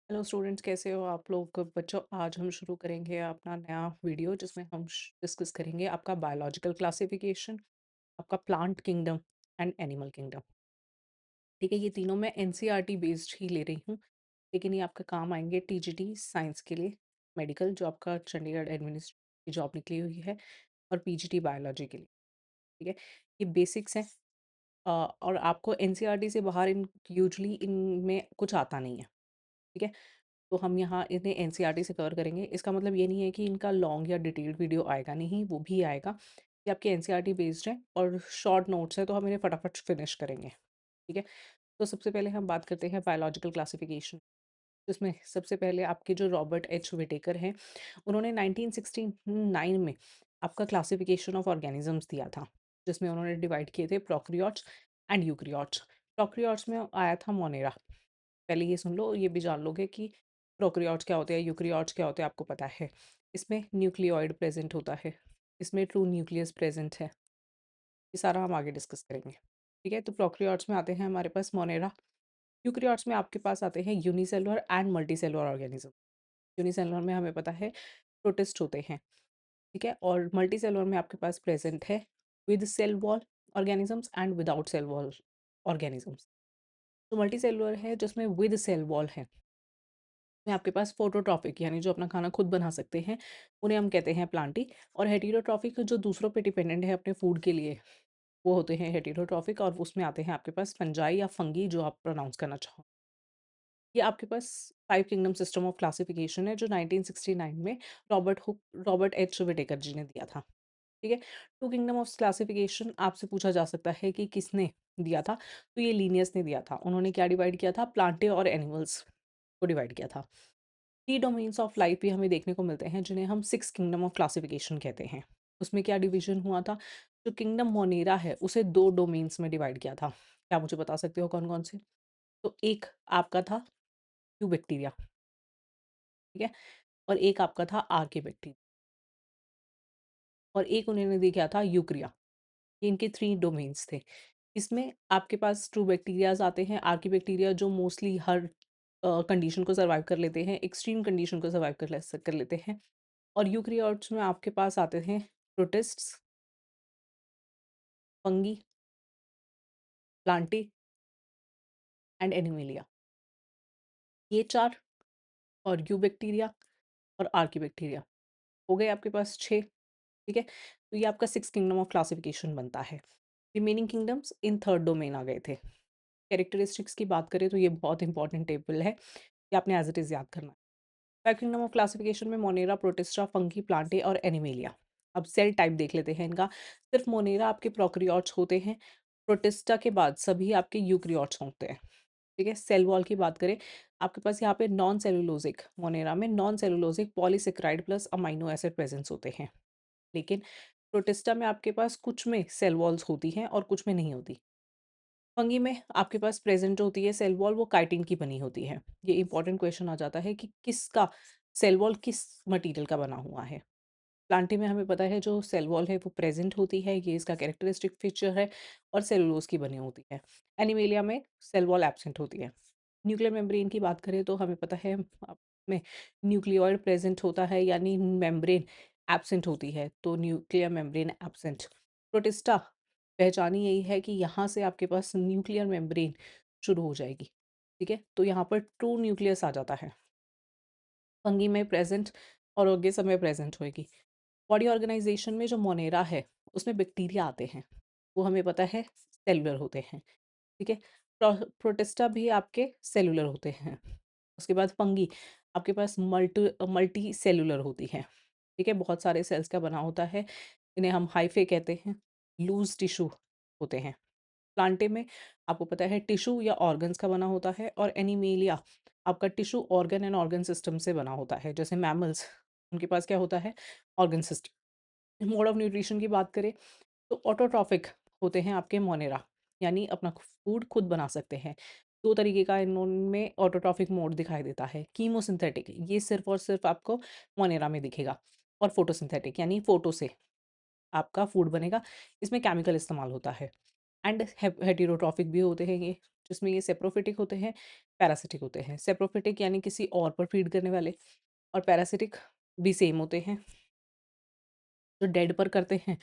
Hello students, कैसे हो आप लोग? बच्चों, आज हम शुरू करेंगे अपना नया वीडियो जिसमें हम डिस्कस करेंगे आपका बायोलॉजिकल क्लासिफिकेशन, आपका plant kingdom and animal kingdom. ठीक है, ये तीनों मैं एनसीईआरटी बेस्ड ही ले रही हूँ, लेकिन ये आपका काम आएंगे टीजीटी साइंस के लिए, मेडिकल जो आपका चंडीगढ़ एडमिनिस्ट्रेट की जॉब निकली हुई है, और पीजीटी बायोलॉजी के लिए। ठीक है, ये बेसिक्स हैं। और आपको एनसीईआरटी से बाहर इन यूजली इनमें कुछ आता नहीं है। ठीक है, तो हम यहाँ इन्हें एनसीईआरटी से कवर करेंगे। इसका मतलब ये नहीं है कि इनका लॉन्ग या डिटेल्ड वीडियो आएगा नहीं, वो भी आएगा। ये आपके एनसीईआरटी बेस्ड है और शॉर्ट नोट्स है, तो हम इन्हें फटाफट फिनिश करेंगे। ठीक है, तो सबसे पहले हम बात करते हैं बायोलॉजिकल क्लासिफिकेशन। जिसमें सबसे पहले आपके जो रॉबर्ट एच विटेकर हैं, उन्होंने 1969 में आपका क्लासिफिकेशन ऑफ ऑर्गेनिजम्स दिया था, जिसमें उन्होंने डिवाइड किए थे प्रोकैरियोट्स एंड यूकैरियोट्स। प्रोकैरियोट्स में आया था मोनेरा। पहले ये सुन लो, ये भी जान लोगे कि प्रोकैरियोट्स क्या होते हैं, यूकैरियोट्स क्या होते हैं, आपको पता है। इसमें न्यूक्लियोइड प्रेजेंट होता है, इसमें ट्रू न्यूक्लियस प्रेजेंट है। ये सारा हम आगे डिस्कस करेंगे। ठीक है, तो प्रोकैरियोट्स में आते हैं हमारे पास मोनेरा। यूकैरियोट्स में आपके पास आते हैं unicellular and multicellular organism. Unicellular में हमें पता है प्रोटिस्ट होते हैं। ठीक है, और मल्टीसेलुलर में आपके पास प्रेजेंट है with cell wall organisms and without cell wall organisms. तो मल्टीसेलुलर है जिसमें विद सेल वॉल है, में आपके पास फोटोट्रॉफिक यानी जो अपना खाना खुद बना सकते हैं, उन्हें हम कहते हैं प्लांटी। और हेटेरोट्रॉफिक जो दूसरों पे डिपेंडेंट है अपने फूड के लिए, वो होते हैं हेटेरोट्रॉफिक। और उसमें आते हैं आपके पास फंजाई या फंगी, जो आप प्रोनाउंस करना चाहो। ये आपके पास 5 किंगडम सिस्टम ऑफ क्लासिफिकेशन है, जो 1969 में रॉबर्ट एच विटेकर जी ने दिया था। ठीक है, 2 किंगडम ऑफ क्लासिफिकेशन आपसे पूछा जा सकता है कि किसने दिया था, तो ये लीनियस ने दिया था। उन्होंने क्या डिवाइड किया था? प्लांटे और एनिमल्स को डिवाइड किया था। 3 डोमेन्स ऑफ लाइफ भी हमें देखने को मिलते हैं, जिन्हें हम 6 किंगडम ऑफ क्लासिफिकेशन कहते हैं। उसमें क्या डिवीजन हुआ था? जो किंगडम मोनेरा है, उसे 2 डोमेन्स में डिवाइड किया था। क्या मुझे बता सकते हो कौन-कौन से? तो एक आपका था क्यूबैक्टीरिया, ठीक है? और एक आपका था आर्किबैक्टीरिया, और एक उन्होंने दिया था यूकरिया। ये इनके 3 डोमेन्स थे। इसमें आपके पास ट्रू बैक्टीरियाज़ आते हैं, आर्किबैक्टीरिया जो मोस्टली हर कंडीशन को सर्वाइव कर लेते हैं, एक्सट्रीम कंडीशन को सर्वाइव कर लेते हैं। और यूकेरियोट्स में आपके पास आते हैं प्रोटिस्ट्स, फंगी, प्लांटी एंड एनिमेलिया। ये 4, और यूबैक्टीरिया और आर्किबैक्टीरिया। हो गए आपके पास 6। ठीक है? तो ये आपका 6 किंगडम ऑफ क्लासिफिकेशन बनता है। Remaining kingdoms in third domain आ गए थे। कैरेक्टरिस्टिक्स की बात करें तो ये बहुत इंपॉर्टेंट टेबल है, ये आपने एज़ इट इज़ याद करना है। 5 किंगडम ऑफ क्लासिफिकेशन में मोनेरा, प्रोटिस्टा, फंगी, प्लांटे और एनिमेलिया। अब सेल टाइप देख लेते हैं इनका। सिर्फ मोनेरा आपके प्रोकैरियोट्स होते हैं। प्रोटिस्टा के बाद सभी आपके यूकेरियोट्स होते हैं। ठीक है, सेल वॉल की बात करें, आपके पास यहाँ पे नॉन सेलुलोजिक, मोनेरा में non cellulosic polysaccharide plus amino acid presence होते हैं। लेकिन प्रोटिस्टा में आपके पास कुछ में सेल वॉल्स होती हैं और कुछ में नहीं होती। फंगी में आपके पास प्रेजेंट होती है सेल वॉल, वो काइटिन की बनी होती है। ये इंपॉर्टेंट क्वेश्चन आ जाता है कि किसका सेल वॉल किस मटेरियल का बना हुआ है। प्लांटी में हमें पता है जो सेल वॉल है वो प्रेजेंट होती है, ये इसका कैरेक्टरिस्टिक फीचर है, और सेलुलोज की बनी होती है। एनिमेलिया में सेल वॉल एब्सेंट होती है। न्यूक्लियर मेम्ब्रेन की बात करें तो हमें पता है में न्यूक्लियोइड प्रेजेंट होता है, यानी मेम्ब्रेन एब्सेंट होती है, तो न्यूक्लियर मेम्ब्रेन एब्सेंट। प्रोटिस्टा पहचान ही यही है कि यहाँ से आपके पास न्यूक्लियर मेम्ब्रेन शुरू हो जाएगी। ठीक है, तो यहाँ पर ट्रू न्यूक्लियस आ जाता है। फंगी में प्रेजेंट, और आगे समय प्रेजेंट होएगी। बॉडी ऑर्गेनाइजेशन में जो मोनेरा है, उसमें बैक्टीरिया आते हैं, वो हमें पता है सेलुलर होते हैं। ठीक है, प्रोटिस्टा भी आपके सेलुलर होते हैं। उसके बाद फंगी आपके पास मल्टी सेलुलर होती है। ठीक है, बहुत सारे सेल्स का बना होता है, इन्हें हम हाइफे कहते हैं। लूज टिश्यू होते हैं। प्लांटे में आपको पता है टिश्यू या ऑर्गन्स का बना होता है, और एनिमेलिया आपका tissue organ and organ system से बना होता है। जैसे मैमल्स, उनके पास क्या होता है? Organ system. Mode of nutrition की बात करें तो ऑटोट्रॉफिक होते हैं आपके मोनेरा, यानी अपना फूड खुद बना सकते हैं। 2 तरीके का इनमें ऑटोट्रॉफिक मोड दिखाई देता है। कीमोसिंथेटिक, ये सिर्फ़ और सिर्फ़ आपको मोनेरा में दिखेगा, और फोटोसिंथेटिक यानी फोटो से आपका फूड बनेगा। इसमें केमिकल इस्तेमाल होता है। एंड हेटेरोट्रॉफिक भी होते हैं ये। जिसमें ये सेप्रोफिटिक होते हैं, पैरासिटिक होते हैं। सेप्रोफिटिक यानी किसी और पर फीड करने वाले, और पैरासिटिक भी सेम होते हैं। जो डेड पर करते हैं,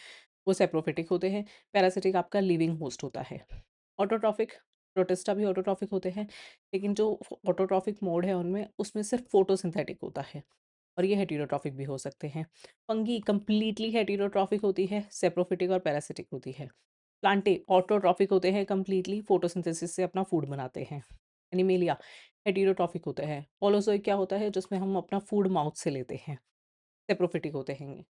वो सेप्रोफिटिक होते हैं। पैरासिटिक आपका लिविंग होस्ट होता है। ऑटोट्रॉफिक, प्रोटिस्टा भी ऑटोट्रॉफिक होते हैं, लेकिन जो ऑटोट्रॉफिक मोड है उनमें, उसमें सिर्फ फोटोसिंथेटिक होता है, और ये हेटेरोट्रॉफिक भी हो सकते हैं। फंगी कंप्लीटली हेटेरोट्रॉफिक होती है, सेप्रोफिटिक और पैरासिटिक होती है। प्लांटे ऑटोट्रॉफिक होते हैं, कंप्लीटली फोटोसिंथेसिस से अपना फूड बनाते हैं। एनिमेलिया हेटेरोट्रॉफिक होते हैं। होलोज़ोइक क्या होता है, जिसमें हम अपना फूड माउथ से लेते हैं, सेप्रोफिटिक होते हैं ये।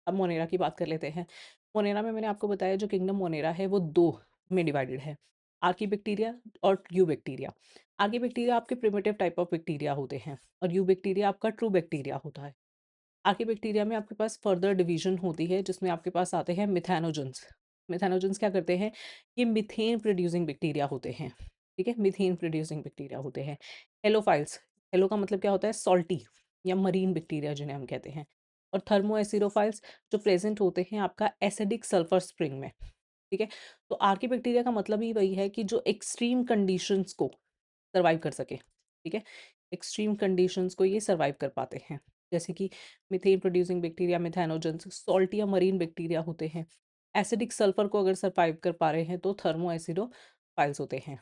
अब मोनेरा की बात कर लेते हैं। मोनेरा में मैंने आपको बताया, जो किंगडम मोनेरा है वो 2 में डिवाइडेड है, आर्कीबैक्टीरिया और यूबैक्टीरिया। आर्कीबैक्टीरिया आपके प्रिमिटिव टाइप ऑफ बैक्टीरिया होते हैं, और यूबैक्टीरिया आपका ट्रू बैक्टीरिया होता है। आर्कीबैक्टीरिया में आपके पास फर्दर डिवीजन होती है, जिसमें आपके पास आते हैं मिथेनोजेंस। मिथेनोजेंस क्या करते हैं? ये मीथेन प्रोड्यूसिंग बैक्टीरिया होते हैं, ठीक है? मीथेन प्रोड्यूसिंग बैक्टीरिया होते हैं। हेलोफाइल्स, हेलो का मतलब क्या होता है? सॉल्टी या मरीन बैक्टीरिया जिन्हें हम कहते हैं। और थर्मो एसिडोफाइल्स, जो प्रेज़ेंट होते हैं आपका एसिडिक सल्फर स्प्रिंग में, ठीक है? तो आर्कीबैक्टीरिया का मतलब ही वही है कि जो एक्सट्रीम कंडीशंस को सर्वाइव कर सके, ठीक है? एक्सट्रीम कंडीशंस को ये सर्वाइव कर पाते हैं। जैसे कि methane producing bacteria, methanogens, salt या मरीन बैक्टीरिया होते हैं। एसिडिक सल्फर को अगर सर्वाइव कर पा रहे हैं तो थर्मो एसिडोफाइल्स होते हैं।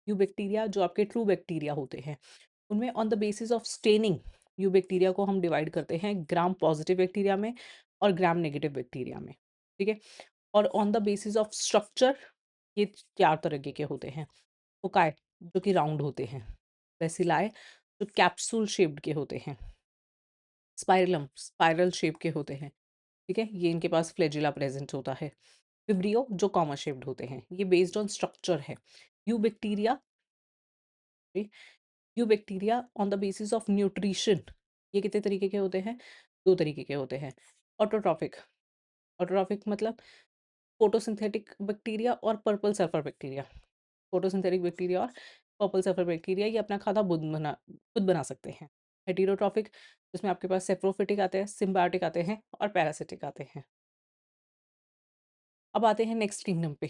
यूबैक्टीरिया जो आपके ट्रू बैक्टीरिया होते हैं, उनमें on the basis of staining eubacteria को हम डिवाइड करते हैं ग्राम पॉजिटिव बैक्टीरिया में और ग्राम नेगेटिव बैक्टीरिया में, ठीक है? और on the basis of structure ये 4 तरीके के होते हैं। फोकाई जो कि राउंड होते हैं, बेसिलाए जो कैप्सूल शेप्ड के होते हैं, स्पाइरलम स्पाइरल शेप के होते हैं, ठीक है? ये इनके पास फ्लैजिला प्रेजेंट होता है। विब्रियो जो कॉमा शेप्ड होते हैं, ये बेस्ड ऑन स्ट्रक्चर है। You bacteria you bacteria on the basis of nutrition, ये कितने तरीके के होते हैं? 2 तरीके के होते हैं। ऑटोट्रॉफिक, ऑटोट्रॉफिक मतलब फोटोसिंथेटिक बैक्टीरिया और purple sulphur bacteria. Photosynthetic bacteria और पर्पल सल्फर बैक्टीरिया ये अपना खाना खुद बना सकते हैं। हेटेरोट्रॉफिक जिसमें आपके पास सेप्रोफिटिक आते हैं, सिम्बायोटिक आते हैं और पैरासिटिक आते हैं। अब आते हैं नेक्स्ट किंगडम पे।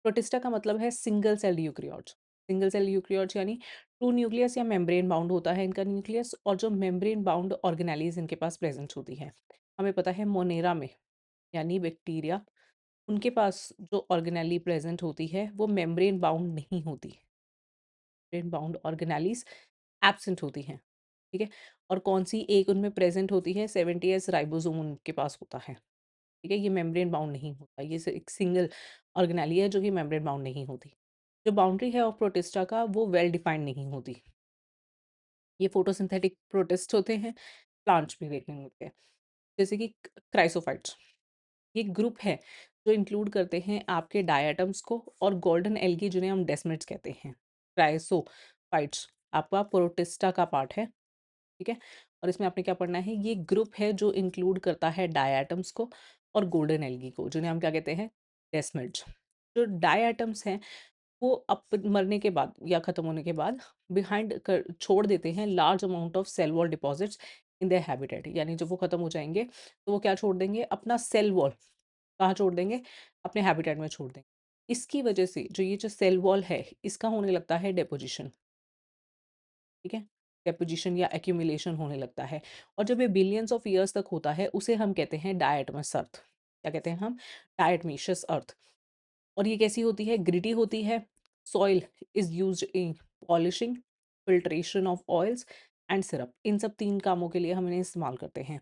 प्रोटिस्टा का मतलब है single cell eukaryotes. Single cell eukaryotes यानी ट्रू न्यूक्लियस या मेम्ब्रेन बाउंड होता है इनका न्यूक्लियस, और जो मेम्ब्रेन बाउंड ऑर्गेनेलीज इनके पास प्रेजेंट होती है। हमें पता है मोनेरा में, यानी बैक्टीरिया, उनके पास जो ऑर्गेनेली प्रेजेंट होती है वो मेम्ब्रेन बाउंड नहीं होती। मेम्ब्रेन बाउंड ऑर्गेनेलीज एब्सेंट होती हैं, ठीक है? और कौन-सी एक उनमें प्रेज़ेंट होती है? 70s राइबोसोम उनके पास होता है, ठीक है? ये मेम्ब्रेन बाउंड नहीं होता, ये एक सिंगल ऑर्गेनेली है जो कि मेम्ब्रेन बाउंड नहीं होती। जो बाउंड्री है ऑफ प्रोटिस्टा का वो वेल डिफाइंड नहीं होती। ये फोटोसिंथेटिक प्रोटिस्ट होते हैं, प्लांट्स भी देखने को मिलते हैं, जैसे कि क्राइसोफाइट्स। ये ग्रुप है जो इंक्लूड करते हैं आपके डायटम्स को और गोल्डन एल्गी जिन्हें हम डेस्मिड्स कहते हैं। क्राइसोफाइट्स आपका प्रोटिस्टा का पार्ट है, ठीक है? और इसमें आपने क्या पढ़ना है, ये ग्रुप है जो इंक्लूड करता है डायटम्स को और गोल्डन एल्गी को, जिन्हें हम क्या कहते हैं? डेस्मिड्स। जो डायटम्स हैं वो मरने के बाद या खत्म होने के बाद बिहाइंड कर छोड़ देते हैं large amount of cell wall deposits in their habitat, यानी जब वो खत्म हो जाएंगे तो वो क्या छोड़ देंगे? अपना सेल वॉल कहाँ छोड़ देंगे? अपने हैबिटेट में छोड़ देंगे। इसकी वजह से जो सेल वॉल है, इसका होने लगता है डेपोज़िशन, ठीक है? डेपोज़िशन या एक्यूमुलेशन होने लगता है, और जब ये बिलियंस ऑफ ईयर्स तक होता है, उसे हम कहते हैं डायटमस अर्थ। क्या कहते हैं हम? डायटमेशियस अर्थ। और ये कैसी होती है? ग्रिटी होती है। Soil is used in polishing, filtration of oils and syrup. इन सब 3 कामों के लिए हम इन्हें इस्तेमाल करते हैं।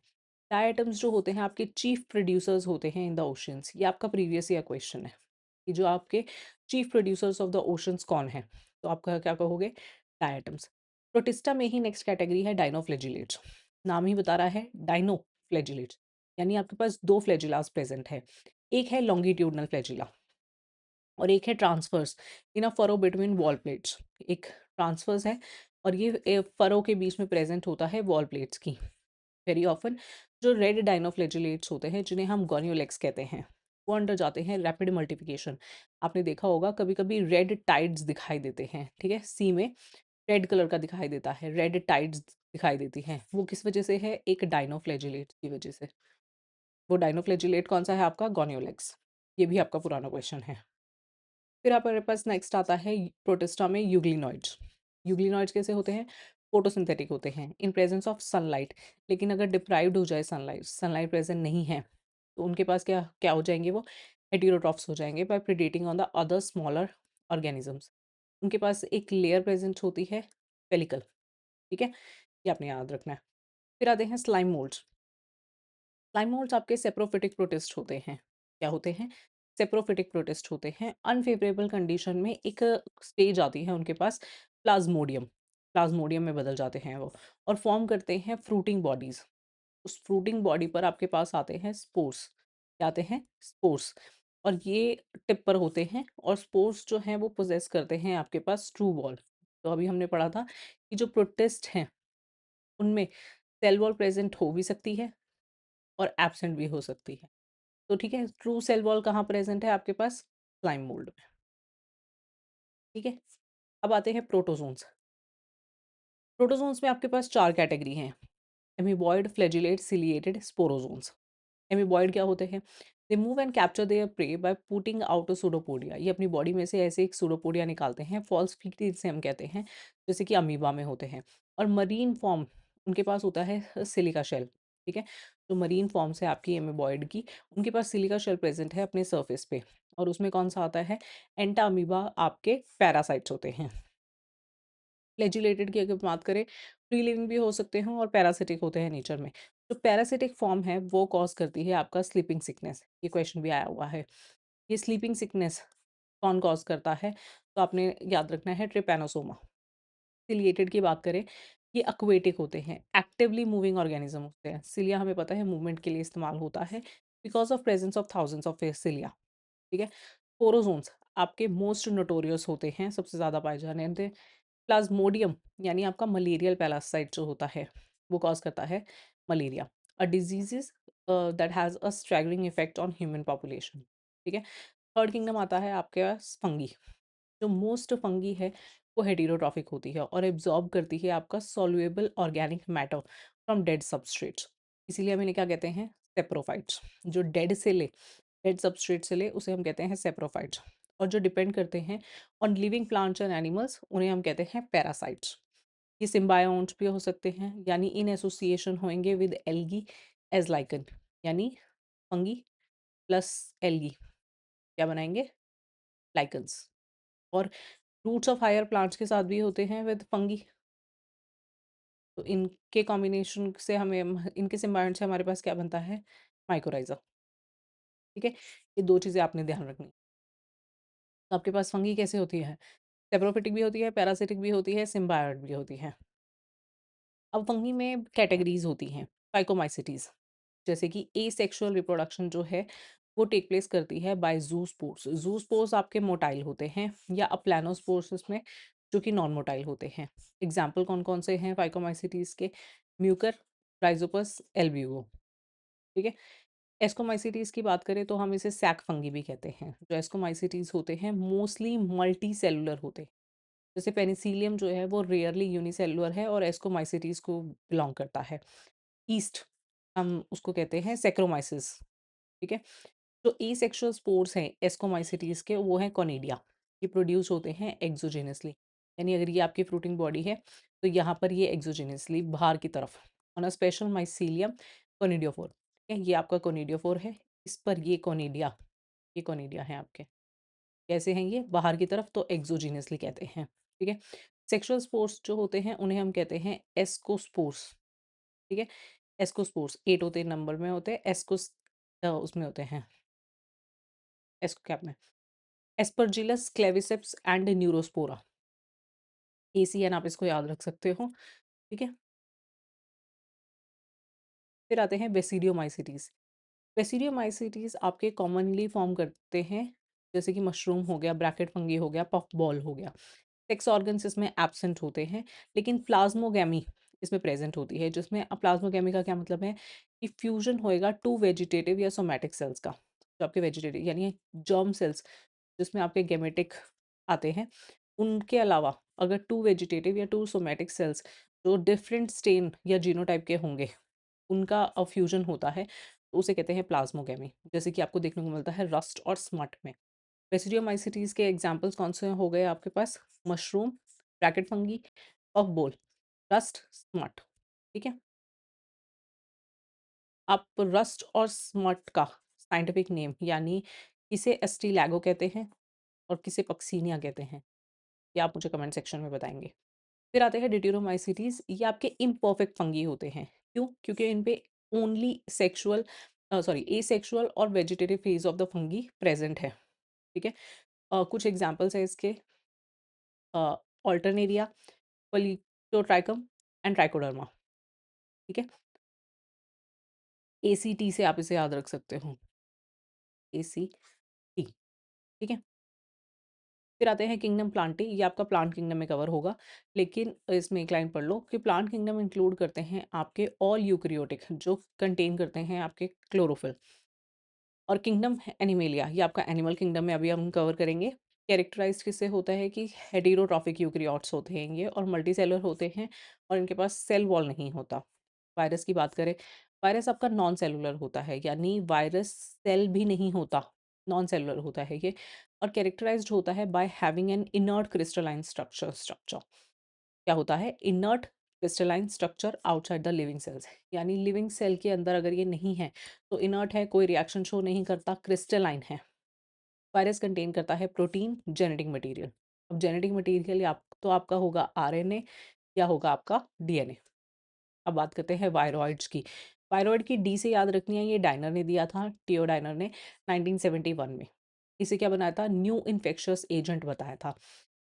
डायटम्स जो होते हैं आपके चीफ प्रोड्यूसर्स होते हैं इन द ओशियंस। ये आपका प्रीवियस ईयर क्वेश्चन है कि जो आपके chief producers of the oceans कौन हैं? तो आप क्या कहोगे? डायटम्स। प्रोटिस्टा में ही नेक्स्ट कैटेगरी है डायनोफ्लैजिलेट्स। नाम ही बता रहा है डायनोफ्लैजिलेट्स, यानी आपके पास 2 फ्लैजिलास प्रेज़ेंट है। एक है लॉन्गिट्यूडिनल फ्लैजिला और एक है transverse in a furrow between wall plates. एक ट्रांसवर्स है, और ये फरो के बीच में प्रेजेंट होता है वॉल प्लेट्स की। वेरी ऑफन जो रेड डाइनोफ्लैजिलेट्स होते हैं, जिन्हें हम गोनियोलेक्स कहते हैं, वो अंडर जाते हैं रैपिड मल्टीप्लिकेशन। आपने देखा होगा कभी कभी रेड टाइड्स दिखाई देते हैं, ठीक है? सी में रेड कलर का दिखाई देता है, रेड टाइड्स दिखाई देती हैं, वो किस वजह से है? एक डाइनोफ्लैजिलेट की वजह से। वो डाइनोफ्लैजिलेट कौन सा है? आपका गोनियोलेक्स। ये भी आपका पुराना क्वेश्चन है। फिर हमारे पास नेक्स्ट आता है प्रोटिस्टा में यूग्लिनॉइड्स। यूग्लिनॉइड्स कैसे होते हैं? फोटोसिंथेटिक होते हैं इन प्रेजेंस ऑफ सनलाइट। लेकिन अगर डिप्राइव्ड हो जाए सनलाइट, सनलाइट प्रेजेंट नहीं है, तो उनके पास क्या क्या हो जाएंगे? वो हेटेरोट्रॉफ्स हो जाएंगे by predating on the other smaller organisms. उनके पास एक लेयर प्रेजेंट होती है, पेलिकल। ठीक है, ये आपने याद रखना है। फिर आते हैं स्लाइम मोल्ड्स। स्लाइम मोल्ड्स आपके सेप्रोफिटिक प्रोटिस्ट होते हैं। क्या होते हैं? सेप्रोफिटिक प्रोटिस्ट होते हैं। अनफेवरेबल कंडीशन में एक स्टेज आती है उनके पास, प्लाज्मोडियम। प्लाज्मोडियम में बदल जाते हैं वो, और फॉर्म करते हैं फ्रूटिंग बॉडीज। उस फ्रूटिंग बॉडी पर आपके पास आते हैं स्पोर्स। क्या आते हैं? स्पोर्स। और ये टिप पर होते हैं, और स्पोर्स जो हैं वो पोजेस करते हैं आपके पास ट्रू वॉल। तो अभी हमने पढ़ा था कि जो प्रोटिस्ट हैं उनमें सेल वॉल प्रेजेंट हो भी सकती है और एब्सेंट भी हो सकती है। तो ठीक है, ट्रू सेल वॉल कहाँ प्रेजेंट है आपके पास? स्लाइम मोल्ड में। ठीक है, अब आते हैं प्रोटोजोन्स। प्रोटोजोन्स में आपके पास 4 कैटेगरी हैं। Amoeboid, flagellate, ciliated, sporozoans. Amoeboid क्या होते हैं? They move and capture there pray by putting out a pseudopodia. ये अपनी बॉडी में से ऐसे एक सूडोपोडिया निकालते हैं, फॉल्स फीट जिसे हम कहते हैं, जैसे कि अमीबा में होते हैं। और मरीन फॉर्म उनके पास होता है सिलिका शेल। ठीक है, तो मरीन फॉर्म्स है आपकी एमीबॉयड की, उनके पास सिलिका शेल प्रेजेंट है अपने सर्फेस पे। और उसमें कौन सा आता है? एंटा अमीबा आपके पैरासाइट्स होते हैं। फ्लैजिलेटेड की अगर बात करें, फ्री लिविंग भी हो सकते हैं और पैरासिटिक होते हैं नेचर में। जो पैरासिटिक फॉर्म है वो कॉज करती है आपका स्लीपिंग सिकनेस। ये क्वेश्चन भी आया हुआ है। ये स्लीपिंग सिकनेस कौन कॉज करता है? तो आपने याद रखना है ट्रिपैनोसोमा। सिलिएटेड की बात करें, ये एक्वेटिक होते हैं, एक्टिवली मूविंग ऑर्गेनिज्म होते हैं। सिलिया हमें पता है मूवमेंट के लिए इस्तेमाल होता है, because of presence of thousands of cilia. ठीक है, स्पोरोजोन्स आपके मोस्ट नोटोरियस होते हैं, सबसे ज़्यादा पाए जाने थे। प्लाज्मोडियम यानी आपका मलेरियल पैरासाइट जो होता है, वो कॉज करता है malaria, a diseases that has a struggling effect on human population. ठीक है, थर्ड किंगडम आता है आपके पास फंगी। जो मोस्ट फंगी है वो हेटेरोट्रॉफिक होती है और एब्जॉर्ब करती है आपका सॉल्युएबल organic matter from dead substrates. इसीलिए हम इन्हें क्या कहते हैं? सेप्रोफाइट्स। जो डेड से ले, डेड सबस्ट्रेट से ले, उसे हम कहते हैं सेप्रोफाइट्स। और जो डिपेंड करते हैं on living plants and animals, उन्हें हम कहते हैं पैरासाइट्स। ये सिम्बायोन्ट्स भी हो सकते हैं, यानी इन एसोसिएशन होंगे विद एल्गी एज लाइकन। यानी फंगी प्लस एल्गी क्या बनाएंगे? लाइकन्स। और रूट्स ऑफ हायर प्लांट्स के साथ भी होते हैं विद फंगी। तो इनके कॉम्बिनेशन से हमें इनके सिम्बायोन्ट से हमारे पास क्या बनता है? माइकोराइजा। ठीक है, ये 2 चीज़ें आपने ध्यान रखनी। तो आपके पास फंगी कैसे होती है? सेप्रोफिटिक भी होती है, पैरासिटिक भी होती है, सिम्बायोट भी होती है। अब फंगी में कैटेगरीज़ होती हैं, फाइकोमाइसिटीज़। जैसे कि एसेक्सुअल रिप्रोडक्शन जो है, वो टेक प्लेस करती है बाय ज़ूस्पोर्स। ज़ूस्पोर्स आपके मोटाइल होते हैं, या अप्लैनोस्पोर्स इसमें, जो कि नॉन मोटाइल होते हैं। एग्ज़ाम्पल कौन-कौन से हैं फाइकोमाइसिटीज़ के? Mucor, rhizopus, albugo. ठीक है? एस्कोमाइसिटीज़ की बात करें तो हम इसे सैक फंगी भी कहते हैं। जो एस्कोमाइसिटीज़ होते हैं मोस्टली मल्टी सेलुलर होते हैं। जैसे पेनिसिलियम जो है वो रेयरली यूनिसेलुलर है और एस्कोमाइसिटीज़ को बिलॉन्ग करता है। ईस्ट हम उसको कहते हैं सैक्रोमाइसिस। ठीक है? जो एसेक्सुअल स्पोर्स हैं एस्कोमाइसिटीज़ के, वो हैं कोनिडिया। ये प्रोड्यूस होते हैं एक्सोजेनसली। यानी अगर ये आपकी फ्रूटिंग बॉडी है, तो यहाँ पर ये एक्सोजेनसली बाहर की तरफ on a special mycelium conidiophore. ठीक है? ये आपका कोनिडियोफोर है, इस पर ये कोनिडिया हैं आपके। कैसे हैं ये? बाहर की तरफ, तो एक्सोजेनसली कहते हैं। ठीक है? सेक्सुअल स्पोर्स जो होते हैं उन्हें हम कहते हैं एस्कोस्पोर्स। ठीक है? एस्कोस्पोर्स 8 होते हैं, नंबर में होते हैं, उसमें होते हैं, एस्कोकैप में। Aspergillus Claviceps and Neurospora, ACN आप इसको याद रख सकते हो। ठीक है? फिर आते हैं बेसिडियोमाइसिटीज़। बेसिडियोमाइसिटीज़ आपके कॉमनली फॉर्म करते हैं, जैसे कि मशरूम हो गया, ब्रैकेट फंगी हो गया, पफ बॉल हो गया। सेक्स ऑर्गन्स इसमें एब्सेंट होते हैं, लेकिन प्लाज़्मोगैमी इसमें प्रेज़ेंट होती है, जिसमें प्लाज़्मोगैमी का क्या मतलब है कि फ्यूज़न होएगा 2 वेजिटेटिव या सोमैटिक सेल्स का। जो आपके वेजिटेटिव यानी जर्म सेल्स जिसमें आपके गेमेटिक आते हैं, उनके अलावा अगर 2 वेजिटेटिव या 2 सोमैटिक सेल्स जो डिफरेंट स्टेन या जीनोटाइप के होंगे, उनका फ्यूज़न होता है, तो उसे कहते हैं प्लाज़्मोगैमी। जैसे कि आपको देखने को मिलता है रस्ट और स्मट में। बेसिडियोमाइसीटीज़ के एग्ज़ाम्पल्स कौन-से हो गए आपके पास? Mushroom, bracket fungi, puff ball, rust, smut, ठीक है? आप रस्ट और स्मट का साइंटिफिक नेम यानी किसे एस्टिलैगो कहते हैं और किसे पक्सीनिया कहते हैं, ये आप मुझे कमेंट सेक्शन में बताएँगे। फिर आते हैं डिट्यूरोमाइसीटीज़, ये आपके इम्परफेक्ट फंगी होते हैं। क्यों? क्योंकि इन पे ओनली एसेक्सुअल और vegetative phase of the fungi present है, ठीक है? कुछ एग्ज़ाम्पल्स हैं इसके, अ, अल्टरनेरिया, पॉलीटोट्राइकम एंड ट्राइकोडर्मा, ठीक है? एसीटी से आप इसे याद रख सकते हो, एसीटी, ठीक है? फिर आते हैं किंगडम प्लांटी, ये आपका प्लांट किंगडम में कवर होगा, लेकिन इसमें एक लाइन पढ़ लो कि प्लांट किंगडम इंक्लूड करते हैं आपके ऑल यूकेरियोटिक जो कंटेन करते हैं आपके क्लोरोफिल, और किंगडम एनिमेलिया ये आपका एनिमल किंगडम में अभी हम कवर करेंगे। कैरेक्टराइज्ड किससे होता है कि हेटेरोट्रॉफिक यूकेरियोट्स होते हैं ये और मल्टीसेलुलर होते हैं और इनके पास सेल वॉल नहीं होता। वायरस की बात करें, वायरस आपका नॉन सेलुलर होता है, यानी वायरस सेल भी नहीं होता, नॉन सेलुलर होता है ये, और कैरेक्टराइज्ड होता है by having an inert crystalline structure. क्या होता है? Inert crystalline structure outside the living cells, यानी लिविंग सेल के अंदर अगर ये नहीं है तो इनर्ट है, कोई रिएक्शन शो नहीं करता, क्रिस्टलाइन है। वायरस कंटेन करता है प्रोटीन, जेनेटिक मटेरियल। अब जेनेटिक मटेरियल आप तो आपका होगा आरएनए या होगा आपका डीएनए। अब बात करते हैं वायरॉइड्स की। वायरॉइड की डी से याद रखनी है, ये डाइनर ने दिया था, टियो डाइनर ने 1971 में। इसे क्या बनाया था? न्यू इन्फेक्शियस एजेंट बताया था।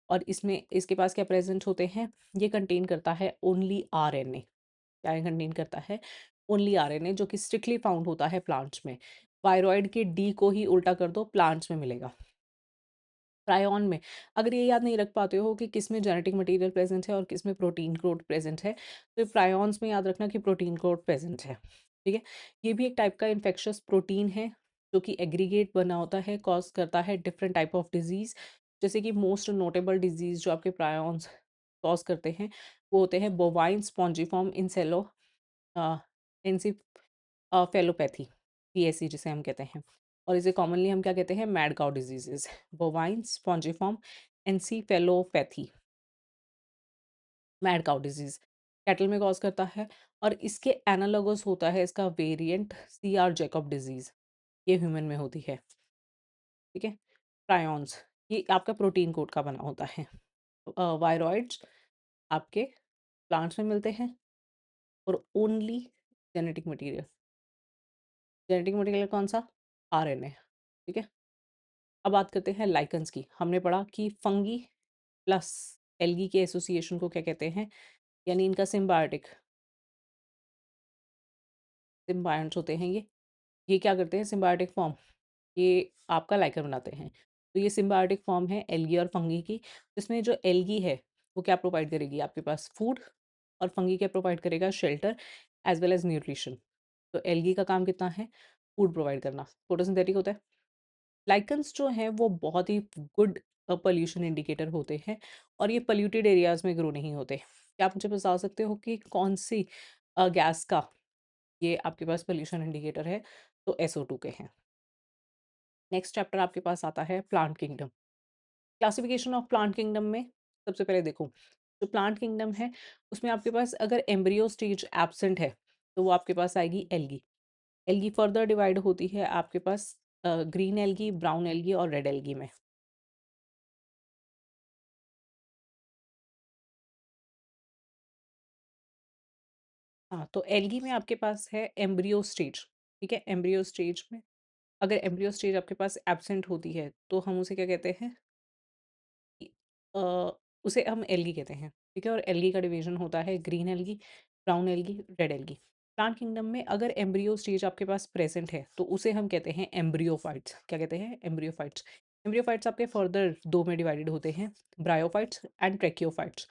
और इसमें इसके पास क्या प्रेजेंट होते हैं? ये कंटेन करता है ओनली आरएनए। क्या कंटेन करता है? ओनली आरएनए, जो कि स्ट्रिक्टली फाउंड होता है प्लांट्स में। वायरॉइड के डी को ही उल्टा कर दो, प्लांट्स में मिलेगा। प्रायॉन में अगर ये याद नहीं रख पाते हो कि किस में जेनेटिक मटेरियल प्रेजेंट है और किस में प्रोटीन कोड प्रेजेंट है, तो प्रायॉन्स में याद रखना कि प्रोटीन कोड प्रेजेंट है, ठीक है? ये भी एक टाइप का इन्फेक्शियस प्रोटीन है, जो कि एग्रीगेट बना होता है, कॉज करता है डिफरेंट टाइप ऑफ डिजीज़। जैसे कि मोस्ट नोटेबल डिजीज़ जो आपके प्रायॉन्स कॉज करते हैं, वो होते हैं बोवाइन स्पॉन्जिफॉर्म अ, फेलोपैथी, पीएसई जिसे हम कहते हैं, और इसे कॉमनली हम क्या कहते हैं? Mad cow diseases. Bovine spongiform encephalopathy, mad cow disease cattle में कॉज करता है, और इसके एनालॉगस होता है इसका वेरिएंट सीआर जैकब डिजीज, ये ह्यूमन में होती है, ठीक है? प्रायॉन्स, ये आपका प्रोटीन कोट का बना होता है। वायरॉइड्स आपके प्लांट्स में मिलते हैं, और only genetic material, genetic material कौन सा? आरएनए, ठीक है? अब बात करते हैं लाइकन्स की। हमने पढ़ा कि फंगी प्लस एल्गी के एसोसिएशन को क्या कहते हैं, यानी इनका सिम्बायोटिक, सिम्बायंट्स होते हैं ये क्या करते हैं? सिम्बायोटिक फॉर्म, ये आपका लाइकन बनाते हैं। तो ये सिम्बायोटिक फॉर्म है एल्गी और फंगी की, जिसमें जो एल्गी है वो क्या प्रोवाइड करेगी आपके पास? फूड, और फंगी क्या प्रोवाइड करेगा? Shelter as well as nutrition. तो एल्गी का काम कितना है? फूड प्रोवाइड करना, फोटोसिंथेटिक होता है। लाइकन्स जो हैं वो बहुत ही गुड पॉल्यूशन इंडिकेटर होते हैं, और ये पॉल्यूटेड एरियाज में ग्रो नहीं होते। क्या आप मुझे बता सकते हो कि कौन सी गैस का ये आपके पास पॉल्यूशन इंडिकेटर है? तो SO2 के हैं। नेक्स्ट चैप्टर आपके पास आता है plant kingdom. Classification of plant kingdom में सबसे पहले देखो, जो प्लांट किंगडम है उसमें आपके पास अगर एम्ब्रियो स्टेज एब्सेंट है तो वो आपके पास आएगी एल्गी। एल्गी फर्दर डिवाइड होती है आपके पास ग्रीन एल्गी, ब्राउन एल्गी और रेड एल्गी में। हाँ, तो एल्गी में आपके पास है एम्ब्रियो स्टेज, ठीक है? एम्ब्रियो स्टेज में अगर एम्ब्रियो स्टेज आपके पास एब्सेंट होती है तो हम उसे क्या कहते हैं? इ अ, उसे हम एल्गी कहते हैं, ठीक है? और एल्गी का डिवीज़न होता है green algae, brown algae, red algae. Plant kingdom में अगर एम्ब्रियो स्टेज आपके पास प्रेज़ेंट है, तो उसे हम कहते हैं एम्ब्रियोफाइट्स। क्या कहते हैं? एम्ब्रियोफाइट्स। एम्ब्रियोफाइट्स आपके फर्दर 2 में डिवाइडेड होते हैं, ब्रायोफाइट्स एंड ट्रैकियोफाइट्स।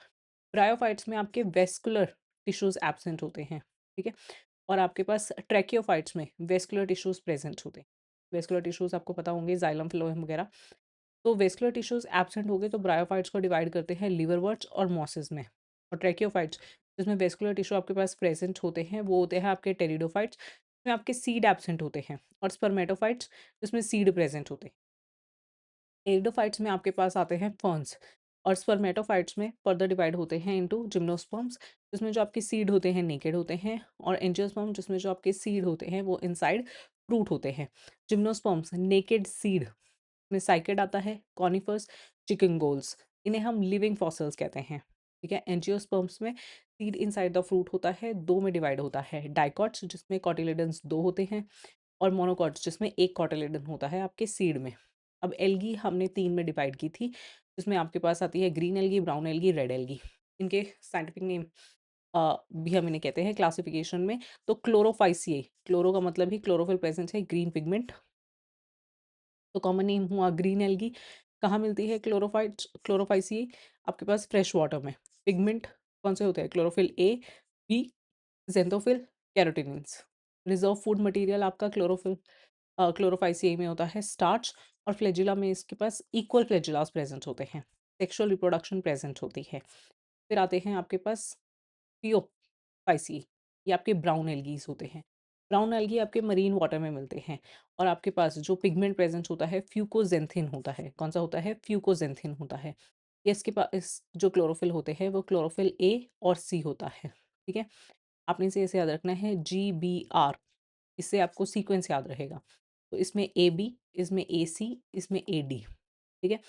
ब्रायोफाइट्स में आपके वेस्कुलर टिश्यूज़ एब्सेंट होते हैं, ठीक है? और आपके पास ट्रैकियोफाइट्स में वेस्कुलर टिश्यूज़ प्रेज़ेंट होते हैं। वेस्कुलर टिश्यूज़ आपको पता होंगे, जाइलम, फ्लोएम वगैरह। तो वेस्कुलर टिश्यूज एब्सेंट हो गए तो ब्रायोफाइट्स को डिवाइड करते हैं लिवरवर्ट्स और मॉसेस में, और ट्रैकियोफाइट्स जिसमें वेस्कुलर टिश्यू आपके पास प्रेजेंट होते हैं वो होते हैं आपके टेरिडोफाइट्स, जिसमें आपके सीड एब्सेंट होते हैं, और स्पर्मेटोफाइट्स जिसमें सीड प्रेजेंट होते हैं। एरिडोफाइट्स में आपके पास आते हैं फर्न्स, और स्पर्मेटोफाइट्स में फर्दर डिवाइड होते हैं इनटू जिम्नोस्पर्म्स, जिसमें जो आपके सीड होते हैं नेकेड होते हैं, और एंजियोस्पर्म जिसमें जो आपके सीड होते हैं वो इनसाइड फ्रूट होते हैं। जिम्नोस्पर्म्स नेकेड सीड में साइकेड आता है, कॉनिफर्स, चिकिंगोल्स, इन्हें हम लिविंग फॉसिल्स कहते हैं। ठीक है, एंजियोस्पर्म्स में सीड इनसाइड द फ्रूट होता है, दो में डिवाइड होता है, डाइकॉट्स जिसमें कॉटिलेडन्स दो होते हैं, और मोनोकॉट्स जिसमें एक कॉटिलेडन होता है आपके सीड में। अब एल्गी हमने 3 में डिवाइड की थी, जिसमें आपके पास आती है green algae, brown algae, red algae. इनके साइंटिफिक नेम भी हम इन्हें कहते हैं क्लासिफिकेशन में। तो क्लोरोफाइसिए, क्लोरो का मतलब ही क्लोरोफिल प्रेजेंस है, ग्रीन पिगमेंट, तो कॉमन नेम हुआ ग्रीन एल्गी। कहाँ मिलती है क्लोरोफाइसिए? आपके पास फ्रेश वाटर में। पिगमेंट कौन से होते हैं? Chlorophyll A, B, ज़ेंथोफिल, कैरोटीनिन्स। Reserve food material आपका क्लोरोफाइसिए में होता है स्टार्च, और फ्लैजिला में इसके पास इक्वल फ्लैजिलास प्रेजेंट होते हैं। सेक्सुअल रिप्रोडक्शन प्रेजेंट होती है। फिर आते हैं आपके पास थियोफाइसी, ये आपके ब्राउन एल्गीज होते हैं। ब्राउन एल्गी आपके मरीन वाटर में मिलते हैं, और आपके पास जो पिगमेंट प्रेजेंट होता है फ्यूकोजेंथिन होता है। कौन सा होता है? फ्यूकोजेंथिन होता है। ये इसके पास जो क्लोरोफिल होते हैं वो क्लोरोफिल ए और सी होता है। ठीक है, आपने इसे ऐसे याद रखना है GBR, इससे आपको सीक्वेंस याद रहेगा। तो इसमें AB, इसमें AC, इसमें AD। ठीक है,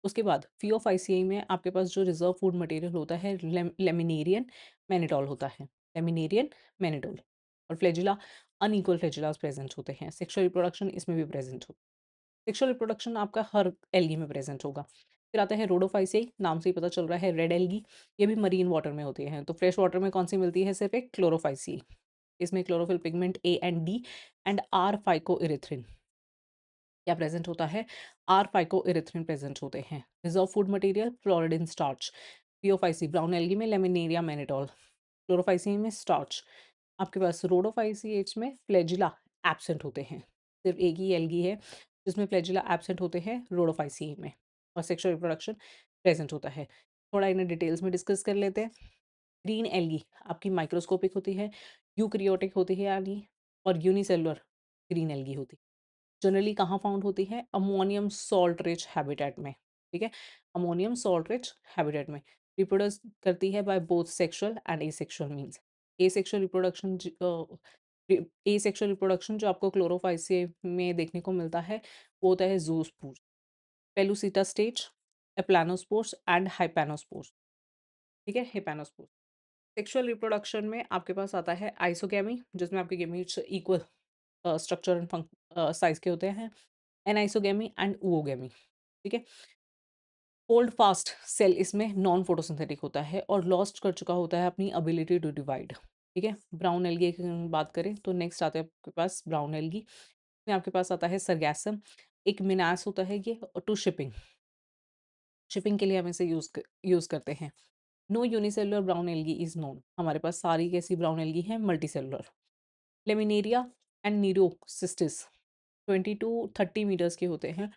उसके बाद फियोफाइसियाई में आपके पास जो रिजर्व फूड मटेरियल होता है लेमिनेरियन मैनिटोल होता है। लेमिनेरियन मैनिटोल, और फ्लैजिला अनइक्वल फ्लैजिलास प्रेजेंट होते हैं। सेक्सुअल रिप्रोडक्शन इसमें भी प्रेजेंट हो, सेक्सुअल रिप्रोडक्शन आपका हर एल्गी में प्रेजेंट होगा। फिर आता है रोडोफाइसियाई, नाम से ही पता चल रहा है रेड एल्गी, ये भी मरीन वाटर में होती हैं। तो फ्रेश वाटर में कौन सी मिलती है? सिर्फ एक क्लोरोफाइसियाई। इसमें chlorophyll pigment A and D and R phycoerythrin क्या प्रेजेंट होता है? आर फाइकोइरिथ्रिन प्रेजेंट होते हैं। Reserve food material floridean starch. Phaeophyceae brown algae में लेमिनेरिया मैनिटोल, क्लोरोफाइसी में स्टार्च। आपके पास रोडोफाइसीएच में फ्लैजिला एब्सेंट होते हैं। सिर्फ एक ही एल्गी है जिसमें फ्लैजिला एब्सेंट होते हैं, रोडोफाइसी में, और सेक्सुअल रिप्रोडक्शन प्रेजेंट होता है। थोड़ा इन्हें डिटेल्स में डिस्कस कर लेते हैं। ग्रीन एल्गी आपकी माइक्रोस्कोपिक होती है, यूकैरियोटिक होती है यानी, और यूनिसेलुलर ग्रीन एल्गी होती है। जनरली कहाँ फाउंड होती है? अमोनियम सॉल्ट रिच हैबिटेट में। ठीक है, अमोनियम सॉल्ट रिच हैबिटेट में रिप्रोड्यूस करती है by both sexual and asexual means. Asexual reproduction asexual reproduction जो आपको क्लोरोफाइसिया में देखने को मिलता है वो होता है जूस्पोर्स, पेलुसिटा स्टेज, एप्लानोस्पोर्स एंड हाइपेनोस्पोर्स। ठीक है, हिपेनोस्पोर्स। सेक्सुअल रिप्रोडक्शन में आपके पास आता है आइसोगैमी, जिसमें आपके gametes equal structure and size के होते हैं, एनाइसोगैमी एंड ओओगैमी। ठीक है, होल्ड फास्ट सेल इसमें नॉन फोटोसिंथेटिक होता है और लॉस्ट कर चुका होता है अपनी एबिलिटी टू डिवाइड। ठीक है, ब्राउन एल्गी की हम बात करें तो नेक्स्ट आता है आपके पास ब्राउन एल्गी में आपके पास आता है सरगैसम, एक मिनास होता है ये, टू शिपिंग, शिपिंग के लिए हम इसे यूज करते हैं। No unicellular brown algae is known, हमारे पास सारी कैसी ब्राउन एल्गी है? Multicellular. Laminaria and nereocystis 20 to 30 metres के होते हैं,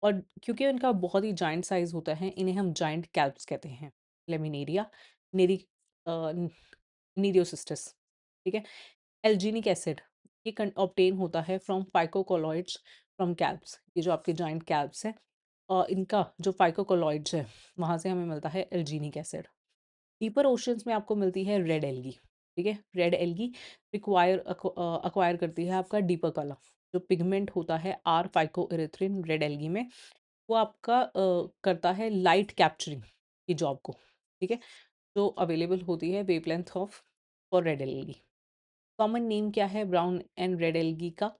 और क्योंकि इनका बहुत ही जाइंट साइज होता है इन्हें हम जाइंट कैल्प्स कहते हैं। लेमिनेरिया, नेरी नीरियोसिस्टिस। ठीक है, एल्जीनिक एसिड ये ऑब्टेन होता है फ्रॉम फाइकोकोलॉइड्स फ्रॉम कैल्प्स, ये जो आपके जाइंट कैल्प्स हैं इनका जो फाइकोकोलॉइड्स है वहाँ से हमें मिलता है एल्जीनिक एसिड। डीपर ओशंस में आपको मिलती है रेड एल्गी। ठीक है, रेड एल्गी अक्वायर करती है आपका डीपर कलर, जो पिगमेंट होता है आर फाइकोइरिथ्रिन रेड एल्गी में, वो आपका करता है लाइट कैप्चरिंग की जॉब को। ठीक है, जो अवेलेबल होती है wavelength of for red algae. Common name क्या है ब्राउन एंड रेड एल्गी का?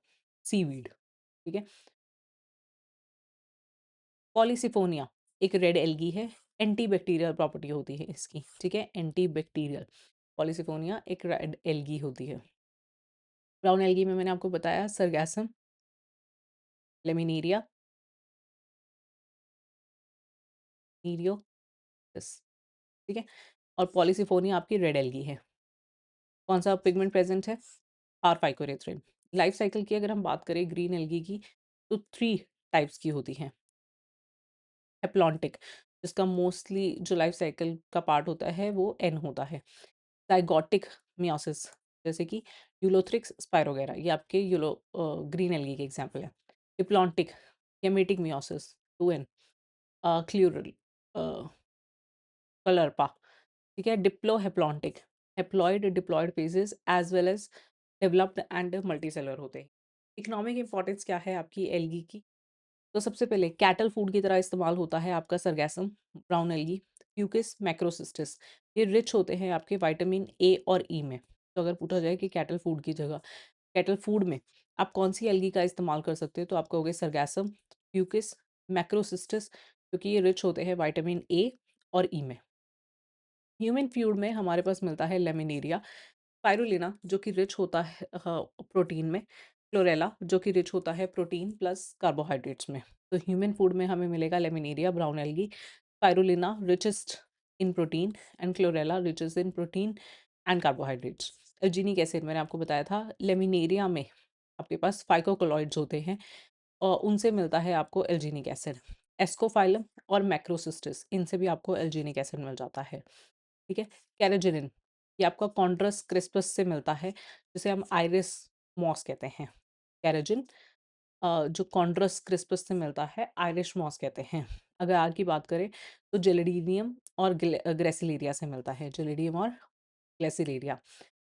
सीवीड। ठीक है, पॉलीसिफोनिया एक रेड एल्गी है, एंटी बैक्टीरियल प्रॉपर्टी होती है इसकी। ठीक है, एंटी बैक्टीरियल, पॉलीसिफोनिया एक रेड एल्गी होती है। ब्राउन एल्गी में मैंने आपको बताया सरगैसम, लेमिनेरिया, नीरियो, ठीक है, और पॉलीसिफोनिया आपकी रेड एल्गी है। कौन सा पिगमेंट प्रेजेंट है? आर फाइकोरेथ्रिन। लाइफ साइकिल की अगर हम बात करें ग्रीन एल्गी की तो 3 टाइप्स की होती हैं। एप्लॉन्टिक, जिसका मोस्टली जो लाइफ साइकिल का पार्ट होता है वो एन होता है। ज़ाइगोटिक मियोसिस, जैसे कि यूलोथ्रिक्स स्पाइरोगेरा, ये आपके ग्रीन एल्गी के एग्जांपल है। डिप्लॉन्टिक, गैमेटिक मियोसिस 2N, क्लूरल, कलरपा, ठीक है? Diplohaplontic, haploid diploid phases as well as developed and multicellular होते हैं। इकोनॉमिक इम्पोर्टेंस क्या है आपकी एल्गी की? तो सबसे पहले कैटल फूड की तरह इस्तेमाल होता है आपका सरगैसम, ब्राउन एल्गी, फ्यूकस, मैक्रोसिस्टस। ये रिच होते हैं आपके विटामिन ए और ई में। तो अगर पूछा जाए कि कैटल फूड की जगह कैटल फूड में आप कौन-सी एल्गी का इस्तेमाल कर सकते हो? तो आप कहोगे सरगैसम, फ्यूकस, मैक्रोसिस्टस, क्योंकि ये रिच होते हैं विटामिन ए और ई में। ह्यूमन फूड में हमारे पास मिलता है लेमिनेरिया, स्पाइरुलिना जो कि रिच होता है प्रोटीन में, क्लोरेला जो कि रिच होता है प्रोटीन प्लस कार्बोहाइड्रेट्स में। तो ह्यूमन फूड में हमें मिलेगा laminaria, brown algae, spirulina richest in protein and chlorella richest in protein and carbohydrates. Alginic acid मैंने आपको बताया था, लेमिनेरिया में आपके पास फाइकोकोलॉइड्स होते हैं और उनसे मिलता है आपको एल्जीनिक एसिड। एस्कोफाइलम और मैक्रोसिस्टिस इनसे भी आपको एल्जीनिक एसिड मिल जाता है। ठीक है? कैरोजेनिन ये आपका कॉन्ड्रस क्रिस्पस से मिलता है, जिसे हम आइरिस मॉस कहते हैं। कैरोजिन जो कॉन्ड्रस क्रिस्पस से मिलता है, आइरिश मॉस कहते हैं। अगर आग की बात करें तो जेलिडिनियम और ग्रेसिलेरिया से मिलता है, जेलिडियम और ग्लेसिलेरिया।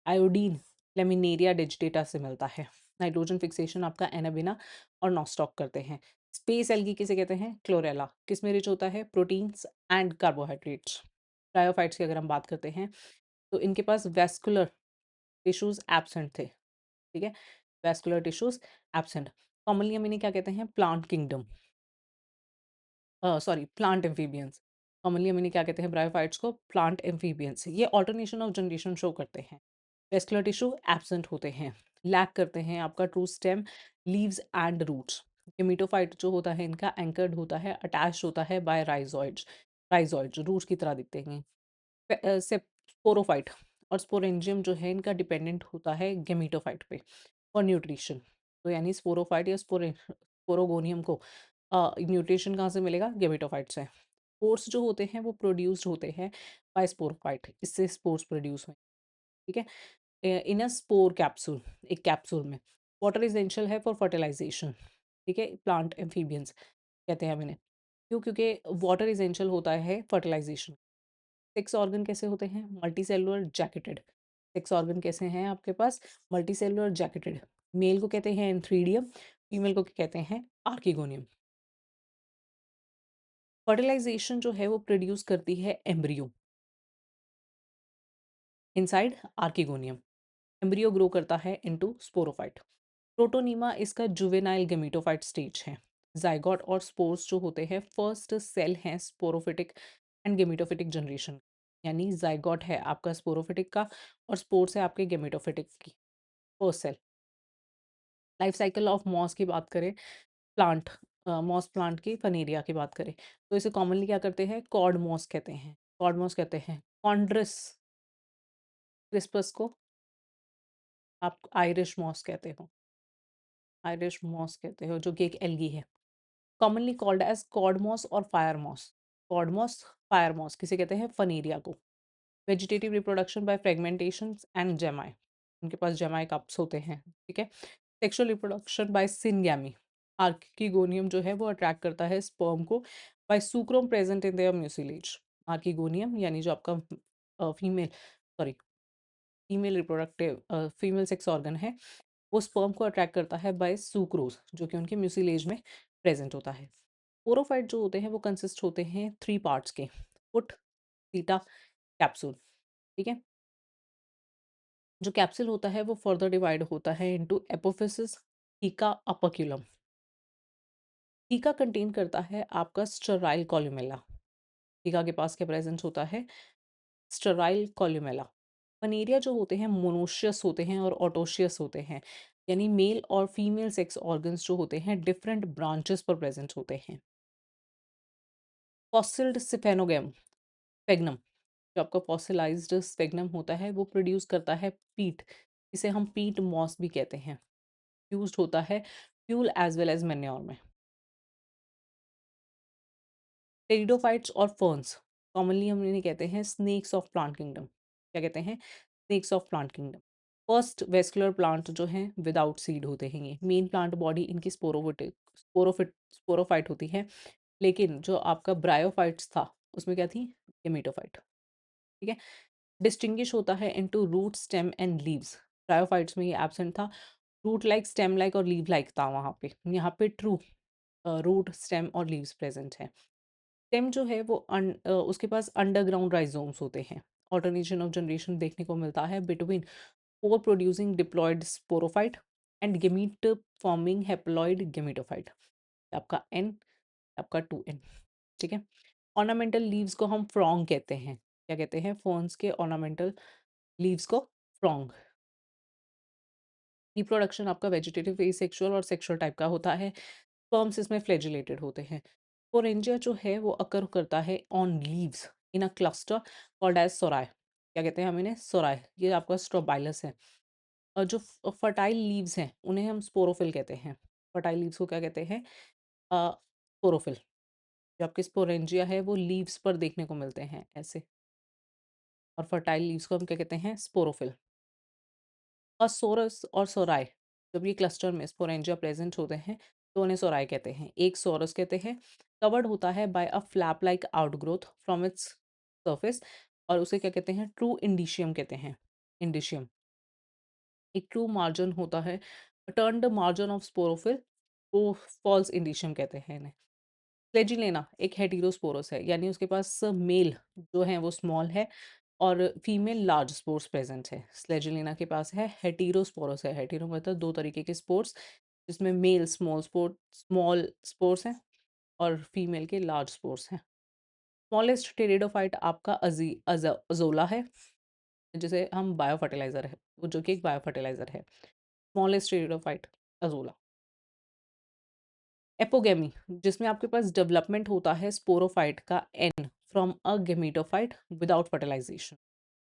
आयोडीन लेमिनेरिया डिजिटेटा से मिलता है। नाइट्रोजन फिक्सेशन आपका एनाबिना और नॉस्टॉक करते हैं। स्पेस एल्गी किसे कहते हैं? क्लोरेला। किसमें रिच होता है? Proteins and carbohydrates. ब्रायोफाइट्स की अगर हम बात करते हैं तो इनके पास वेस्कुलर टिश्यूज एब्सेंट थे, ठीक है? Vascular tissues absent. कॉमनली हम इन्हें क्या कहते हैं? Plant kingdom, sorry plant amphibians. Commonly हम इन्हें क्या कहते हैं? ब्रायोफाइट्स को प्लांट एम्फीबियंस। ये ऑल्टरनेशन ऑफ जनरेशन शो करते हैं। वेस्कुलर टिश्यू एब्सेंट होते हैं, लैक करते हैं आपका true stem, leaves and roots. Gametophyte जो होता है इनका एंकर्ड होता है, अटैच्ड होता है बाय राइजॉइड्स, राइजॉइड्स रूट्स की तरह दिखते हैं। स्पोरोफाइट और स्पोरेंजियम जो है इनका डिपेंडेंट होता है गेमिटोफाइट पे और न्यूट्रिशन। तो यानी स्पोरोफाइट या स्पोरोगोनियम को न्यूट्रिशन कहाँ से मिलेगा? गेमिटोफाइट से। स्पोर्स जो होते हैं वो प्रोड्यूस्ड होते हैं बाय स्पोरोफाइट, इससे स्पोर्स प्रोड्यूस हुए, ठीक है? इन अ स्पोर कैप्सूल, एक कैप्सूल में। वाटर इसेंशियल है फॉर फर्टिलाइजेशन, ठीक है? प्लांट एम्फीबियंस कहते हैं हम इन्हें। क्यों? क्योंकि वाटर इसेंशियल होता है फर्टिलाइजेशन। सेक्स ऑर्गन कैसे होते हैं? Multicellular jacketed. सेक्स ऑर्गन कैसे हैं आपके पास? Multicellular jacketed. मेल को कहते हैं एंथ्रीडियम, फीमेल को कहते हैं आर्किगोनियम। फर्टिलाइजेशन जो है वो प्रोड्यूस करती है embryo inside archegonium. Embryo grow करता है इनटू स्पोरोफाइट। प्रोटोनीमा इसका जुवेनाइल गेमिटोफाइट स्टेज है। जाइगोट और स्पोर्स जो होते हैं फर्स्ट सेल हैं स्पोरोफिटिक एंड गेमिटोफिटिक जनरेशन। यानी जाइगोट है आपका स्पोरोफिटिक का और स्पोर्स है आपके गेमिटोफिटिक की first cell. Life cycle of moss की बात करें, प्लांट मॉस प्लांट की फनेरिया की बात करें तो इसे कॉमनली क्या करते हैं? कॉर्ड मॉस कहते हैं, कॉर्ड मॉस कहते हैं। कॉन्ड्रस क्रिस्पस को आप आयरिश मॉस कहते हो, आयरिश मॉस कहते हो जो कि एक एल्गी है। Commonly called as cord moss और fire moss. Cord moss, fire moss किसे कहते हैं? फनेरिया को। Vegetative reproduction by fragmentation and gemmae, उनके पास जेमाई कप्स होते हैं, ठीक है? Sexual reproduction by syngamy. Archegonium जो है वो अट्रैक्ट करता है स्पर्म को by sucrose present in their mucilage. Archegonium यानी जो आपका female, sorry female reproductive female sex organ है, वो स्पर्म को अट्रैक्ट करता है बाय सुक्रोज जो कि उनके म्यूसिलेज में प्रेजेंट होता है। स्पोरोफाइट जो होते हैं वो कंसिस्ट होते हैं 3 पार्ट्स के, फुट, सीटा, कैप्सूल, ठीक है? जो कैप्सूल होता है वो फर्दर डिवाइड होता है इनटू एपोफिसिस, थीका, अपर्क्यूलम। थीका कंटेन करता है आपका स्टेराइल कोलुमेला। थीका के पास क्या प्रेजेंस होता है? Sterile columella. पनेरिया जो होते हैं मोनोशियस होते हैं और ऑटोशियस होते हैं, यानी मेल और फीमेल सेक्स ऑर्गन्स जो होते हैं डिफरेंट ब्रांचेस पर प्रेजेंट होते हैं। फॉसिल्ड स्फेनोगेम स्फेग्नम, जो आपका फॉसिलाइज्ड स्फेग्नम होता है वो प्रोड्यूस करता है पीट, इसे हम पीट मॉस भी कहते हैं। यूज्ड होता है fuel as well as manure में। टेरिडोफाइट्स और फर्न्स, कॉमनली हम इन्हें कहते हैं स्नेक्स ऑफ प्लांट किंगडम। क्या कहते हैं? Snacks of plant kingdom. First vascular plant जो हैं विदाउट सीड होते हैं, ये मेन प्लांट बॉडी इनकी स्पोरोफिट स्पोरोफाइट होती है। लेकिन जो आपका ब्रायोफाइट्स था, उसमें क्या थी? गेमेटोफाइट, ठीक है? डिस्टिंग्विश होता है into root, stem and leaves. Bryophytes में ये एब्सेंट था। रूट लाइक, स्टेम लाइक और लीव लाइक था वहाँ पे। यहाँ पे ट्रू रूट, स्टेम और लीव्स प्रेज़ेंट हैं। स्टेम जो है वो उसके पास अंडरग्राउंड राइज़ोम्स होते हैं। ऑल्टरनेशन ऑफ जनरेशन देखने को मिलता है between spore producing diploid sporophyte and gamete forming haploid gametophyte. आपका एन, आपका 2n, ठीक है? ऑर्नामेंटल लीव्स को हम फ्रॉन्ग कहते हैं। क्या कहते हैं? फर्न्स के ऑर्नामेंटल लीव्स को फ्रॉन्ग। रिप्रोडक्शन आपका वेजिटेटिव, एसेक्सुअल और सेक्सुअल टाइप का होता है। स्पर्म्स इसमें फ्लैजिलेटेड होते हैं। स्पोरेंजिया जो है वो अकर करता है on leaves in a cluster called as sori. क्या कहते हैं हम इन्हें? सोराय। ये आपका स्ट्रोबाइलस है। और जो फर्टाइल लीव्स हैं उन्हें हम स्पोरोफिल कहते हैं। फर्टाइल लीव्स को क्या कहते हैं? स्पोरोफिल। जो आपके स्पोरेंजिया है वो लीव्स पर देखने को मिलते हैं ऐसे, और फर्टाइल लीव्स को हम क्या कहते हैं? स्पोरोफिल। और सोरस और सोराय, जब ये क्लस्टर में स्पोरेंजिया प्रेजेंट होते हैं तो उन्हें सोराय कहते हैं। एक सोरस कहते हैं, कवर्ड होता है by a flap like outgrowth from its surface, और उसे क्या कहते हैं? ट्रू इंडिशियम कहते हैं। इंडिशियम एक ट्रू मार्जिन होता है, टर्न्ड मार्जिन ऑफ स्पोरोफिल, वो फॉल्स इंडिशियम कहते हैं इन्हें। फ्लैजिलेना एक हेटेरोस्पोरस है, यानी उसके पास मेल जो है वो स्मॉल है और फीमेल लार्ज स्पोर्स प्रेजेंट है। स्लेजिलिना के पास है हेटेरोस्पोरस है। हेटेरो मतलब दो तरीके के स्पोर्स, जिसमें मेल स्मॉल स्पोर्स हैं और फीमेल के लार्ज स्पोर्स हैं। स्मॉलेस्ट टेरिडोफाइट आपका अजोला है, जिसे हम बायो फर्टिलाइजर है, वो जो कि एक बायो फर्टिलाइजर है। Smallest pteridophyte Azolla. एपोगेमी, जिसमें आपके पास डेवलपमेंट होता है स्पोरोफाइट का n from a gametophyte without fertilization.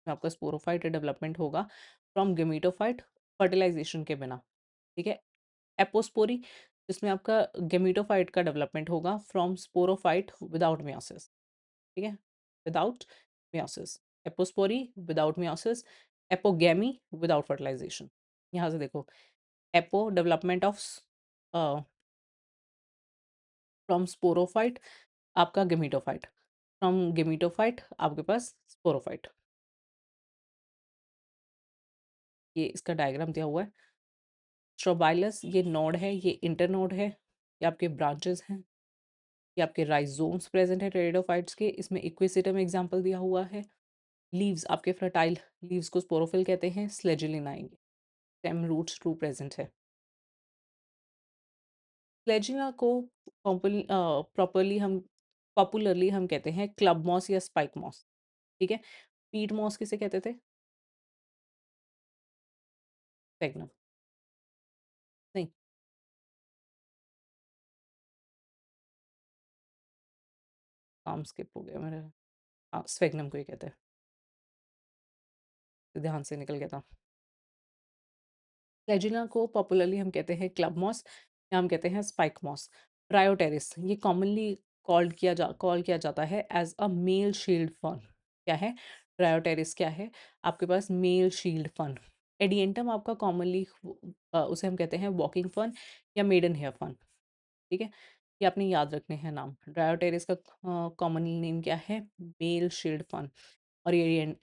में आपका स्पोरोफाइट डेवलपमेंट होगा फ्रॉम गेमीटोफाइट, फर्टिलाइजेशन के बिना, ठीक है? एपोस्पोरी, जिसमें आपका गेमीटोफाइट का डेवलपमेंट होगा फ्रॉम स्पोरोफाइट विदाउट मियोसिस, ठीक है? Without meiosis. Apospory without meiosis, apogamy without fertilization. यहाँ से देखो, apo development of from sporophyte, आपका गेमीटोफाइट, फ्रॉम गेमीटोफाइट आपके पास स्पोरोफाइट। ये इसका डायग्राम दिया हुआ है। स्ट्रोबाइलस ये नोड है, ये इंटरनोड है, ये आपके ब्रांचेस हैं, ये आपके राइजोम्स प्रेजेंट है टेरिडोफाइट्स के। इसमें इक्विसिटम एग्जांपल दिया हुआ है। लीव्स आपके फर्टाइल लीव्स को स्पोरोफिल कहते हैं। स्लेजिलिन आएंगे। स्टेम रूट्स ट्रू प्रेजेंट है। स्लेजिला को प्रॉपरली हम पॉपुलरली हम कहते हैं क्लब मॉस या स्पाइक मॉस, ठीक है? पीट मॉस किसे कहते थे? स्पेगनम। नहीं, नाम स्किप हो गया मेरा। हाँ, स्फेगनम को ही कहते हैं। ध्यान से निकल गया था। फ्लैजिला को पॉपुलरली हम कहते हैं क्लब मॉस या हम कहते हैं स्पाइक मॉस। ब्रायोटेरिस ये कॉमनली कॉल किया जाता है as a male shield fern. क्या है? ब्रायोटेरिस क्या है? आपके पास मेल शील्ड फर्न। एडिएंटम आपका कॉमनली उसे हम कहते हैं वॉकिंग फर्न या मेडन हेयर फर्न, ठीक है? ये आपने याद रखने हैं नाम। ब्रायोटेरिस का कॉमन नेम क्या है? Male shield fern. और ये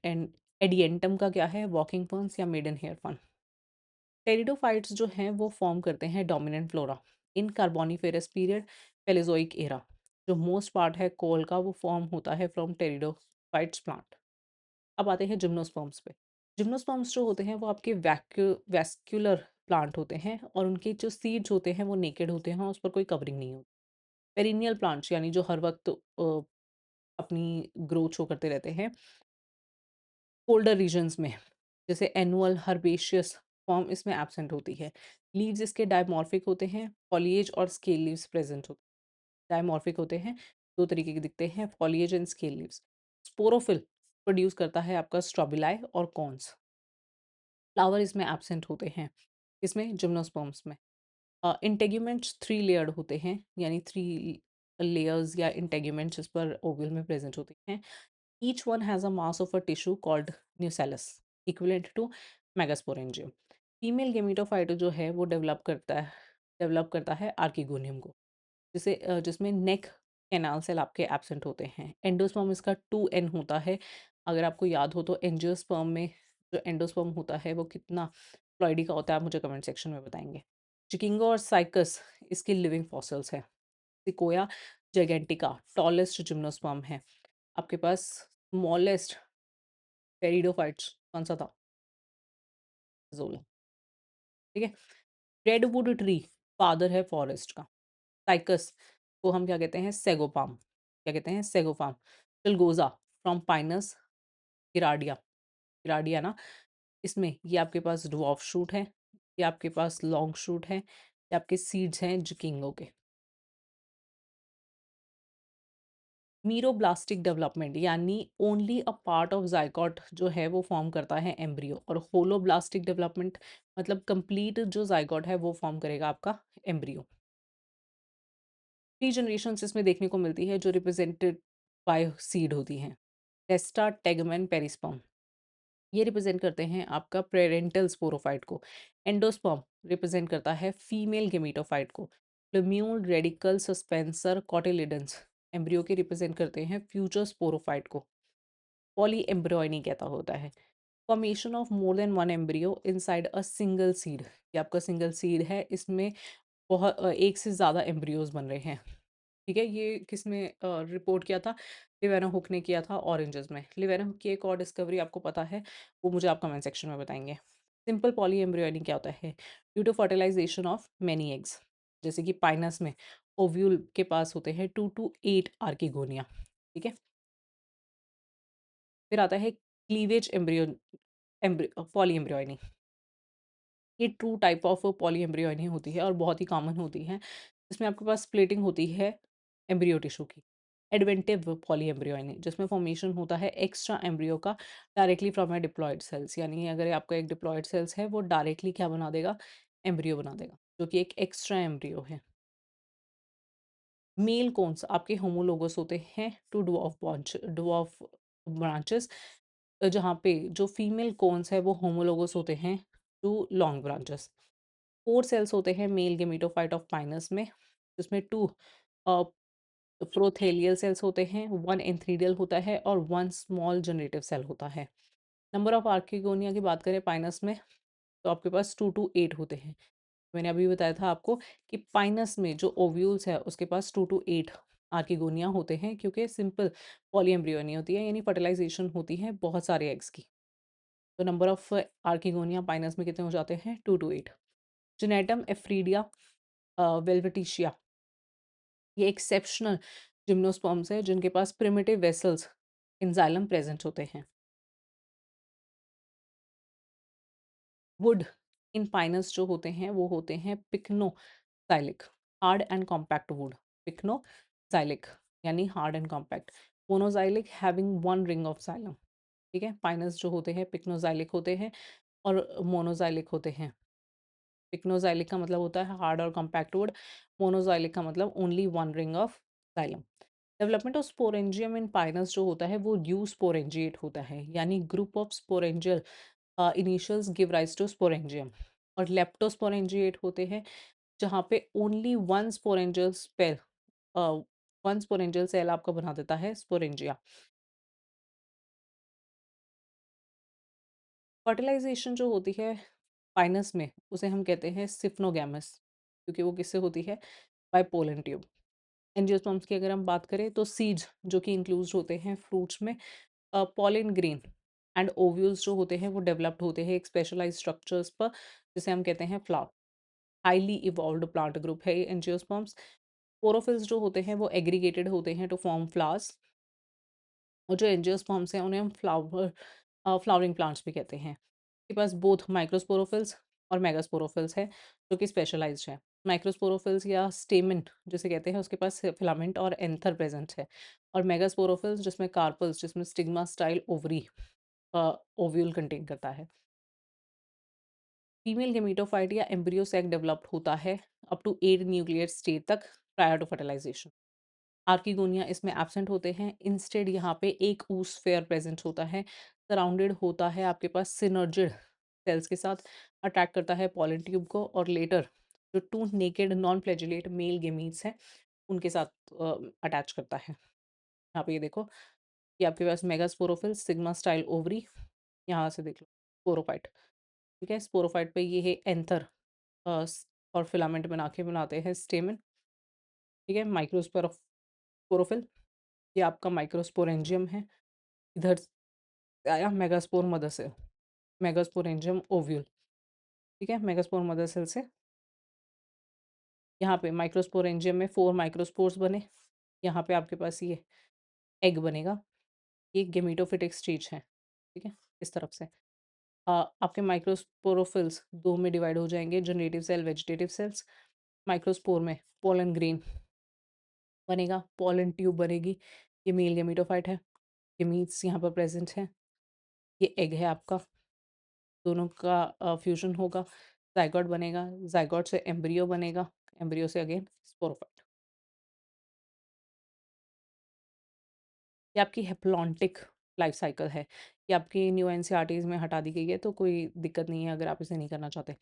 एडिएंटम का क्या है? वॉकिंग फर्न्स या मेडन हेयर फर्न। टेरिडोफाइट्स जो हैं वो फॉर्म करते हैं dominant flora in Carboniferous period, Palaeozoic era. जो मोस्ट पार्ट है कोल का वो फॉर्म होता है फ्रॉम टेरिडोफाइट्स प्लांट। अब आते हैं जिम्नोस्पर्म्स पे। जिम्नोस्पर्म्स जो होते हैं वो आपके वैस्कुलर प्लांट होते हैं, और उनके जो सीड्स होते हैं वो नेकेड होते हैं, उस पर कोई कवरिंग नहीं होती। पेरिनियल प्लांट्स यानी जो हर वक्त अपनी ग्रोथ शो करते रहते हैं कोल्डर रीजन्स में, जैसे एनुअल हर्बेशियस फॉर्म इसमें एब्सेंट होती है। लीव्स इसके डायमॉर्फिक होते हैं, फॉलिएज और स्केल लीव्स प्रेजेंट होते हैं। डायमॉर्फिक होते हैं, दो तरीके के दिखते हैं, foliage and scale leaves. Sporophyll produce करता है आपका स्ट्रॉबिलाई और कॉन्स। फ्लावर इसमें एब्सेंट होते हैं, इसमें जिम्नोस्पर्म्स में। इंटेग्यूमेंट्स थ्री लेयर्ड होते हैं, यानी थ्री लेयर्स या इंटेग्यूमेंट्स इस पर ओवल में प्रेजेंट होते हैं। Each one has a mass of a tissue called nucellus, equivalent to megasporangium. Female gametophyte जो है वो डेवलप करता है आर्किगोनियम को, जिसमें नेक कैनाल सेल आपके एब्सेंट होते हैं। एंडोस्पर्म इसका 2N होता है। अगर आपको याद हो तो एंजियोस्पर्म में जो एंडोस्पर्म होता है वो कितना फ्लॉइडी का होता है, आप मुझे कमेंट सेक्शन में बताएँगे। चिकिंगो और साइकस इसकी लिविंग फॉसिल्स हैं। सिकोया जायगेंटिका टॉलेस्ट जिम्नोस्पर्म है। आपके पास स्मॉलेस्ट टेरिडोफाइट्स कौन-सा था? ज़ोला, ठीक है? रेडवुड ट्री फादर है फॉरेस्ट का। साइकस को हम क्या कहते हैं? सैगोपाम। क्या कहते हैं? सैगोपाम। चिलगोज़ा फ्रॉम पाइनस गिराडिया, गिराडिया ना, इसमें ये आपके पास ड्वार्फ शूट है, ये आपके पास लॉन्ग शूट है, ये आपके सीड्स हैं जिकिंगो के। मीरोब्लास्टिक डेवलपमेंट यानी only a part of zygote जो है वो फ़ॉर्म करता है एम्ब्रियो, और होलोब्लास्टिक डेवलपमेंट मतलब कंप्लीट जो ज़ायगोट है वो फ़ॉर्म करेगा आपका एम्ब्रियो। 3 जनरेशंस इसमें देखने को मिलती है जो रिप्रेजेंटेड बाय सीड होती हैं। Testa, tegmen, perisperm. ये रिप्रेजेंट करते हैं आपका पेरेंटल स्पोरोफाइट को। एंडोस्पर्म रिप्रेजेंट करता है फीमेल गेमेटोफाइट को। Plumule, radicle, suspensor, cotyledons embryo के रिप्रेजेंट करते हैं फ्यूचर स्पोरोफाइट को। पॉली एम्ब्रियोनी कहता होता है। Formation of more than one embryo inside a single seed. ये आपका सिंगल सीड है, इसमें एक से ज़्यादा एम्ब्रियोज बन रहे हैं। ठीक है, ये किसने रिपोर्ट किया था? लिवेनो हुक ने किया था ऑरेंजेस में। लिवेनो हुक की एक और डिस्कवरी आपको पता है, वो मुझे आप कमेंट सेक्शन में बताएँगे। सिंपल पॉली एम्ब्रियोनी क्या होता है? Due to fertilization of many eggs, जैसे कि पाइनस में ओव्यूल के पास होते हैं 2 टू 8 आर्किगोनिया, ठीक है? फिर आता है क्लीवेज एम्ब्रियो पॉली एम्ब्रियोनी। ये true type of poly embryony होती है और बहुत ही कॉमन होती है। इसमें आपके पास स्प्लिटिंग होती है एम्ब्रियो टिश्यू की। एडवेंटिव पॉली एम्ब्रियोनी जिसमें फॉर्मेशन होता है एक्स्ट्रा एम्ब्रियो का directly from a diploid cells, यानी अगर आपका एक डिप्लॉयड सेल्स है वो डायरेक्टली क्या बना देगा? एम्ब्रियो बना देगा, जो कि एक एक्स्ट्रा एम्ब्रियो है। मेल कोन्स आपके होमोलोगस होते हैं टू डवार्फ ब्रांचेस, जहाँ पे जो फीमेल कोन्स है वो होमोलोगस होते हैं टू लॉन्ग ब्रांचेस। 4 सेल्स होते हैं मेल गेमेटोफाइट ऑफ पाइनस में, जिसमें 2 अ, प्रोथेलियल सेल्स होते हैं, 1 एंथ्रीडियल होता है और 1 स्मॉल जनरेटिव सेल होता है। नंबर ऑफ आर्किगोनिया की बात करें पाइनस में, तो आपके पास 2 टू 8 होते हैं। मैंने अभी बताया था आपको कि पाइनस में जो ओव्यूल्स है उसके पास 2 टू 8 आर्किगोनिया होते हैं, क्योंकि सिंपल पॉलीएम्ब्रियोनी होती है, यानी फर्टिलाइजेशन होती है बहुत सारे एग्स की। तो नंबर ऑफ आर्किगोनिया पाइनस में कितने हो जाते हैं? 2 टू 8। जेनेटम एफ्रीडिया वेल्वेटिशिया, ये एक्सेप्शनल जिम्नोस्पर्म्स है जिनके पास primitive vessels in xylem present होते हैं। वुड इन पाइनस जो होते हैं वो होते हैं pycnoxylic, hard and compact wood. Pycnoxylic यानी hard and compact. Monoxylic having one ring of xylem, ठीक है? पाइनस जो होते हैं पिक्नोजाइलिक होते हैं और मोनोजाइलिक होते हैं। पिक्नोजाइलिक का मतलब होता है हार्ड और कॉम्पैक्ट वुड, मोनोजाइलिक का मतलब only one ring of xylem. Development of sporangium in Pinus जो होता है वो ड्यू स्पोरेंजिएट होता है, यानी group of sporangial initials give rise to sporangium. और लेप्टोस्पोरेंजिएट होते हैं जहाँ पे ओनली वन स्पोरेंजियल सेल आपका बना देता है स्पोरेंजिया। फर्टिलाइजेशन जो होती है पाइनस में उसे हम कहते हैं सिफ्नोगैमस, क्योंकि वो किससे होती है? Bye pollen tube. एंजियोस्पर्म्स की अगर हम बात करें तो सीड्स जो कि इंक्लूड होते हैं फ्रूट्स में, पॉलन ग्रेन एंड ओव्यूल्स जो होते हैं वो डेवलप्ड होते हैं एक स्पेशलाइज्ड स्ट्रक्चर्स पर, जिसे हम कहते हैं flower. Highly evolved plant group है ये एंजियोस्पर्म्स। स्पोरोफिल्स जो होते हैं वो एग्रीगेटेड होते हैं टू फॉर्म फ्लावर्स, और जो एंजियोस्पर्म्स हैं उन्हें हम फ्लावरिंग प्लांट्स भी कहते हैं। के पास बोथ माइक्रोस्पोरोफिल्स और मेगास्पोरोफिल्स है, जो कि स्पेशलाइज्ड है। माइक्रोस्पोरोफिल्स या स्टेमन जिसे कहते हैं उसके पास फिलामेंट और एंथर प्रेजेंट है, और मेगास्पोरोफिल्स जिसमें कार्पल्स जिसमें stigma style ovary ovule contain करता है। फीमेल गेमेटोफाइट या एम्ब्रियो सैक डेवलप्ड होता है अप टू 8 न्यूक्लियर स्टेज तक प्रायर टू फर्टिलाइजेशन। आर्किगोनिया इसमें एब्सेंट होते हैं, इंस्टेड यहाँ पे एक oosphere प्रेजेंट होता है, सराउंडेड होता है आपके पास सिनर्जिड सेल्स के साथ, अटैक करता है पॉलन ट्यूब को, और लेटर जो two naked non flagellate male gametes हैं उनके साथ अटैच करता है। यहाँ पे ये देखो, ये आपके पास मेगास्पोरोफिल, सिग्मा स्टाइल ओवरी, यहाँ से देख लो स्पोरोफाइट, ठीक है? स्पोरोफाइट पे ये है एंथर, और फिलामेंट बना के बनाते हैं स्टेमन, ठीक है? माइक्रोस्पोरोफिल, ये आपका माइक्रोस्पोरेंजियम है। इधर से आया megaspore mother cell, megasporangium ovule, ठीक है? मेगास्पोर मदर सेल से यहाँ पे माइक्रोस्पोरेंजियम में 4 माइक्रोस्पोर्स बने। यहाँ पे आपके पास ये एग बनेगा। ये गेमेटोफिटिक स्टेज है, ठीक है? इस तरफ से। आपके माइक्रोस्पोरोफिल्स 2 में डिवाइड हो जाएँगे, generative cell, vegetative cells. Microspore में पोलन ग्रेन बनेगा, पोलन ट्यूब बनेगी। ये मेल गेमेटोफाइट है। गेमीट्स यहाँ पर प्रेज़ेंट हैं। ये एग है आपका, दोनों का फ्यूज़न होगा, ज़ाइगोट बनेगा, ज़ाइगोट से एम्ब्रियो बनेगा, एम्ब्रियो से अगेन स्पोरोफाइट। ये आपकी हैप्लॉन्टिक लाइफ़ साइकिल है। ये आपकी न्यू एनसीईआरटीज़ में हटा दी गई है, तो कोई दिक्कत नहीं है अगर आप इसे नहीं करना चाहते।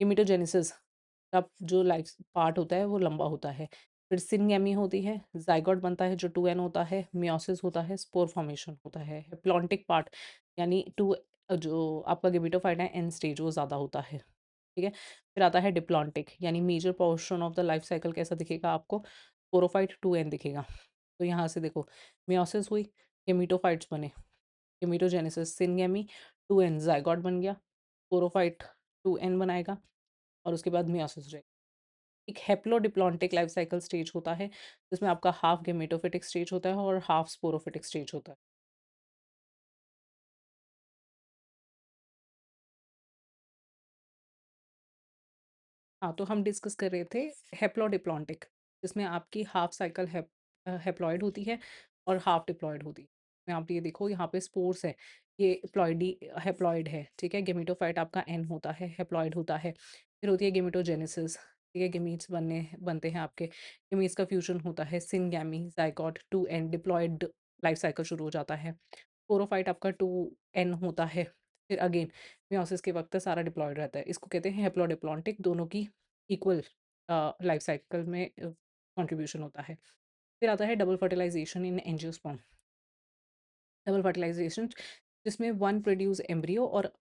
गेमेटोजेनेसिस का जो लाइफ पार्ट होता है वो लंबा होता है। फिर सिनगेमी होती है, ज़ाइगोट बनता है जो 2n होता है, मेयोसिस होता है, स्पोर फॉर्मेशन होता है। हैप्लॉन्टिक पार्ट यानी 2 जो आपका गेमेटोफाइट है एंड स्टेज वो ज़्यादा होता है, ठीक है? फिर आता है डिप्लॉन्टिक यानी major portion of the life cycle कैसा दिखेगा आपको? स्पोरोफाइट 2n दिखेगा। तो यहाँ से देखो, मेयोसिस हुई, गेमेटोफाइट्स बने, गेमेटोजेनेसिस, सिनगेमी, 2n ज़ाइगोट बन गया, स्पोरोफाइट 2n बनाएगा और उसके बाद मेयोसिस हो जाएगा। एक हैप्लोडिप्लॉन्टिक लाइफ साइकिल स्टेज होता है, जिसमें आपका हाफ गेमेटोफिटिक स्टेज होता है और हाफ स्पोरोफिटिक स्टेज होता है। हाँ, तो हम डिस्कस कर रहे थे हैप्लोडिप्लॉन्टिक, जिसमें आपकी हाफ साइकिल हैप्लॉइड होती है और हाफ डिप्लॉइड होती है। में आप ये देखो यहाँ पे स्पोर्स है, ये प्लॉइडी हैप्लॉइड है, ठीक है? गेमेटोफाइट आपका एन होता है, हैप्लॉइड होता है। फिर होती है गेमेटोजेनेसिस, ठीक है? गेमीट्स बनते हैं आपके, गेमीट्स का फ्यूजन होता है, syngamy, zygote, 2n diploid life cycle शुरू हो जाता है। स्पोरोफाइट आपका 2n होता है, फिर अगेन मेयोसिस के वक़्त सारा डिप्लॉयड रहता है। इसको कहते हैं हैप्लोडिप्लॉन्टिक, दोनों की इक्वल लाइफ साइकिल में कंट्रीब्यूशन होता है। फिर आता है डबल फर्टिलाइज़ेशन इन एंजियोस्पर्म। डबल फर्टिलाइज़ेशन जिसमें वन प्रोड्यूस एम्ब्रियो और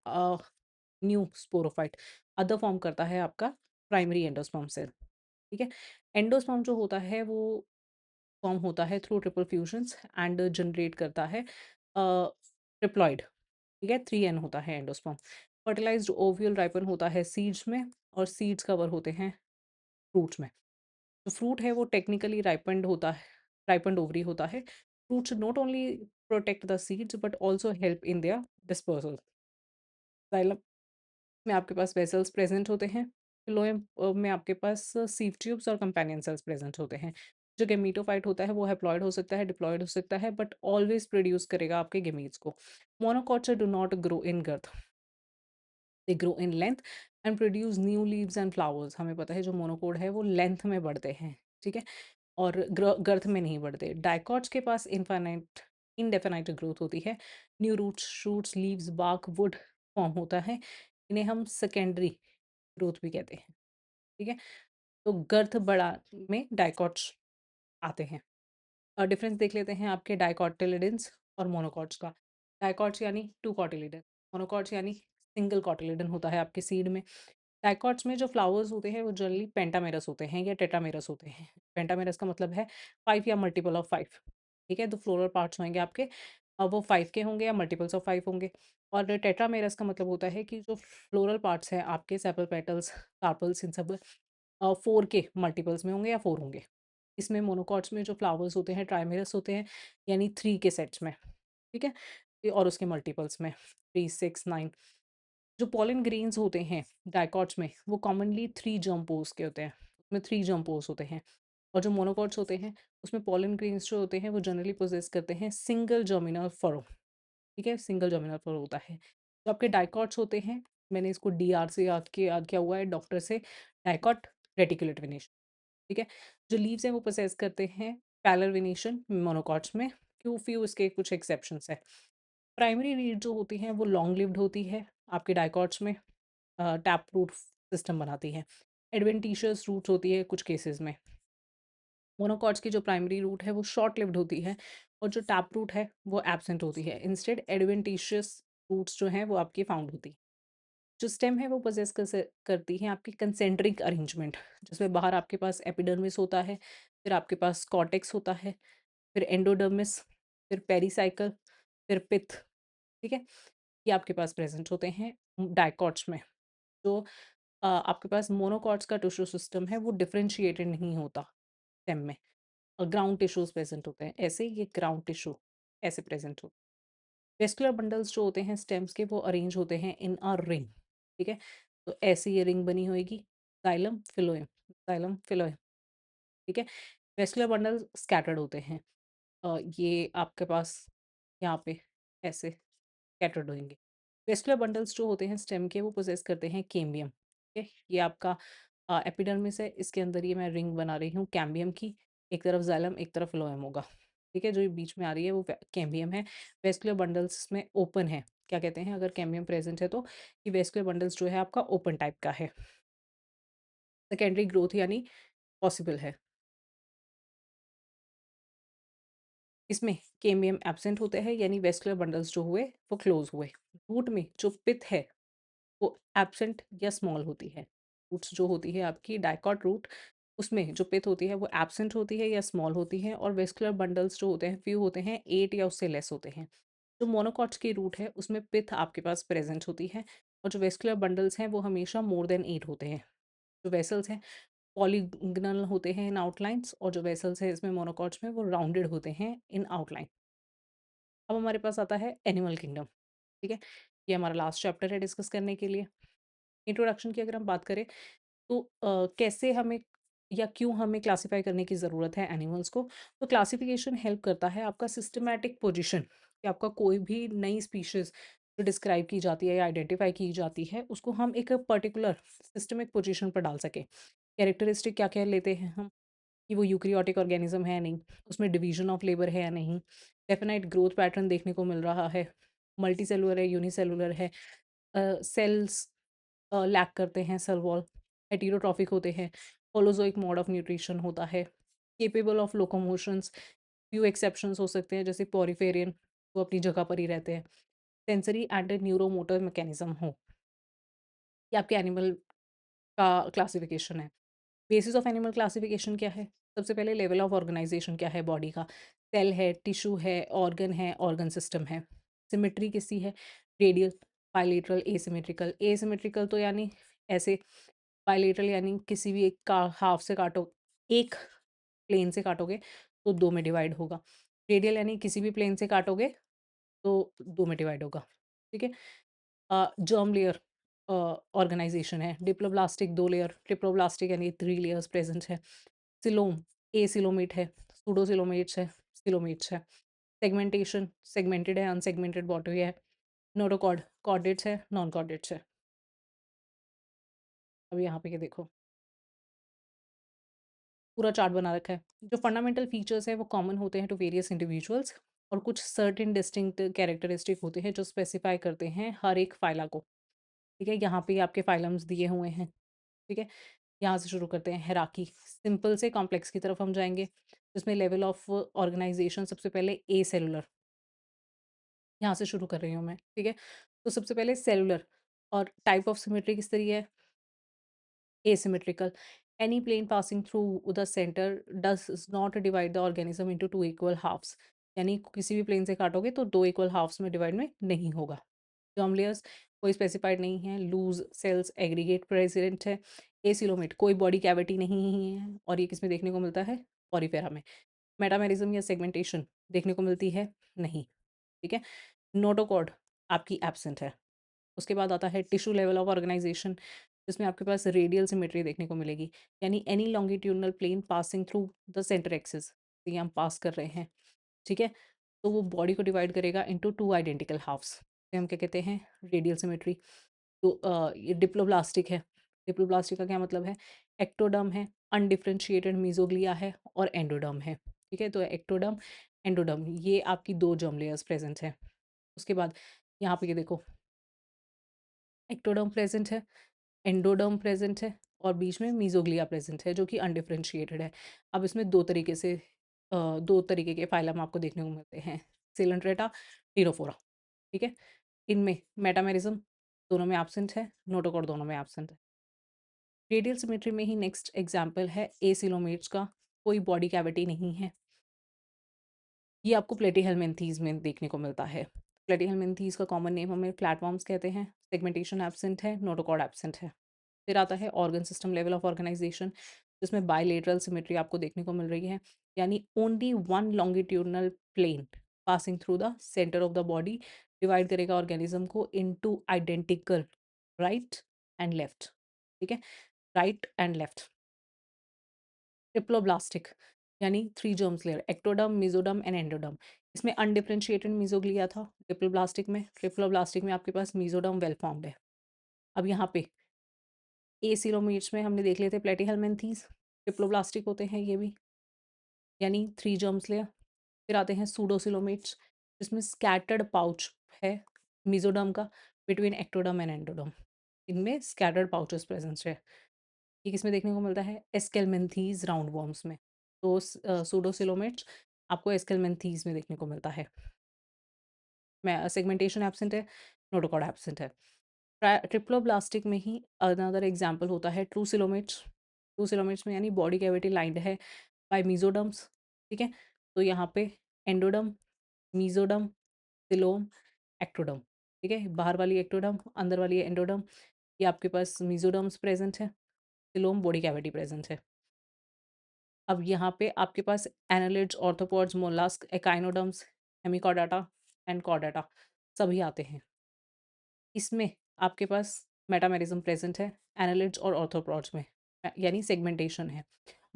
न्यू स्पोरोफाइट अदर फॉर्म करता है आपका प्राइमरी एंडोस्पर्म सेल, ठीक है? एंडोस्पर्म जो होता है वो फॉर्म होता है through triple fusions and generate करता है ट्रिप्लॉइड, ठीक है? 3n होता है एंडोस्पर्म। फर्टिलाइज्ड ओव्यूल राइपन होता है सीड्स में और सीड्स कवर होते हैं फ्रूट्स में। जो फ्रूट है वो टेक्निकली राइपेंड ओवरी होता है। Fruits not only protect the seeds but also help in their dispersal. Xylem में आपके पास वेसल्स प्रेजेंट होते हैं। फ्लोएम में आपके पास सीव ट्यूब्स और कंपेनियन सेल्स प्रेजेंट होते हैं। जो गेमीटोफाइट होता है वो हैप्लॉइड हो सकता है, डिप्लॉइड हो सकता है बट ऑलवेज प्रोड्यूस करेगा आपके गेमीट्स को। Monocots do not grow in girth, they grow in length and produce new leaves and flowers. हमें पता है जो मोनोकोट है वो लेंथ में बढ़ते हैं, ठीक है? और गर्थ में नहीं बढ़ते। डाइकॉट्स के पास इनफाइनाइट इनडेफिनाइट ग्रोथ होती है। New roots, shoots, leaves, bark, wood form होता है। इन्हें हम सेकेंडरी ग्रोथ भी कहते हैं, ठीक है? तो गर्थ बढ़ा में डाइकॉट्स आते हैं। डिफरेंस देख लेते हैं आपके डाइकोटिलिडन्स और मोनोकॉट्स का। डाइकॉट्स यानी 2 कॉटिलिडन, मोनोकॉट्स यानी सिंगल कॉटिलिडन होता है आपके सीड में। डाइकॉट्स में जो फ्लावर्स होते हैं वो जनरली पेंटामेरस होते हैं या टेट्रामेरस होते हैं। पेंटामेरस का मतलब है 5 या मल्टीपल ऑफ 5, ठीक है? तो फ्लोरल पार्ट्स होंगे आपके, वो 5 के होंगे या मल्टीपल्स ऑफ 5 होंगे। और टेट्रामेरस का मतलब होता है कि जो फ्लोरल पार्ट्स हैं आपके सेपल पेटल्स, कार्पल्स इन सब 4 के मल्टीपल्स में होंगे या 4 होंगे। इसमें मोनोकॉट्स में जो फ्लावर्स होते हैं ट्राइमेरस होते हैं यानी 3 के सेट्स में, ठीक है? और उसके मल्टीपल्स में 3, 6, 9। जो पॉलन ग्रेन्स होते हैं डाइकॉट्स में वो कॉमनली 3 जर्म पोर्स के होते हैं। उसमें 3 जर्म पोर्स होते हैं और जो मोनोकॉट्स होते हैं उसमें पॉलन ग्रेन्स जो होते हैं वो जनरली पोजेस करते हैं सिंगल जर्मिनल फरो, ठीक है? सिंगल जर्मिनल फरो होता है। जो आपके डाइकॉट्स होते हैं, मैंने इसको डीआर से याद किया हुआ है डॉक्टर से, डाइकॉट रेटिकुलेट वेनेशन, ठीक है? जो लीव्स हैं वो पोसेस करते हैं पैरेलल वेनेशन मोनोकॉट्स में। फ्यू इसके कुछ एक्सेप्शंस हैं। प्राइमरी रीड जो होती हैं वो लॉन्ग लिव्ड होती है आपके डाइकॉट्स में, टैप रूट सिस्टम बनाती है। एडवेंटिशियस रूट्स होती है कुछ केसेस में। मोनोकॉट्स की जो प्राइमरी रूट है वो शॉर्ट लिव्ड होती है और जो टैप रूट है वो एब्सेंट होती है। इंस्टेड एडवेंटिशियस रूट्स जो हैं वो आपकी फाउंड होती हैं। जो स्टेम है वो पोजेस करती है आपकी कंसेंट्रिक अरेंजमेंट, जिसमें बाहर आपके पास एपिडर्मिस होता है, फिर आपके पास कॉर्टेक्स होता है, फिर एंडोडर्मिस, फिर पेरिसाइकल, फिर पिथ। ठीक है, ये आपके पास प्रेजेंट होते हैं डाइकॉट्स में। जो आपके पास मोनोकॉट्स का टिश्यू सिस्टम है वो डिफरेंशिएटेड नहीं होता स्टेम में, और ग्राउंड टिश्यूज प्रेजेंट होते हैं। ऐसे ये ग्राउंड टिश्यू ऐसे प्रेजेंट होते हैं। वेस्कुलर बंडल्स जो होते हैं स्टेम्स के वो अरेंज होते हैं इन अ रिंग। ठीक है, तो ऐसी ये रिंग बनी होगी, जाइलम फिलोएम, जाइलम फिलोएम। ठीक है, वेस्कुलर बंडल स्कैटर्ड होते हैं। ये आपके पास यहाँ पे ऐसे स्कैटर्ड होंगे। वेस्कुलर बंडल्स जो होते हैं स्टेम के वो पोजेस करते हैं कैम्बियम। ठीक है, ये आपका एपिडर्मिस है, इसके अंदर ये मैं रिंग बना रही हूँ कैम्बियम की। एक तरफ जाइलम एक तरफ फ्लोएम होगा। ठीक है, जो ये बीच में आ रही है वो कैम्बियम है। वेस्कुलर बंडल्स में ओपन है, क्या कहते हैं अगर कैम्बियम प्रेजेंट है तो ये वेस्कुलर बंडल्स जो है आपका ओपन टाइप का है। सेकेंडरी ग्रोथ यानी पॉसिबल है। इसमें कैम्बियम एब्सेंट होते हैं, यानी वेस्कुलर बंडल्स जो हुए वो क्लोज हुए। रूट में जो पिथ है वो एब्सेंट या स्मॉल होती है। रूट्स जो होती है आपकी डाइकॉट रूट, उसमें जो पिथ होती है वो एब्सेंट होती है या स्मॉल होती है, और वेस्कुलर बंडल्स जो होते हैं फ्यू होते हैं, 8 या उससे लेस होते हैं। जो मोनोकॉट्स की रूट है उसमें पिथ आपके पास प्रेजेंट होती है, और जो वेस्कुलर बंडल्स हैं वो हमेशा मोर देन 8 होते हैं। जो वेसल्स हैं पॉलीगनल होते हैं इन आउटलाइन्स, और जो वेसल्स हैं इसमें मोनोकॉट्स में वो राउंडेड होते हैं इन आउटलाइन। अब हमारे पास आता है एनिमल किंगडम। ठीक है, ये हमारा लास्ट चैप्टर है डिस्कस करने के लिए। इंट्रोडक्शन की अगर हम बात करें तो कैसे हमें या क्यों हमें क्लासिफाई करने की ज़रूरत है एनिमल्स को। तो क्लासिफिकेशन हेल्प करता है आपका सिस्टमैटिक पोजीशन, कि आपका कोई भी नई स्पीशीज़ जो डिस्क्राइब की जाती है या आइडेंटिफाई की जाती है उसको हम एक पर्टिकुलर सिस्टमिक पोजीशन पर डाल सकें। कैरेक्टरिस्टिक क्या-क्या लेते हैं हम, कि वो यूकेरियोटिक ऑर्गेनिज्म है या नहीं, उसमें डिवीजन ऑफ लेबर है या नहीं, डेफिनाइट ग्रोथ पैटर्न देखने को मिल रहा है, मल्टीसेलुलर है, यूनिसेलुलर है, सेल्स लैक करते हैं, सेल वॉल हेटेरोट्रॉफिक होते हैं, होलोज़ोइक मोड ऑफ न्यूट्रिशन होता है, केपेबल ऑफ लोकोमोशंस, फ्यू एक्सेप्शंस हो सकते हैं जैसे पॉरीफेरियन, वो अपनी जगह पर ही रहते हैं, सेंसरी एंड न्यूरोमोटर मैकेनिज्म हो। ये आपके एनिमल का क्लासिफिकेशन है। बेसिस ऑफ एनिमल क्लासिफिकेशन क्या है? सबसे पहले लेवल ऑफ ऑर्गेनाइजेशन क्या है बॉडी का? सेल है, टिश्यू है, ऑर्गन सिस्टम है। सिमेट्री किसकी है? Radial, bilateral, asymmetrical. एसिमेट्रिकल तो यानी ऐसे, बायलैटरल यानी किसी भी एक का हाफ से काटो, एक प्लेन से काटोगे तो 2 में डिवाइड होगा। रेडियल यानी किसी भी प्लेन से काटोगे तो 2 में डिवाइड होगा। ठीक है? जर्म लेयर ऑर्गेनाइजेशन है। डिप्लोब्लास्टिक 2 लेयर, ट्रिप्लोब्लास्टिक यानी 3 लेयर्स प्रेजेंट है। सिलोम, एसिलोमेट है, सूडोसिलोमेट्स है, सिलोमेट्स है। सेगमेंटेशन, सेगमेंटेड है, अनसेगमेंटेड बॉडी है। नोटोकॉर्ड, कॉर्डेट्स है, नॉन कॉर्डेट्स है। अब यहाँ पे ये देखो, पूरा चार्ट बना रखा है। जो फंडामेंटल फीचर्स हैं वो कॉमन होते हैं टू वेरियस इंडिविजुअल्स, और कुछ सर्टेन डिस्टिंक्ट कैरेक्टरिस्टिक होते हैं जो स्पेसिफाई करते हैं हर एक फाइला को। ठीक है, यहाँ पे आपके फाइलम्स दिए हुए हैं। ठीक है, यहाँ से शुरू करते हैं हायरार्की, सिंपल से कॉम्प्लेक्स की तरफ हम जाएँगे। जिसमें लेवल ऑफ ऑर्गेनाइज़ेशन सबसे पहले ए सेलुलर, यहाँ से शुरू कर रही हूँ मैं, ठीक है? तो सबसे पहले सेलुलर, और टाइप ऑफ सिमेट्री किस तरह है? Asymmetrical. Any plane passing through the center does not divide the organism into 2 equal halves। यानी किसी भी प्लेन से काटोगे तो 2 इक्वल हाफ्स में डिवाइड में नहीं होगा। जर्म लेयर्स कोई स्पेसिफाइड नहीं है, लूज सेल्स एग्रीगेट प्रेजेंट है। एसिलोमेट कोई बॉडी कैविटी नहीं है, और ये किसमें देखने को मिलता है? पॉरीफेरा में। मेटामेरिज्म या सेगमेंटेशन देखने को मिलती है? नहीं। ठीक है, नोटोकॉर्ड आपकी एब्सेंट है। उसके बाद आता है टिश्यू लेवल ऑफ ऑर्गेनाइजेशन, जिसमें आपके पास रेडियल सिमेट्री देखने को मिलेगी, यानी any longitudinal plane passing through the centre axis, ये हम पास कर रहे हैं। ठीक है, तो वो बॉडी को डिवाइड करेगा इनटू 2 आइडेंटिकल हाफ्स, हम क्या कहते हैं? Radial symmetry. तो ये डिप्लोब्लास्टिक है। डिप्लोब्लास्टिक का क्या मतलब है? एक्टोडर्म है, अनडिफरेंशिएटेड मीज़ोग्लिया है, और एंडोडर्म है। ठीक है, तो एक्टोडर्म, एंडोडर्म ये आपकी 2 जर्म लेयर्स प्रेजेंट हैं। उसके बाद यहाँ पे ये देखो, एक्टोडर्म प्रेजेंट है, एंडोडर्म प्रेजेंट है, और बीच में मीज़ोग्लिया प्रेज़ेंट है जो कि अनडिफरेंशिएटेड है। अब इसमें 2 तरीके से 2 तरीके के फाइलम आपको देखने को मिलते हैं, सिलेंट्रेटा, टिरोफ़ोरा, ठीक है? इनमें मेटामेरिज्म दोनों में एब्सेंट है, नोटोकॉड दोनों में एब्सेंट है। रेडियल सिमेट्री में ही नेक्स्ट एग्ज़ाम्पल है एसिलोमेट्स का, कोई बॉडी कैविटी नहीं है। ये आपको प्लेटीहेल्मिन्थीज़ में देखने को मिलता है। प्लेटीहेल्मिन्थीज़ का कॉमन नेम हमें फ्लैटवर्म्स कहते हैं, सेगमेंटेशन एब्सेंट है, नोटोकॉड एब्सेंट है। फिर आता है organ system level of organization, जिसमें बायलेटरल सिमेट्री आपको देखने को मिल रही है, यानी only one longitudinal plane passing through the centre of the body divide करेगा ऑर्गेनिज्म को into identical right and left, ठीक है? Right and left. ट्रिप्लोब्लास्टिक यानी 3 germs layer, ectoderm, mesoderm and endoderm. इसमें अनडिफरेंशिएटेड मेसोग्लिया था ट्रिप्लोब्लास्टिक में आपके पास mesoderm well formed है। अब यहाँ पे एसिलोमेट्स में हमने देख लिए थे प्लेटीहेल्मिन्थीज़, ट्रिप्लोब्लास्टिक होते हैं ये भी, यानी 3 जर्म्स लेयर। फिर आते हैं सूडोसिलोमेट्स, जिसमें स्कैटर्ड पाउच है मेसोडर्म का बिटवीन एक्टोडर्म एंड एंडोडर्म। इनमें स्कैटर्ड पाउचेस प्रेजेंस है। ये किसमें देखने को मिलता है? एस्केल्मेंथीज़ राउंडवॉर्म्स में। तो सूडोसिलोमेट्स आपको एस्केल्मेंथीज़ में देखने को मिलता है। सेगमेंटेशन एब्सेंट है, नोटोकॉड एब्सेंट है। ट्रिप्लोब्लास्टिक में ही अनदर एग्जांपल होता है ट्रूसिलोमेट्स। ट्रूसिलोमेट्स में यानी बॉडी कैविटी लाइन्ड है बाय मेसोडर्म्स, ठीक है? तो यहाँ पे एंडोडर्म, मेसोडर्म, सिलोम, एक्टोडर्म, ठीक है? बाहर वाली एक्टोडर्म, अंदर वाली एंडोडर्म, ये आपके पास मेसोडर्म्स प्रेज़ेंट है, सिलोम बॉडी कैविटी प्रेज़ेंट है। अब यहाँ पे आपके पास annelids, arthropods, mollusc, echinoderms, hemichordata and chordata सभी आते हैं। इसमें आपके पास मेटामेरिज्म प्रेजेंट है एनालिड्स और ऑर्थ्रोपोड्स में, यानी सेगमेंटेशन है।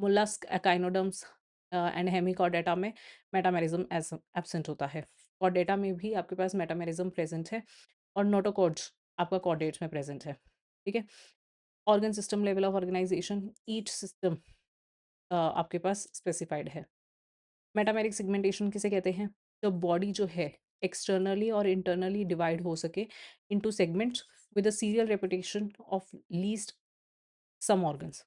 मोलस्क, एकाइनोडर्म्स एंड हेमिकॉर्डाटा में मेटामेरिज्म एब्सेंट होता है। कॉर्डेटा में भी आपके पास मेटामेरिज्म प्रेजेंट है और नोटोकॉड्स आपका कॉर्डेट्स में प्रेजेंट है, ठीक है? Organ system level of organization, each system आपके पास स्पेसिफाइड है। मेटामेरिक सेगमेंटेशन किसे कहते हैं? जब बॉडी जो है एक्सटर्नली और इंटरनली डिवाइड हो सके into segments with a serial repetition of least some organs,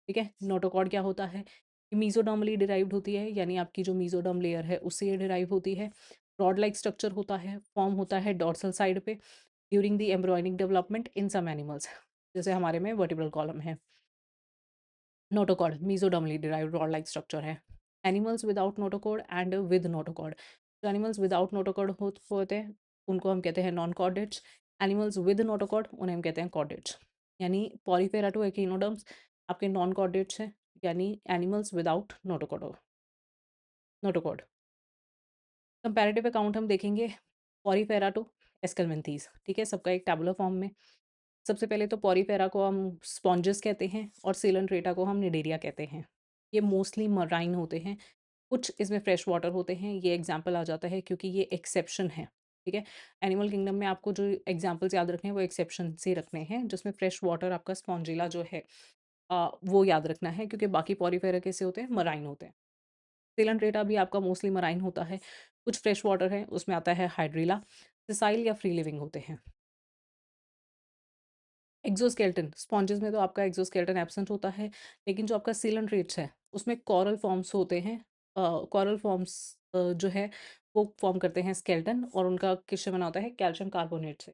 ठीक है? नोटोकॉड क्या होता है? मीजोडर्मली डिराइव्ड होती है, यानी आपकी जो मीजोडर्म लेयर है उससे ये डिराइव होती है। रॉड लाइक स्ट्रक्चर होता है, फॉर्म होता है डॉर्सल साइड पे during the embryonic development in some animals, जैसे हमारे में वर्टिब्रल कॉलम है। Notochord mesodermally derived rod like structure है। Animals without notochord and with notochord, जो एनिमल्स विदाउट नोटोकॉड होते हैं उनको हम कहते हैं non chordates. Animals with notochord उन्हें हम कहते हैं कॉर्डेट्स। यानी पॉलीफेरा टू एकिनोडर्म्स आपके नॉन कॉर्डेट्स हैं, यानी animals without notochord. Comparative account हम देखेंगे पॉलीफेरा टू एस्केल्मेंथीज, ठीक है? सबका एक टैबुलर फॉर्म में। सबसे पहले तो पॉरीफेरा को हम स्पॉन्जेस कहते हैं और सिलेंट्रेटा को हम निडेरिया कहते हैं। ये मोस्टली मराइन होते हैं, कुछ इसमें फ्रेश वाटर होते हैं, ये एग्जाम्पल आ जाता है क्योंकि ये एक्सेप्शन है, ठीक है? एनिमल किंगडम में आपको जो एग्जाम्पल्स याद रखने हैं वो एक्सेप्शन से रखने हैं, जिसमें फ्रेश वाटर आपका स्पॉन्जिला जो है वो याद रखना है क्योंकि बाकी पॉरीफेरा कैसे होते हैं? मराइन होते हैं। सिलेंट्रेटा भी आपका मोस्टली मराइन होता है, कुछ फ्रेश वाटर है, उसमें आता है हाइड्रिला, सिसाइल या फ्री लिविंग होते हैं। एक्सोस्केलेटन, स्पॉन्जेस में तो आपका एक्सोस्केलेटन एब्सेंट होता है, लेकिन जो आपका सीलेंट्रेट्स है, उसमें कोरल फॉर्म्स होते हैं। कोरल फॉर्म्स जो है वो फॉर्म करते हैं स्केलेटन और उनका किससे बना होता है? कैल्शियम कार्बोनेट से।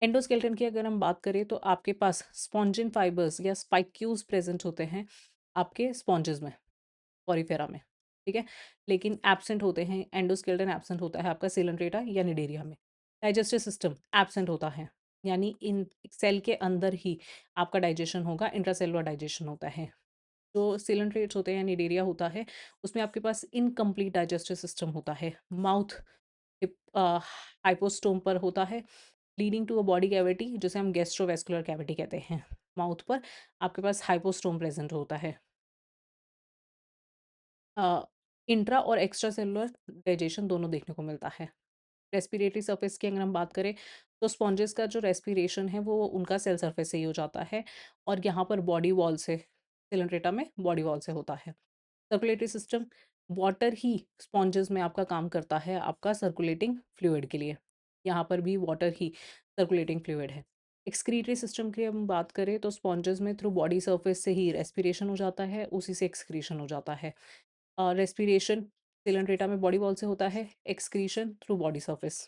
एंडोस्केलेटन की अगर हम बात करें तो आपके पास स्पॉन्जिन फाइबर्स या स्पाइक्यूल्स प्रेजेंट होते हैं आपके स्पॉन्जेस में, पॉरीफेरा में, ठीक है? लेकिन एब्सेंट होते हैं, एंडोस्केलेटन एब्सेंट होता है आपका सिलेंट्रेटा या निडेरिया में। डाइजेस्टिव सिस्टम एब्सेंट होता है, यानी इन सेल के अंदर ही आपका डाइजेशन होगा, इंट्रासेलुलर डाइजेशन होता है। जो सिलेंट्रेट्स होते हैं, निडेरिया होता है, उसमें आपके पास इनकम्प्लीट डाइजेस्टिव सिस्टम होता है। माउथ हाइपोस्टोम पर होता है, leading to a body cavity जिसे हम गैस्ट्रोवेस्कुलर कैविटी कहते हैं। माउथ पर आपके पास हाइपोस्टोम प्रेजेंट होता है। इंट्रा और एक्स्ट्रा सेलुलर डाइजेशन दोनों देखने को मिलता है। रेस्पिरेटरी सरफेस की अगर हम बात करें तो स्पॉन्जेस का जो रेस्पिरेशन है वो उनका सेल सरफेस से ही हो जाता है और यहाँ पर बॉडी वॉल से, सिलेंट्रेटा में बॉडी वॉल से होता है। सर्कुलेटरी सिस्टम, वाटर ही स्पॉन्जेस में आपका काम करता है आपका सर्कुलेटिंग फ्लूइड के लिए। यहाँ पर भी वाटर ही सर्कुलेटिंग फ्लूइड है। एक्सक्रीटरी सिस्टम की हम बात करें तो स्पॉन्जेस में थ्रू बॉडी सरफेस से ही रेस्पिरेशन हो जाता है, उसी से एक्सक्रीशन हो जाता है। रेस्पिरेशन सिलेंड्रेटा में बॉडी वॉल से होता है, एक्सक्रीशन थ्रू बॉडी सरफेस,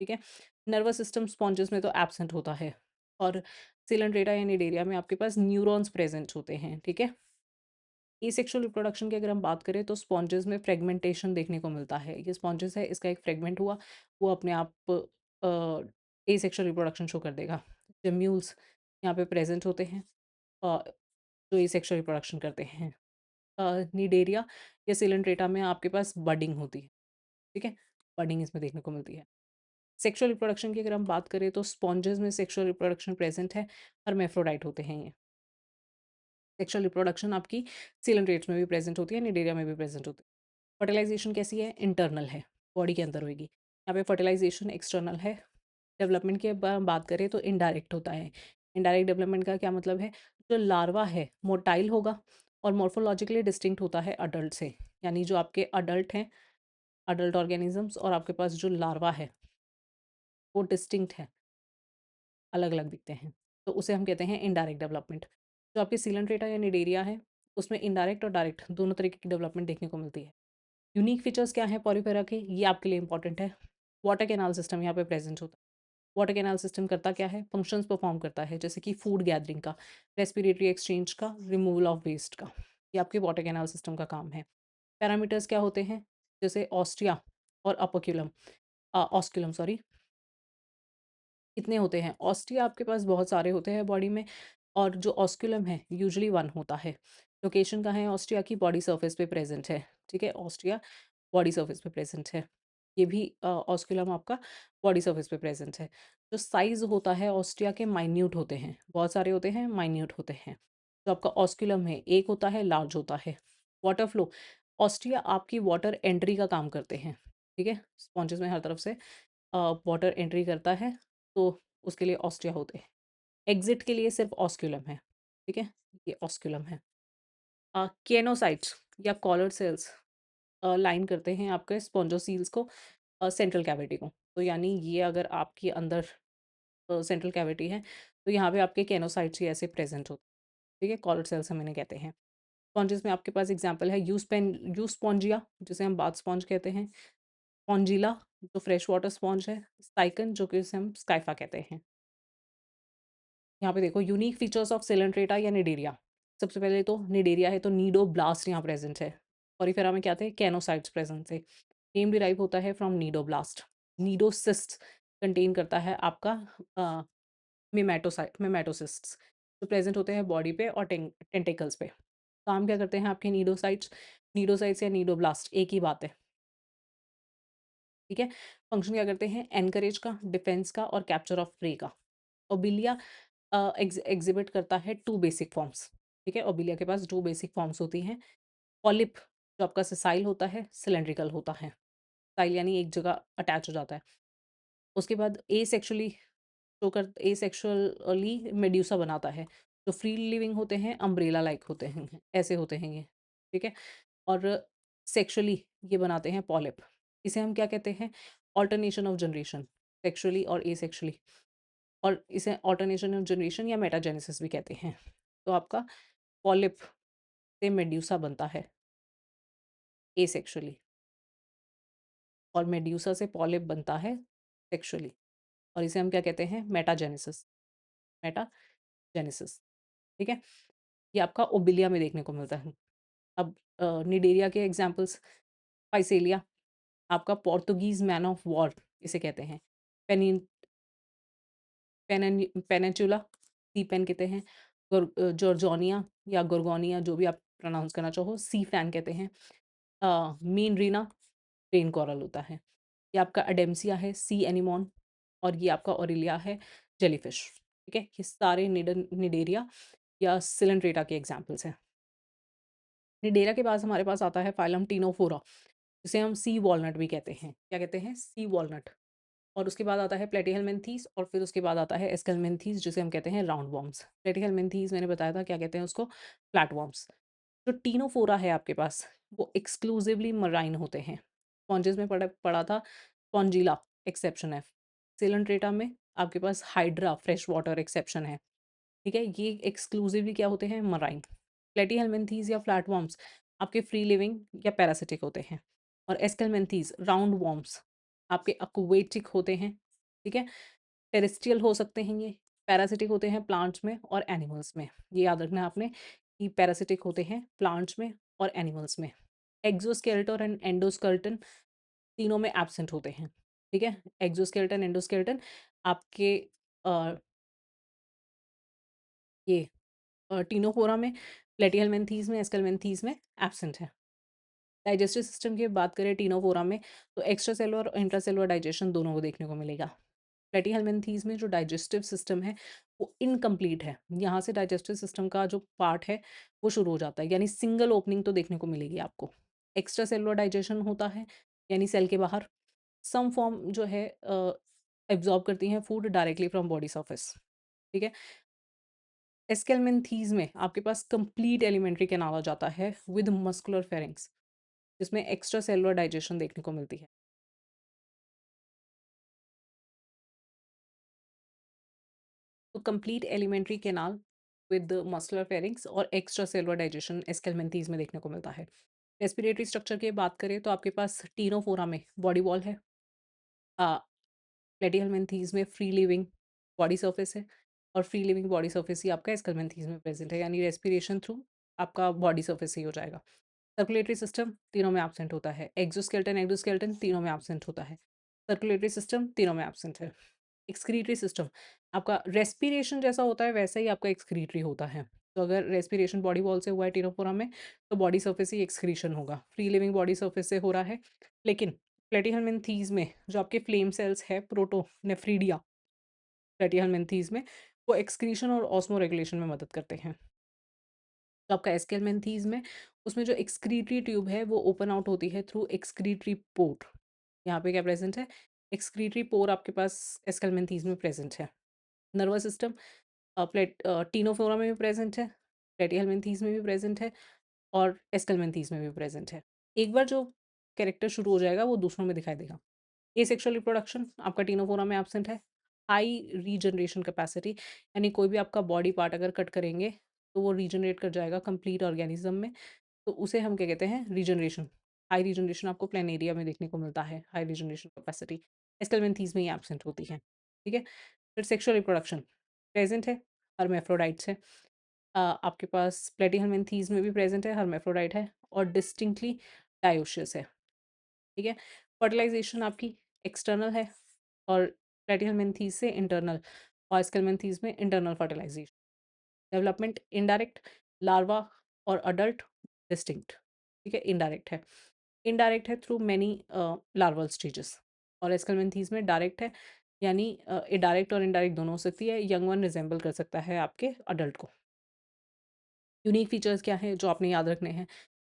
ठीक है? नर्वस सिस्टम स्पॉन्जेस में तो एब्सेंट होता है और सिलेंड्रेटा या निडेरिया में आपके पास न्यूरॉन्स प्रेज़ेंट होते हैं, ठीक है? एसेक्सुअल रिप्रोडक्शन की अगर हम बात करें तो स्पॉन्जेस में फ्रेगमेंटेशन देखने को मिलता है। ये स्पॉन्जेस है, इसका एक फ्रेगमेंट हुआ, वो अपने आप एसेक्सुअल रिप्रोडक्शन शो कर देगा। जेम्यूल्स यहाँ पे प्रेज़ेंट होते हैं अ, जो एसेक्सुअल रिप्रोडक्शन करते हैं। निडेरिया या सिलेंट्रेटा में आपके पास बडिंग होती है, ठीक है? बडिंग इसमें देखने को मिलती है। सेक्सुअल रिप्रोडक्शन की अगर हम बात करें तो स्पॉन्जेस में सेक्सुअल रिप्रोडक्शन प्रेज़ेंट है, हर्माफ्रोडाइट होते हैं ये। सेक्सुअल रिप्रोडक्शन आपकी सिलेंट्रेट्स में भी प्रेज़ेंट होती है, निडेरिया में भी प्रेज़ेंट होती है। फर्टिलाइज़ेशन कैसी है? इंटरनल है, बॉडी के अंदर होएगी। यहाँ पे फर्टिलाइज़ेशन एक्सटर्नल है। डेवलपमेंट की बात करें तो इनडायरेक्ट होता है। इनडायरेक्ट डेवलपमेंट का क्या मतलब है? जो लार्वा है मोटाइल होगा और मॉर्फोलॉजिकली डिस्टिंक्ट होता है अडल्ट से। यानी जो आपके अडल्ट हैं, अडल्ट ऑर्गेनिज़म्स और आपके पास जो लार्वा है, वो डिस्टिंक्ट है, अलग-अलग दिखते हैं। तो उसे हम कहते हैं इनडायरेक्ट डेवलपमेंट। जो आपकी सिलेंट्रेटा या निडेरिया है, उसमें इनडायरेक्ट और डायरेक्ट दोनों तरीके की डेवलपमेंट देखने को मिलती है। यूनिक फीचर्स क्या हैं पॉलीफेरा के? ये आपके लिए इम्पोर्टेंट है। वाटर कैनाल सिस्टम यहाँ पे प्रेज़ेंट होता है। वाटर कैनाल सिस्टम करता क्या है? फंक्शंस परफॉर्म करता है, जैसे कि फूड गैदरिंग का, रेस्पिरेटरी एक्सचेंज का, रिमूवल ऑफ वेस्ट का। ये आपके वाटर कैनाल सिस्टम का काम है। पैरामीटर्स क्या होते हैं? जैसे ऑस्टिया और अपोक्युलम ऑस्कुलम सॉरी, कितने होते हैं? ऑस्टिया आपके पास बहुत सारे होते हैं बॉडी में और जो ऑस्कुलम है यूजुअली 1 होता है। लोकेशन कहाँ है ऑस्टिया की? बॉडी सरफेस पे प्रेज़ेंट है, ठीक है? ऑस्टिया बॉडी सर्फेस पे प्रेज़ेंट है। ये भी ऑस्कुलम आपका बॉडी सर्फेस पे प्रेज़ेंट है। जो साइज़ होता है ऑस्टिया के माइन्यूट होते हैं, बहुत सारे होते हैं, माइन्यूट होते हैं। तो आपका ऑस्कुलम है, एक होता है, लार्ज होता है। वाटर फ्लो, ऑस्टिया आपकी वाटर एंट्री का काम करते हैं, ठीक है? स्पॉन्जेस में हर तरफ से वाटर एंट्री करता है, तो उसके लिए ऑस्टिया होते हैं। एग्ज़िट के लिए सिर्फ़ ऑस्कुलम है, ठीक है? ये ऑस्कुलम है। केनोसाइट्स या कॉलर सेल्स लाइन करते हैं आपके स्पॉन्जोसील्स को सेंट्रल कैविटी को। तो यानी ये अगर आपके अंदर सेंट्रल कैविटी है, तो यहाँ पे आपके केनोसाइट्स ही ऐसे प्रेज़ेंट होते हैं, ठीक है? कॉलर सेल्स हम इन्हें कहते हैं। स्पॉन्जेस में आपके पास एग्ज़ाम्पल है यूस्पोंजिया जिसे हम बाथ स्पॉन्ज कहते हैं, स्पॉन्जिला जो फ्रेश वाटर स्पॉन्ज है, स्टाइकन जो कि उसे हम स्काइफा कहते हैं। यहाँ पे देखो यूनिक फीचर्स ऑफ सिलेंट्रेटा या निडेरिया। सबसे पहले तो निडेरिया है तो नीडोब्लास्ट यहाँ प्रेज़ेंट है। पॉलीफेरा में क्या थे? केनोसाइट्स प्रेज़ेंट थे। नेम डिराइव होता है फ्रॉम नीडोब्लास्ट। नीडोसिस्ट्स कंटेन करता है आपका अ, मेमेटोसिस्ट्स जो प्रेज़ेंट होते हैं बॉडी पे और टेंटिकल्स पे। काम क्या करते हैं आपके नीडोसाइट्स? नीडोसाइट्स या नीडोब्लास्ट एक ही बात है, ठीक है? फंक्शन क्या करते हैं? एनकरेज का, डिफेंस का और कैप्चर ऑफ प्रे का। ओबिलिया एग्ज़िबिट करता है 2 बेसिक फॉर्म्स, ठीक है? ओबिलिया के पास 2 बेसिक फॉर्म्स होती हैं। पॉलिप जो आपका सेसाइल होता है, सिलिंड्रिकल होता है। सेसाइल यानी एक जगह अटैच हो जाता है। उसके बाद एसेक्सुअली मेड्यूसा बनाता है। जो फ्री लिविंग होते हैं, अम्ब्रेला लाइक होते हैं, ऐसे होते हैं ये, ठीक है? और सेक्सुअली ये बनाते हैं पॉलिप। इसे हम क्या कहते हैं? अल्टरनेशन ऑफ जनरेशन, सेक्सुअली और एसेक्सुअली। और इसे ऑल्टरनेशन ऑफ जनरेशन या मेटाजेनेसिस भी कहते हैं। तो आपका पॉलिप से मेड्यूसा बनता है एसेक्सुअली और मेड्यूसा से पॉलिप बनता है सेक्सुअली और इसे हम क्या कहते हैं? मेटाजेनेसिस, मेटाजेनेसिस, ठीक है? ये आपका ओबिलिया में देखने को मिलता है। अब निडेरिया के एग्ज़ाम्पल्स फाइसेलिया आपका पोर्तुगीज़ मैन ऑफ वॉर इसे कहते हैं। पेनिन पेनिनसुला सी पेन कहते हैं। जॉर्जोनिया या गोर्गोनिया जो भी आप प्रोनाउंस करना चाहो, सी फैन कहते हैं। मीन रीना रेन कोरल होता है। ये आपका अडेम्सिया है, सी एनीमोन और ये आपका ओरेलिया है, जेलीफिश, ठीक है? ये सारे निडेरिया या सिलेंट्रेटा के एग्ज़ाम्पल्स हैं। निडेरिया के पास हमारे पास आता है फाइलम टिनोफोरा, जिसे हम सी वॉलनट भी कहते हैं। क्या कहते हैं? सी वॉलनट। और उसके बाद आता है प्लेटिहेल्मिन्थीस और फिर उसके बाद आता है एस्केल्मिन्थीस जिसे हम कहते हैं राउंड वॉर्म्स। प्लेटिहेल्मिन्थीस मैंने बताया था क्या कहते हैं उसको? Flat worms. जो टिनोफोरा है आपके पास, वो एक्सक्लूसिवली मराइन होते हैं। स्पॉन्जेस में पढ़ा पढ़ा था स्पॉन्जिला एक्सेप्शन है। सिलेंट्रेटा में आपके पास हाइड्रा फ्रेश वाटर एक्सेप्शन है, ठीक है? ये एक्सक्लूसिवली क्या होते हैं? मराइन। प्लेटीहेल्मिन्थीज़ या फ्लैटवर्म्स आपके फ्री लिविंग या पैरासिटिक होते हैं और एस्केल्मेंथीज़ राउंड वर्म्स आपके एक्वेटिक होते हैं, ठीक है? टेरेस्ट्रियल हो सकते हैं ये, पैरासिटिक होते हैं प्लांट्स में और एनिमल्स में। ये याद रखना है आपने कि पैरासिटिक होते हैं प्लांट्स में और एनिमल्स में। एक्सोस्केलेटन एंड एंडोस्केलेटन तीनों में एब्सेंट होते हैं, ठीक है? एक्सोस्केलेटन, एंडोस्केलेटन आपके अ, ये टिनोफोरा में, प्लेटिहेल्मिन्थीज़ में, एस्केल्मेंथीज़ में एब्सेंट है। डाइजेस्टिव सिस्टम की बात करें टिनोफोरा में, तो एक्स्ट्रा सेलुलर और इंट्रासेलुलर डाइजेशन दोनों को देखने को मिलेगा। प्लेटिहेल्मिन्थीज़ में जो डाइजेस्टिव सिस्टम है, वो इनकम्प्लीट है। यहाँ से डाइजेस्टिव सिस्टम का जो पार्ट है, वो शुरू हो जाता है, यानी सिंगल ओपनिंग तो देखने को मिलेगी आपको। एक्स्ट्रा सेलुलर डाइजेशन होता है, यानी सेल के बाहर। सम फॉर्म जो है एब्ज़ॉर्ब करती हैं food directly from body surface, ठीक है? एस्केल्मेंथीज़ में आपके पास कंप्लीट एलिमेंट्री कैनाल आ जाता है विद मस्कुलर फेरिंक्स, जिसमें एक्स्ट्रा सेलुलर डाइजेशन देखने को मिलती है। तो complete alimentary canal with muscular pharynx और एक्स्ट्रा सेलुलर डाइजेशन एस्केल्मेंथीज़ में देखने को मिलता है। रेस्पिरेटरी स्ट्रक्चर की बात करें तो आपके पास टिनोफोरा में बॉडी वॉल है। प्लेटिहेल्मिन्थीज़ में फ्री लिविंग बॉडी सर्फेस है और फ्री लिविंग बॉडी सर्फेस ही आपका एस्केल्मेंथीज़ में प्रेज़ेंट है, यानी रेस्पिरेशन थ्रू आपका बॉडी सर्फेस ही हो जाएगा। सर्कुलेटरी सिस्टम तीनों में एब्सेंट होता है। एक्सोस्केलेटन, एंडोस्केलेटन तीनों में एब्सेंट होता है। सर्कुलेटरी सिस्टम तीनों में एब्सेंट है। एक्सक्रीटरी सिस्टम आपका रेस्पिरेशन जैसा होता है वैसा ही आपका एक्सक्रीटरी होता है। तो अगर रेस्पिरेशन बॉडी वॉल से हुआ है टिनोफोरा में, तो बॉडी सर्फेस ही एक्सक्रीशन होगा। फ्री लिविंग बॉडी सर्फेस से हो रहा है, लेकिन प्लेटिहेल्मिन्थीज़ में जो आपके फ्लेम सेल्स है प्रोटोनेफ्रीडिया प्लेटिहेल्मिन्थीज़ में, वो एक्सक्रीशन और ऑस्मो रेगुलेशन में मदद करते हैं। तो आपका एस्केल्मेंथीज़ में उसमें जो एक्सक्रीटरी ट्यूब है वो ओपन आउट होती है थ्रू एक्सक्रीटरी पोर्ट। यहाँ पे क्या प्रेज़ेंट है? एक्सक्रीटरी पोर आपके पास एस्केल्मेंथीज़ में प्रेज़ेंट है। नर्वस सिस्टम टिनोफोरा में भी प्रेज़ेंट है, प्लेटिहेल्मिन्थीज़ में भी प्रेज़ेंट है और एस्केल्मेंथीज़ में भी प्रेज़ेंट है। एक बार जो कैरेक्टर शुरू हो जाएगा वो दूसरों में दिखाई देगा। एसेक्सुअल रिप्रोडक्शन आपका टिनोफोरा में एब्सेंट है। हाई रीजनरेशन कैपेसिटी यानी कोई भी आपका बॉडी पार्ट अगर कट करेंगे, तो वो रीजनरेट कर जाएगा कंप्लीट ऑर्गेनिज़्म में, तो उसे हम क्या कहते हैं? रीजनरेशन। हाई रीजनरेशन आपको प्लैनेरिया में देखने को मिलता है, हाई रीजनरेशन कैपेसिटी। एस्केल्मेंथीज़ में ही एब्सेंट होती है, ठीक है? फिर सेक्सुअल रिप्रोडक्शन प्रेज़ेंट है, हर्माफ्रोडाइट्स है। आपके पास प्लेटिहेल्मिन्थीज़ में भी प्रेज़ेंट है, हर्माफ्रोडाइट है और डिस्टिंक्टली डायोशियस है, ठीक है? फर्टिलाइज़ेशन आपकी एक्सटर्नल है और प्लेटिहेल्मिन्थीज़ से इंटरनल और एस्केल्मेंथीज़ में internal fertilisation. Development indirect, larva और अडल्ट डिस्टिंक्ट, ठीक है? इनडायरेक्ट है। इनडायरेक्ट है थ्रू मेनी लार्वल स्टेजेस और एस्केल्मेंथीज़ में डायरेक्ट है, यानी डायरेक्ट और इनडायरेक्ट दोनों हो सकती है। यंग वन रिज़ेम्बल कर सकता है आपके अडल्ट को। यूनिक फीचर्स क्या हैं जो आपने याद रखने हैं?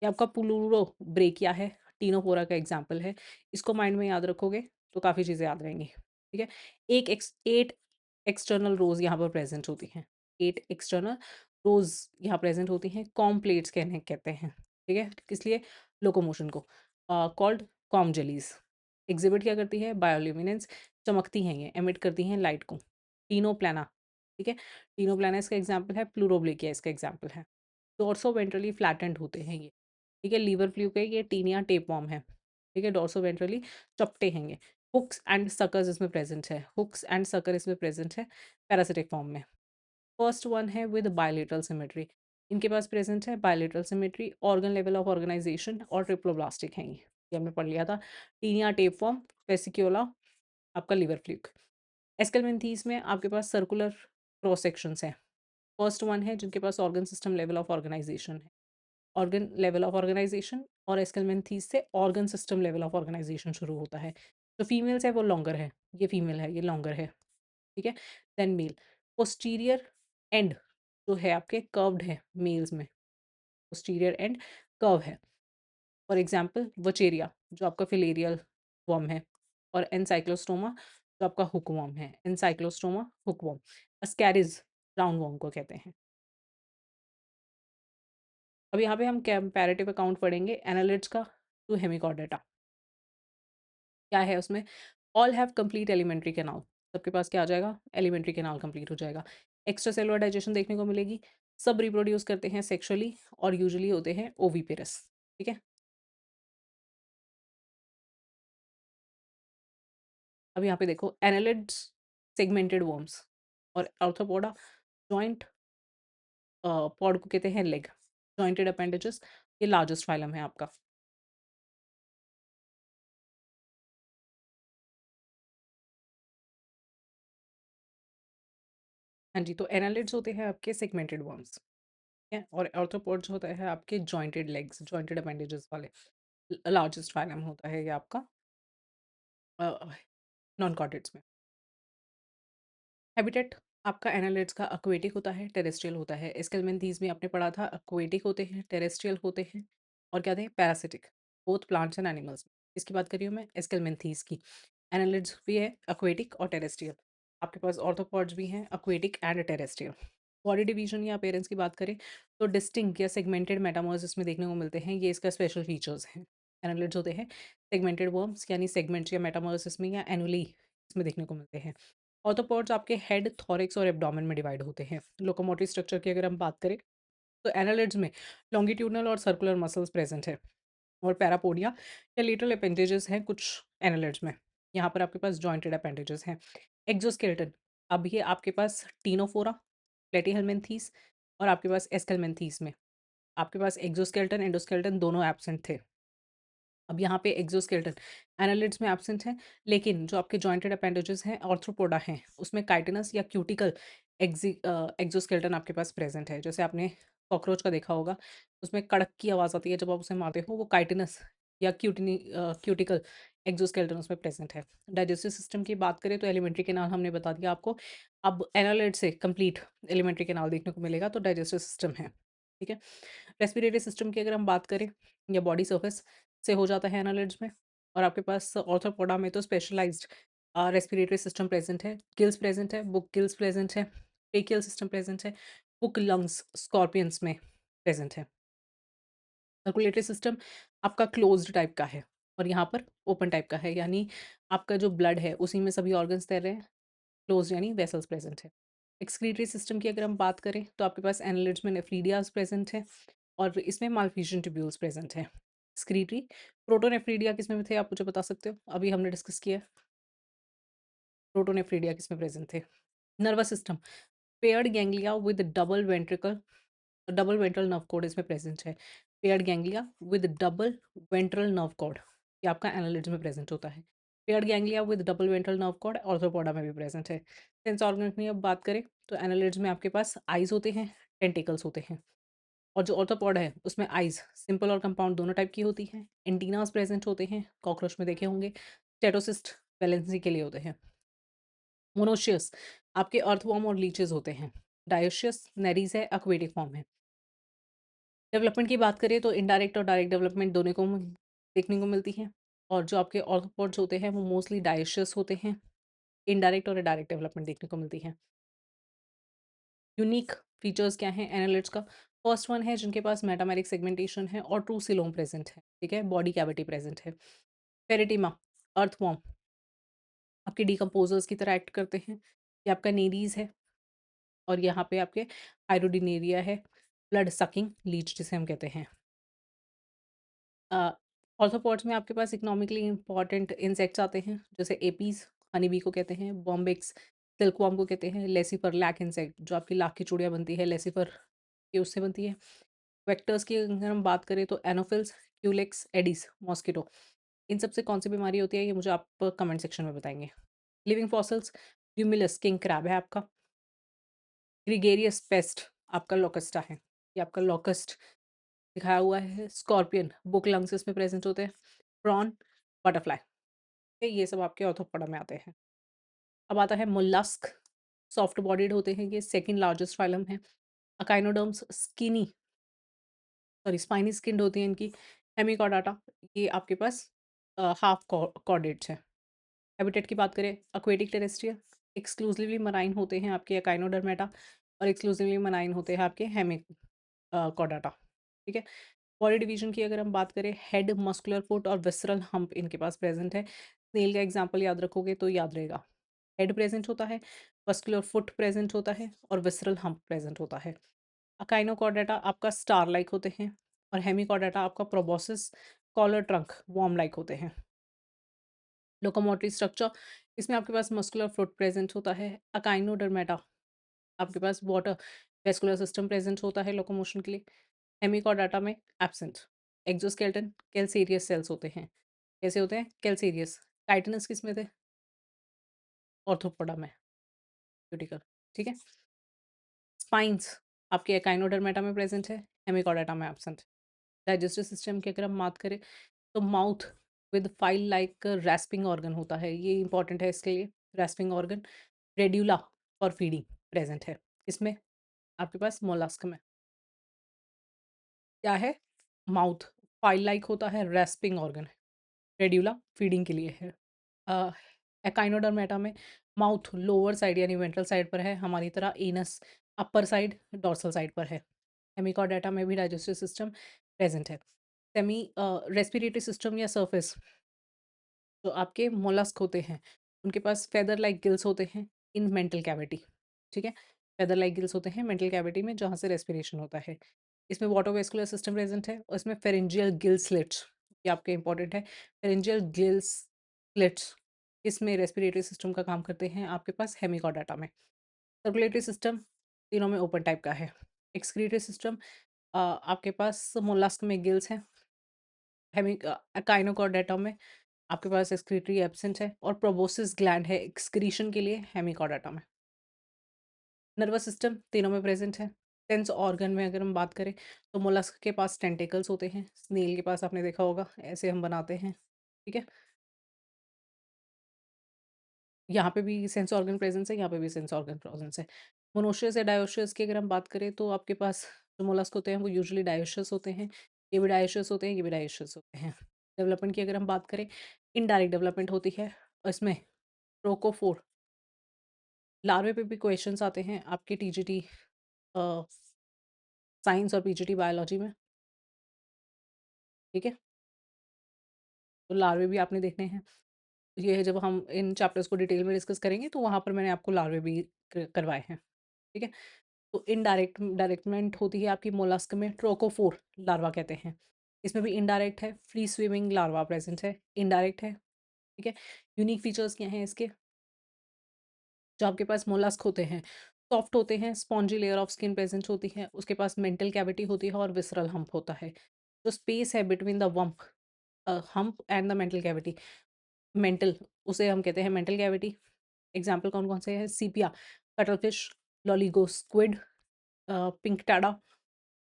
ये आपका प्लूरो ब्रेकिया है, टिनोफोरा का एग्ज़ाम्पल है। इसको माइंड में याद रखोगे तो काफ़ी चीज़ें याद रहेंगी, ठीक है? 8 एक्सटर्नल रोज़ यहाँ पर प्रेज़ेंट होती हैं। 8 एक्सटर्नल रोज़ यहाँ प्रेज़ेंट होती हैं, कॉर्म प्लेट्स कहते हैं, ठीक है? किस लिए? लोकोमोशन को। Called corm jellies. एक्ज़िबिट क्या करती है? बायोल्यूमिनेंस, चमकती हैं ये, एमिट करती हैं लाइट को। टिनोप्लाना, ठीक है? टिनोप्लाना इसका एग्ज़ाम्पल है, प्लूरोब्रेकिया इसका एग्ज़ाम्पल है। डोर्सोवेंट्रली फ्लैटेंड होते हैं ये, ठीक है? लीवर फ्लूक है, ये टीनिया टेपवर्म है, ठीक है? डोर्सोवेंट्रली चपटे हैं ये। हुक्स एंड सकर्स इसमें प्रेज़ेंट है, हुक्स एंड सकर इसमें प्रेज़ेंट है पैरासिटिक फॉर्म में। फर्स्ट वन है विद बायलेटरल सिमेट्री, इनके पास प्रेज़ेंट है bilateral symmetry, organ level of organisation और ट्रिप्लोब्लास्टिक हैं ये हमने पढ़ लिया था। टीनिया टेपवर्म, वेसिक्यूला, आपका लिवर फ्लूक। एस्केल्मेंथीज़ में आपके पास सर्कुलर क्रॉस सेक्शंस हैं। फर्स्ट वन है जिनके पास organ system level of organisation है। ऑर्गन लेवल ऑफ ऑर्गेनाइज़ेशन और एस्केल्मेंथीज़ से organ system level of organisation शुरू होता है। जो फीमेल्स है वो लॉन्गर है, ये फीमेल है, ये लॉन्गर है, ठीक है? Then male. पोस्टीरियर एंड जो है आपके कर्व्ड है मेल्स में, पोस्टीरियर एंड कर्व है। फॉर एग्ज़ाम्पल वचेरिया जो आपका फिलेरियल वर्म है और एनसाइक्लोस्टोमा जो आपका हुकवर्म है, एनसाइक्लोस्टोमा हुकवर्म। एस्कैरिज राउंड वर्म को कहते हैं। अब यहाँ पे हम कंपैरेटिव अकाउंट पढ़ेंगे एनालिट्स का टू हेमिकॉर्डेटा। क्या है उसमें? All have complete alimentary canal, सबके पास क्या आ जाएगा? एलिमेंट्री कैनाल कंप्लीट हो जाएगा। एक्स्ट्रा सेलुलर डाइजेशन देखने को मिलेगी। सब रिप्रोड्यूस करते हैं सेक्सुअली और यूजुअली होते हैं ओविपेरस, ठीक है? अब यहाँ पे देखो एनालिड्स, सेगमेंटेड वर्म्स और आर्थ्रोपोडा जॉइंट पॉड को कहते हैं लेग, जॉइंटेड अपेंडेजेस ये लार्जेस्ट फाइलम है आपका। हाँ जी, तो एनालिड्स होते हैं आपके सेगमेंटेड वर्म्स, ठीक है? और आर्थ्रोपोड्स होता है आपके जॉइंटेड लेग्स, जॉइंटेड अपेंडेजेस वाले। लार्जेस्ट फाइलम होता है ये आपका नॉन कॉर्डेट्स में। हैबिटेट आपका एनालिड्स का एक्वेटिक होता है, टेरेस्ट्रियल होता है। स्केलमेंथीज में आपने पढ़ा था एक्वेटिक होते हैं, टेरेस्ट्रियल होते हैं और क्या थे parasitic, both plants and animals. इसकी बात करी हूँ मैं स्केलमेंथीज की। एनालिड्स भी है एक्वेटिक और टेरेस्ट्रियल। आपके पास ऑर्थोपॉड्स भी हैं aquatic and terrestrial. Body division या अपेयरेंस की बात करें तो डिस्टिंक्ट या सेगमेंटेड मेटामर्स इसमें देखने को मिलते हैं, ये इसका स्पेशल फीचर्स हैं। एनालिड्स होते हैं सेगमेंटेड वर्म्स यानी सेगमेंट्स या मेटामर्स इसमें या एनुअली इसमें देखने को मिलते हैं। ऑर्थोपॉड्स आपके हेड, थोरैक्स और एब्डोमेन में डिवाइड होते हैं। लोकोमोटिव स्ट्रक्चर की अगर हम बात करें तो एनालिड्स में लॉन्गिट्यूडनल और सर्कुलर मसल्स प्रेजेंट है और पैरापोडिया या लेटरल अपेंडेजेस हैं कुछ एनालिड्स में। यहाँ पर आपके पास जॉइंटेड अपेंडेजेस हैं। एक्सोस्केलेटन अब ये आपके पास टीनोफोरा, प्लेटीहेल्मिन्थीस और आपके पास एस्केलमेंथीस में आपके पास एक्सोस्केलेटन, एंडोस्केलेटन दोनों एब्सेंट थे। अब यहाँ पे एक्सोस्केलेटन एनालिड्स में एब्सेंट है, लेकिन जो आपके जॉइंटेड अपेंडेजेस हैं, आर्थ्रोपोडा हैं, उसमें काइटिनस या क्यूटिकल एक्सोस्केलेटन आपके पास प्रेजेंट है। जैसे आपने कॉकरोच का देखा होगा, उसमें कड़क की आवाज़ आती है जब आप उसे मारते हो, वो काइटिनस या क्यूटिकल एक्सोस्केलेटन उसमें प्रेजेंट है। डाइजेस्टिव सिस्टम की बात करें तो एलिमेंट्री कैनाल हमने बता दिया आपको। अब एनालिड से कंप्लीट एलिमेंट्री कैनाल देखने को मिलेगा तो डाइजेस्टिव सिस्टम है, ठीक है? रेस्पिरेटरी सिस्टम की अगर हम बात करें या बॉडी सर्फेस से हो जाता है एनालिड्स में और आपके पास ऑर्थोपोडा में तो स्पेशलाइज्ड रेस्पिरेटरी सिस्टम प्रेजेंट है, गिल्स प्रेजेंट है, बुक गिल्स प्रेजेंट है, ट्रेकियल सिस्टम प्रेजेंट है, बुक लंग्स स्कॉर्पियंस में प्रेजेंट है। सर्कुलेटरी सिस्टम आपका क्लोज्ड टाइप का है और यहाँ पर ओपन टाइप का है, यानी आपका जो ब्लड है उसी में सभी ऑर्गन्स तैर रहे हैं। क्लोज्ड यानी वेसल्स प्रेजेंट है। एक्सक्रीटरी सिस्टम की अगर हम बात करें तो आपके पास एनालिड्स में नेफ्रीडियाज प्रेजेंट है और इसमें मालफिजियन ट्यूब्यूल्स प्रेजेंट है। एक्सक्रीटरी प्रोटोनेफ्रीडिया किसमें थे आप मुझे बता सकते हो? अभी हमने डिस्कस किया है, प्रोटोनेफ्रीडिया किसमें प्रेजेंट थे? Nervous system paired ganglia with double ventral nerve cord इसमें प्रेजेंट है। Paired ganglia with double ventral nerve cord ये आपका एनालिड्स में प्रेजेंट होता है। Paired ganglia with double ventral nerve cord Arthropoda में भी प्रेजेंट है। सेंस ऑर्गन की अब बात करें तो एनालिड्स में आपके पास आइज होते हैं, टेंटिकल्स होते हैं और जो ऑर्थोपोड है उसमें आइज सिंपल और कंपाउंड दोनों टाइप की होती हैं। एंटीनास प्रेजेंट होते हैं, कॉकरोच में देखे होंगे। स्टेटोसिस्ट बैलेंसिंग के लिए होते हैं। मोनोशियस आपके अर्थवॉर्म और लीचेस होते हैं। डायोशियस नेरीज है, एक्वेटिक फॉर्म है। डेवलपमेंट की बात करें तो इनडायरेक्ट और डायरेक्ट डेवलपमेंट दोनों को देखने को मिलती है और जो आपके ऑर्थोपोड्स होते हैं वो मोस्टली डायोशियस होते हैं। इनडायरेक्ट और डायरेक्ट डेवलपमेंट देखने को मिलती है। यूनिक फीचर्स क्या हैं एनालिट्स का? फर्स्ट वन है जिनके पास मेटामेरिक सेगमेंटेशन है और ट्रू सिलोम प्रेजेंट है, ठीक है? बॉडी कैविटी प्रेजेंट है। पेरिटीमा अर्थवॉर्म आपके डिकम्पोजर्स की तरह एक्ट करते हैं। ये आपका नेरीज है और यहाँ पे आपके हाइड्रोडिनेरिया है, ब्लड सकिंग लीच जिसे हम कहते हैं। ऑर्थोपॉड्स में आपके पास इकोनॉमिकली इंपॉर्टेंट इंसेक्ट्स आते हैं जैसे एपीज, हनी बी को कहते हैं, बॉम्बिक्स, सिल्कवॉर्म को कहते हैं, लेसिफर लैक इंसेक्ट जो आपकी लाख की चूड़ियाँ बनती है लेसिफर की उससे बनती है। वेक्टर्स की अगर हम बात करें तो एनोफिल्स, क्यूलेक्स, एडिस, मॉस्किटो इन सब से कौन सी बीमारी होती है ये मुझे आप कमेंट सेक्शन में बताएंगे। लिविंग फॉसिल्स ह्यूमिलस किंग क्रैब है आपका। ग्रिगेरियस पेस्ट आपका लोकस्टा है, ये आपका लोकस्ट दिखाया हुआ है। स्कॉर्पियन बुक लंग्स इसमें प्रेजेंट होते हैं। प्रॉन बटरफ्लाई ये सब आपके ऑर्थोपोडा में आते हैं। अब आता है मोलस्क सॉफ्ट बॉडीड होते हैं, ये सेकंड लार्जेस्ट फाइलम है। Echinoderms skinny sorry spiny skinned होती है इनकी। हेमिकॉर्डाटा ये आपके पास हाफ कॉर्डेट्स हैं। हैबिटेट की बात करें एक्वेटिक टेरेस्ट्रियल एक्सक्लूसिवली मराइन होते हैं आपके अकाइनोडर्मेटा और एक्सक्लूसिवली मराइन होते हैं आपके कॉर्डाटा, ठीक है? बॉडी डिवीजन की अगर हम बात करें हेड, मस्कुलर फुट और विसरल हम्प इनके पास प्रेजेंट है। स्नेल का एग्जांपल याद रखोगे तो याद रहेगा। हेड प्रेज़ेंट होता है, मस्कुलर फुट प्रेज़ेंट होता है और विसरल हम्प प्रेज़ेंट होता है। अकाइनोकॉर्डेटा आपका स्टार लाइक होते हैं और हेमिकॉर्डेटा आपका proboscis, collar trunk, worm like होते हैं। लोकोमोटरी स्ट्रक्चर इसमें आपके पास मस्कुलर फ्लूइड प्रेजेंट होता है। अकाइनोडर्मेटा आपके पास वाटर वेस्कुलर सिस्टम प्रेजेंट होता है लोकोमोशन के लिए। हेमिकॉर्डाटा में एब्सेंट। एक्सोस्केलेटन कैल्सेरियस सेल्स होते हैं। कैसे होते हैं? कैल्सेरियस। टाइटेनस किस में थे? ऑर्थोपोडा में। क्यूटिकल। ठीक है। स्पाइंस आपके एकाइनोडर्मेटा में प्रेजेंट है, हेमिकॉर्डाटा में एब्सेंट। डाइजेस्टिव सिस्टम की अगर हम बात करें तो mouth with file like रैस्पिंग organ होता है, ये इंपॉर्टेंट है इसके लिए। रैस्पिंग organ radula for feeding present है। इसमें आपके पास मोलस्क में क्या है? माउथ फाइल लाइक होता है, रेस्पिंग ऑर्गन है। रेड्यूला फीडिंग के लिए है। एकाइनोडर्मेटा में माउथ लोअर साइड यानी वेंट्रल साइड पर है, हमारी तरह anus upper side dorsal side पर है। हेमिकॉर्डेटा में भी डाइजेस्टिव सिस्टम प्रेजेंट है। सेमी रेस्पिरेटरी सिस्टम या सरफेस जो आपके मोलस्क होते हैं, उनके पास फेदर लाइक गिल्स होते हैं इन मेंटल कैविटी। ठीक है? फेदर लाइक गिल्स होते हैं मेंटल कैविटी में जहाँ से रेस्पिरेशन होता है। इसमें वाटरवेस्कुलर सिस्टम प्रेज़ेंट है और इसमें फेरेंजियल गिल स्लिट्स ये आपके इम्पोर्टेंट है। फेरेंजियल गिल्स स्लिट्स इसमें रेस्पिरेटरी सिस्टम का काम करते हैं आपके पास हेमिकॉर्डाटा में। सर्कुलेटरी सिस्टम तीनों में ओपन टाइप का है। एक्सक्रीटरी सिस्टम आपके पास मोलस्क में गिल्स हैं। काइनोकॉर्डेटा में आपके पास एक्सक्रीटरी एब्सेंट है और प्रोबोसिस ग्लैंड है एक्सक्रीशन के लिए हेमिकॉर्डाटा में। नर्वस सिस्टम तीनों में प्रेजेंट है। सेंस ऑर्गन में अगर हम बात करें तो मोलस्क के पास टेंटिकल्स होते हैं, स्नेल के पास आपने देखा होगा ऐसे हम बनाते हैं। ठीक है? यहाँ पे भी सेंस ऑर्गन प्रेजेंस है, यहाँ पे भी सेंस ऑर्गन प्रेजेंस है। मोनोशियस या डायोशियस की अगर हम बात करें तो आपके पास जो मोलस्क होते हैं वो यूजुअली डायोशियस होते हैं। ये भी डायोशियस होते हैं, ये भी डायोशियस होते हैं। डेवलपमेंट की अगर हम बात करें, इनडायरेक्ट डेवलपमेंट होती है और इसमें प्रोकोफोर लार्वे पे भी क्वेश्चंस आते हैं आपके टीजीटी साइंस और पीजीटी बायोलॉजी में। ठीक है? तो लार्वे भी आपने देखने हैं। ये है जब हम इन चैप्टर्स को डिटेल में डिस्कस करेंगे तो वहाँ पर मैंने आपको लार्वे भी करवाए हैं। ठीक है? तो इनडायरेक्ट डायरेक्टमेंट होती है आपकी मोलस्क में, ट्रोकोफोर लार्वा कहते हैं। इसमें भी इनडायरेक्ट है, फ्री स्विमिंग लार्वा प्रेजेंट है, इनडायरेक्ट है। ठीक है? यूनिक फीचर्स क्या हैं इसके? जो आपके पास मोलस्क होते हैं, सॉफ्ट होते हैं, spongy layer of skin present होती है, उसके पास मेंटल कैविटी होती है और विसरल हम्प होता है। जो स्पेस है between the hump and the mantle cavity, mental उसे हम कहते हैं मेंटल कैविटी। एग्जाम्पल कौन-कौन से हैं? Sepia, cuttlefish, loligo squid, pinctada,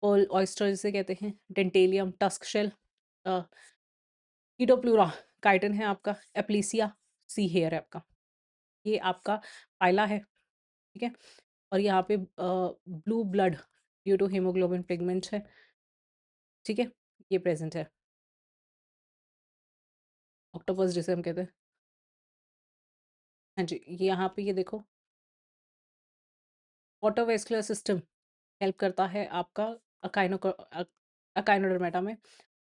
pearl oyster जिसे कहते हैं, dentalium, tusk shell, uh, chaetopleura, chiton है आपका, एप्लीसिया, सी हेयर है आपका। ये आपका पाइला है। ठीक है? और यहाँ पे blue blood due to haemoglobin pigment है। ठीक है? ये प्रेज़ेंट है। ऑक्टोपस जिसे हम कहते हैं। हाँ जी, ये यहाँ पे ये देखो ऑटोवेस्कुलर सिस्टम हेल्प करता है आपका अकाइनोडर्मेटा में,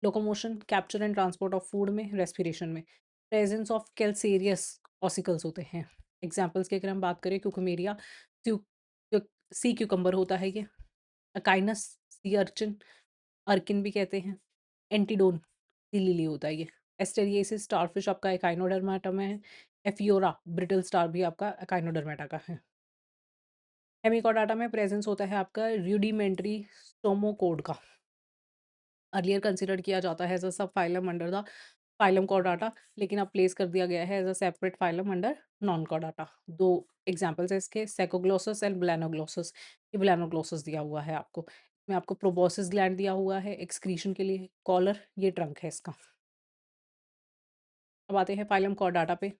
locomotion, capture and transport of food में, रेस्पिरेशन में। प्रेजेंस ऑफ कैल्सेरियस ऑसिकल्स होते हैं। एग्जांपल्स की अगर हम बात करें क्यूकमेरिया, सी क्यूकम्बर होता है ये। अकाइनस सी अर्चिन, अर्किन भी कहते हैं। एंटीडोन सी लिली होता है ये। एस्टेरियसिस स्टारफिश आपका एकाइनोडर्मेटा में है। एफियोरा ब्रिटल स्टार भी आपका एकाइनोडर्मेटा का है। हेमिकॉर्डाटा में प्रेजेंस होता है आपका रूडिमेंट्री स्टोमोकोड का। अर्लियर कंसीडर्ड किया जाता है एज़ अ सब phylum under the phylum Chordata, लेकिन अब प्लेस कर दिया गया है as a separate phylum under non Chordata. 2 examples हैं इसके, सेकोग्लोसस एंड ब्लानोग्लोसस। ये ब्लानोग्लोसस दिया हुआ है आपको। इसमें आपको प्रोबोसिस ग्लैंड दिया हुआ है एक्सक्रीशन के लिए, कॉलर ये ट्रंक है इसका। अब आते हैं फाइलम कॉर्डाटा पे।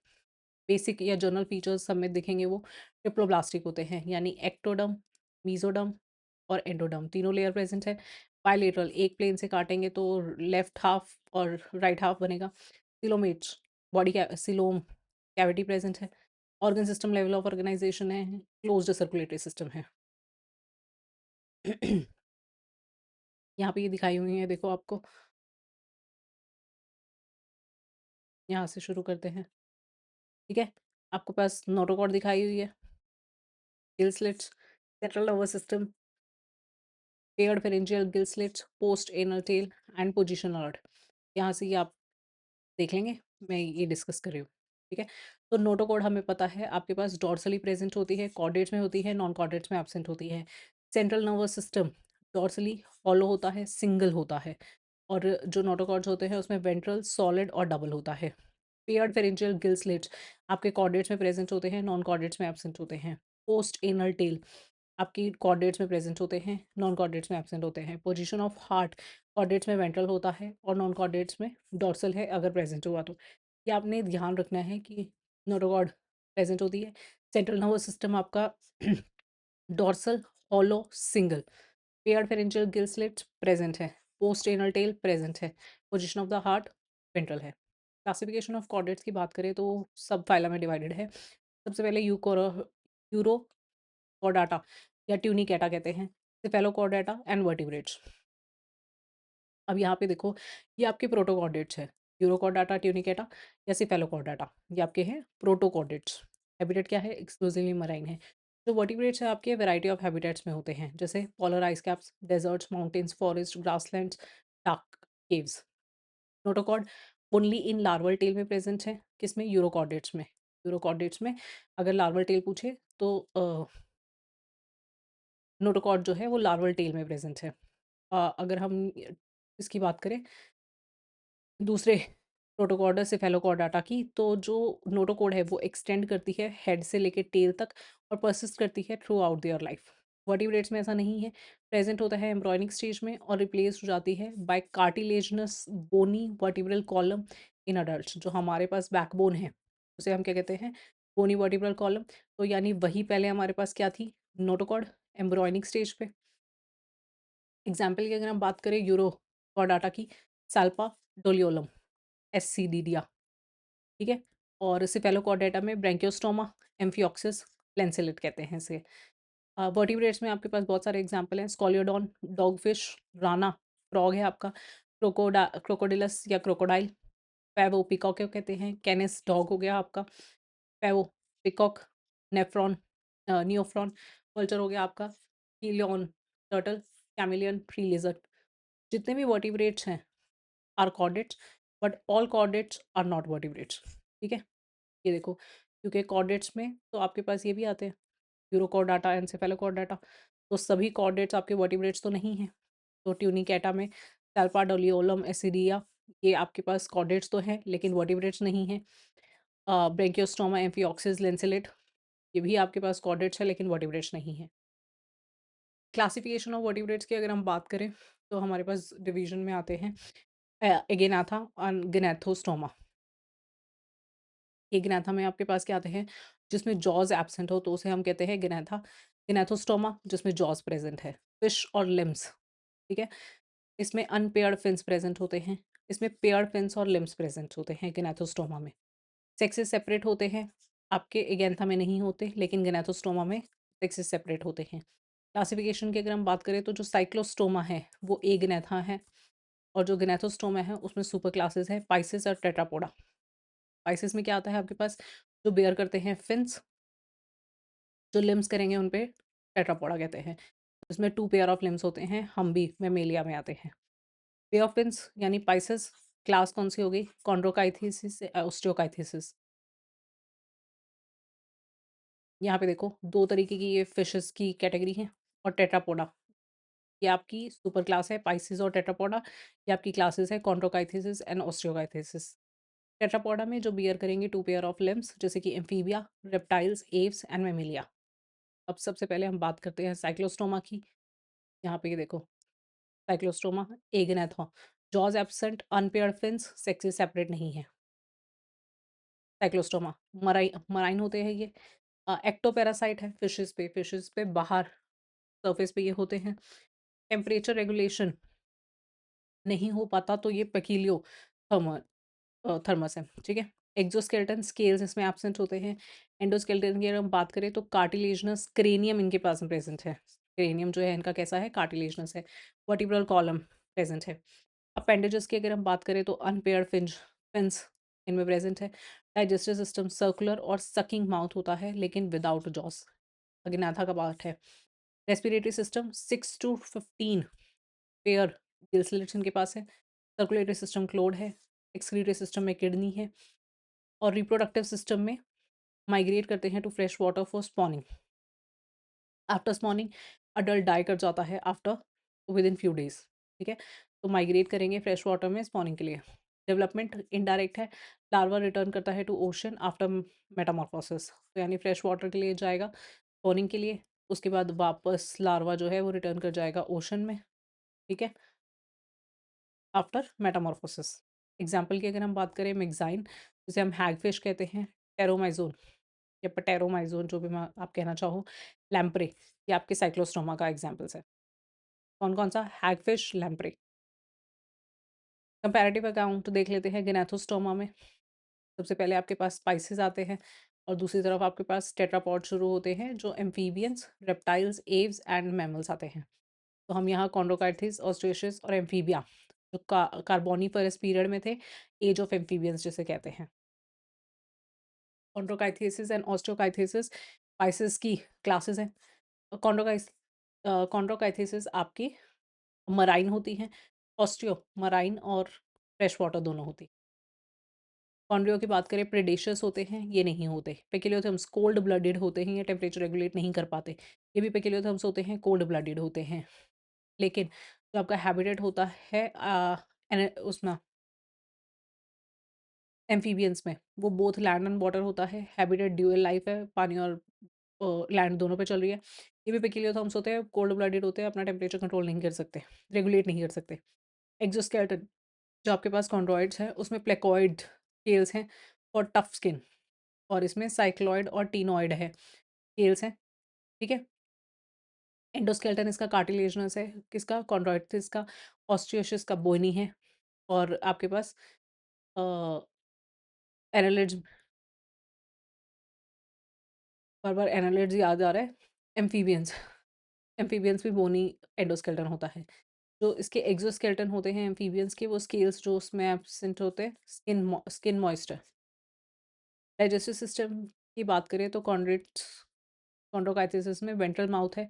बेसिक या जनरल फीचर्स सब में दिखेंगे वो ट्रिप्लोब्लास्टिक होते हैं, यानी एक्टोडर्म, मेसोडर्म और एंडोडर्म तीनों लेयर प्रेजेंट है। बायलेटरल एक प्लेन से काटेंगे तो लेफ्ट हाफ और राइट हाफ बनेगा। सिलोमेट्स बॉडी कै सिलोम कैविटी प्रेजेंट है। Organ system level of organization है, क्लोज्ड सर्कुलेटरी सिस्टम है। यहाँ पे ये दिखाई हुई है देखो आपको, यहाँ से शुरू करते हैं। ठीक है? आपके पास नोटोकॉर्ड दिखाई हुई है, gill slits, central nervous system, paired pharyngeal gill slits, post anal tail and position alert. यहाँ से ये आप देख लेंगे, मैं ये डिस्कस कर रही हूँ, ठीक है? तो नोटोकॉर्ड हमें पता है आपके पास डॉर्सली प्रेज़ेंट होती है, कॉर्डेट्स में होती है, नॉन कॉर्डेट्स में एब्सेंट होती है। Central nervous system dorsally hollow होता है, सिंगल होता है और जो नोटोकॉर्ड्स होते हैं उसमें वेंट्रल, सॉलिड और डबल होता है। पेयर्ड फेरेंजियल गिल स्लिट्स आपके कॉर्डेट्स में प्रेज़ेंट होते हैं, नॉन कॉर्डेट्स में एब्सेंट होते हैं। पोस्ट एनल टेल आपकी कॉर्डेट्स में प्रेज़ेंट होते हैं, नॉन कॉर्डेट्स में एब्सेंट होते हैं। पोजीशन ऑफ हार्ट कॉर्डेट्स में वेंट्रल होता है और नॉन कॉर्डेट्स में डॉर्सल है अगर प्रेज़ेंट हुआ तो। ये आपने ध्यान रखना है कि नोटोकॉर्ड प्रेज़ेंट होती है। सेंट्रल नर्वस सिस्टम आपका dorsal, hollow, single. Paired pharyngeal gill slits present है। पोस्ट एनल टेल प्रेज़ेंट है। Position of the heart ventral है। क्लासिफिकेशन ऑफ कॉर्डेट्स की बात करें तो सब फाइलम में डिवाइडेड है। सबसे पहले यूरोकॉर्डाटा या ट्यूनिकेटा कहते हैं, सेफेलोकॉर्डाटा एंड वर्टिब्रेट्स। अब यहाँ पे देखो, ये आपके प्रोटोकॉर्डेट्स हैं, यूरोकॉर्डाटा, ट्यूनिकेटा या सेफेलोकॉर्डाटा, ये आपके हैं प्रोटोकॉर्डेट्स। हैबिटेट क्या है? एक्सक्लूसिवली मराइन है। जो वर्टिब्रेट्स हैं आपके वैरायटी ऑफ हैबिटेट्स में होते हैं, जैसे polar ice caps, deserts, mountains, forest, grasslands, dark caves. Notochord only in larval tail में प्रेज़ेंट है, किसमें? यूरोकॉर्डेट्स में। यूरोकॉर्डेट्स में अगर लार्वल टेल पूछे तो नोटोकॉर्ड जो है वो लार्वल टेल में प्रेज़ेंट है। अगर हम इसकी बात करें दूसरे प्रोटोकॉर्डा सेफेलोकॉर्डाटा की, तो जो नोटोकॉर्ड है वो एक्सटेंड करती है हेड से लेके टेल तक और पर्सिस्ट करती है through out their life. Vertebrates में ऐसा नहीं है, प्रेजेंट होता है एम्ब्रॉयनिक स्टेज में और रिप्लेस हो जाती है by cartilaginous bony vertebral column in adults. जो हमारे पास बैकबोन है उसे हम क्या कहते हैं? बोनी वर्टिब्रल कॉलम। तो यानी वही पहले हमारे पास क्या थी? नोटोकॉर्ड एम्ब्रॉयनिक स्टेज पे। एग्जाम्पल की अगर हम बात करें यूरोकॉर्डाटा की, साल्पा डोलियोलम, एससीडीडिया, ठीक है? और सिफेलोकॉर्डेटा में ब्रैंकियोस्टोमा, एम्फिऑक्सिस, लैंसेलेट कहते हैं इसे। वर्टिब्रेट्स में आपके पास बहुत सारे एग्जांपल हैं, स्कॉलियोडॉन, डॉगफिश, राना, फ्रॉग है आपका, क्रोकोडिलस या क्रोकोडाइल, पैवो पीकॉक कहते हैं, कैनिस डॉग हो गया आपका, Pavo peacock, Neophron Neophron, vulture हो गया आपका, हीलियन टर्टल, कैमेलियन, ट्री लिज़र्ड। जितने भी वर्टिब्रेट्स हैं are chordates, but all chordates are not vertebrates, ठीक है? ये देखो, क्योंकि कॉर्डेट्स में तो आपके पास ये भी आते हैं, यूरोकॉर्डाटा, एन्सेफेलोकॉर्डाटा, तो सभी कॉर्डेट्स आपके वर्टिब्रेट्स तो नहीं हैं। तो ट्यूनिकेटा में सैल्पाडोलियोलम, एसिडिया, ये आपके पास कॉर्डेट्स तो हैं लेकिन वर्टिब्रेट्स नहीं हैं। ब्रैंकियोस्टोमा, एम्फिऑक्सिस, लैंसेलेट, ये भी आपके पास कॉर्डेट्स है लेकिन वर्टिब्रेट्स नहीं हैं। क्लासिफिकेशन ऑफ वर्टिब्रेट्स की अगर हम बात करें तो हमारे पास डिवीजन में आते हैं एगेनाथा और गैनाथोस्टोमा। एग्नेथा में आपके पास क्या आते हैं? जिसमें जॉज़ एब्सेंट हो तो उसे हम कहते हैं गैनाथा। गैनाथोस्टोमा जिसमें जॉज़ प्रेज़ेंट है। फिश और लिम्स, ठीक है? इसमें अनपेयर्ड फिन्स प्रेज़ेंट होते हैं। इसमें पेयर्ड फिन्स और लिम्स प्रेज़ेंट होते हैं गैनाथोस्टोमा में। सेक्सेस सेपरेट होते हैं, आपके एगैंथा में नहीं होते लेकिन गैनाथोस्टोमा में सेक्सेस सेपरेट होते हैं। क्लासिफिकेशन की अगर हम बात करें तो जो साइक्लोस्टोमा है वो एगैनाथा है और जो गैनाथोस्टोमा है उसमें सुपर क्लासेस हैं पाइसेस और टेट्रापोडा। पाइसेस में क्या आता है आपके पास? जो बेयर करते हैं फिन्स, जो लिम्स करेंगे उन पे टेट्रापोडा कहते हैं। इसमें 2 पेयर ऑफ लिम्स होते हैं, हम भी मैमेलिया में आते हैं। पेयर ऑफ फिन्स यानी पाइसेस, क्लास कौन-सी हो गई? कॉन्ड्रोकाइथिसिस ओस्टियोकाइथिसिस। यहाँ पे देखो 2 तरीके की ये फिशेस की कैटेगरी है और टेट्रापोडा, ये आपकी सुपर क्लास है पाइसेस और टेट्रापोडा, ये आपकी क्लासेस है कॉन्ड्रोकाइथिसिस एंड ओस्टियोकाइथिसिस। टेट्रापोडा में जो बियर करेंगे 2 पेयर ऑफ लिम्स जैसे कि amphibia, reptiles, Aves and Mammalia. अब सबसे पहले हम बात करते हैं साइक्लोस्टोमा की। यहाँ पे ये देखो, cyclostoma, agnatha, jaws absent, unpaired fins, sexes separate नहीं है। साइक्लोस्टोमा मराइन होते हैं ये। एक्टोपैरासाइट है फिशेस पे बाहर सरफेस पे ये होते हैं। टेम्परेचर रेगुलेशन नहीं हो पाता तो ये पैकिलियो थर्मल थर्मस है, ठीक है? एक्सोस्केलेटन स्केल्स इसमें एब्सेंट होते हैं। एंडोस्केलेटन की अगर हम बात करें तो कार्टिलेजिनस क्रेनियम इनके पास में प्रेज़ेंट है। क्रेनियम जो है इनका कैसा है? कार्टिलेजिनस है। वर्टिब्रल कॉलम प्रेज़ेंट है। अपेंडेजेस की अगर हम बात करें तो अनपेयर्ड फिन्स इनमें प्रेज़ेंट है। डाइजेस्टिव सिस्टम सर्कुलर और सकिंग माउथ होता है लेकिन विदाउट जॉस, अग्नाथा का पार्ट है। Respiratory system 6 to 15 pair gill slits इनके पास है। सर्कुलेटरी सिस्टम क्लोड है। एक्सक्रीटरी सिस्टम में किडनी है। और रिप्रोडक्टिव सिस्टम में माइग्रेट करते हैं to fresh water for spawning. After spawning adult die कर जाता है after within few days. ठीक है, तो माइग्रेट करेंगे फ्रेश वाटर में स्पॉनिंग के लिए। डेवलपमेंट इनडायरेक्ट है। लार्वा रिटर्न करता है टू ओशन आफ्टर मेटामॉर्फोसिस, तो यानी फ्रेश वाटर के लिए जाएगा स्पॉनिंग के लिए, उसके बाद वापस लार्वा जो है वो रिटर्न कर जाएगा ओशन में। ठीक है, आफ्टर मेटामॉर्फोसिस। एग्जाम्पल की अगर हम बात करें, मेग्जाइन जिसे हम हैगफिश कहते हैं, टेरोमाइजोन या पटेरोमाइजोन जो भी आप कहना चाहो, लैम्प्रे, ये आपके साइक्लोस्टोमा का एग्जाम्पल्स है। कौन कौन सा? Hagfish, lamprey. कंपैरेटिव अकाउंट देख लेते हैं गैनाथोस्टोमा में। सबसे पहले आपके पास स्पाइसेस आते हैं और दूसरी तरफ आपके पास टेट्रापॉड शुरू होते हैं जो amphibians, reptiles, Aves and mammals आते हैं। तो हम यहाँ कॉन्ड्रोकाइथिस, ऑस्ट्रेशियस और एम्फीबिया जो कार्बोनिफरस पीरियड में थे, एज ऑफ एम्फीबियंस जिसे कहते हैं। कॉन्ड्रोकाइथिसिस एंड ऑस्टियोकाइथिसिस स्पाइसेस की क्लासेस हैं। कॉन्ड्रोकाइस कॉन्ड्रोकाइथिसिस आपकी मराइन होती हैं, ऑस्टियो मराइन और फ्रेश वाटर दोनों होती हैं। कॉन्ड्रियो की बात करें, प्रेडेशियस होते हैं, ये नहीं होते। पेकिलियोथर्म्स कोल्ड ब्लडेड होते हैं, ये टेम्परेचर रेगुलेट नहीं कर पाते। ये भी पेकिलियोथर्म्स होते हैं, कोल्ड ब्लडेड होते हैं। लेकिन जो आपका हैबिटेट होता है उसमें एम्फीबियंस में, वो बोथ लैंड एंड वाटर होता है। हैबिटेट ड्यूअल लाइफ है, पानी और लैंड दोनों पे चल रही है। ये भी पेकिलियोथर्म्स होते हैं, कोल्ड ब्लडेड होते हैं, अपना टेम्परेचर कंट्रोल नहीं कर सकते, रेगुलेट नहीं कर सकते। एक्सोस्केलेटन जो आपके पास कॉन्ड्रॉइड्स हैं, उसमें प्लेकॉइड स्केल्स हैं और टफ स्किन, और इसमें साइक्लॉइड और टीनॉइड है, स्केल्स हैं। ठीक है? एंडोस्केलेटन इसका कार्टिलेजिनस है, किसका? कॉन्ड्रॉइड्स का। ऑस्टियोसिस का बोनी है। और आपके पास अ, एनालिड्स, बार-बार एनालिड्स याद आ रहा है। एम्फीबियंस, एम्फीबियंस भी बोनी एंडोस्केलेटन होता है। जो इसके एक्सोस्केलेटन होते हैं एम्फीबियंस के, वो स्केल्स जो उसमें एब्सेंट होते हैं, स्किन मॉइस्चर। डाइजेस्टिव सिस्टम की बात करें तो कॉन्ड्रोकाइथिसिस में वेंट्रल माउथ है,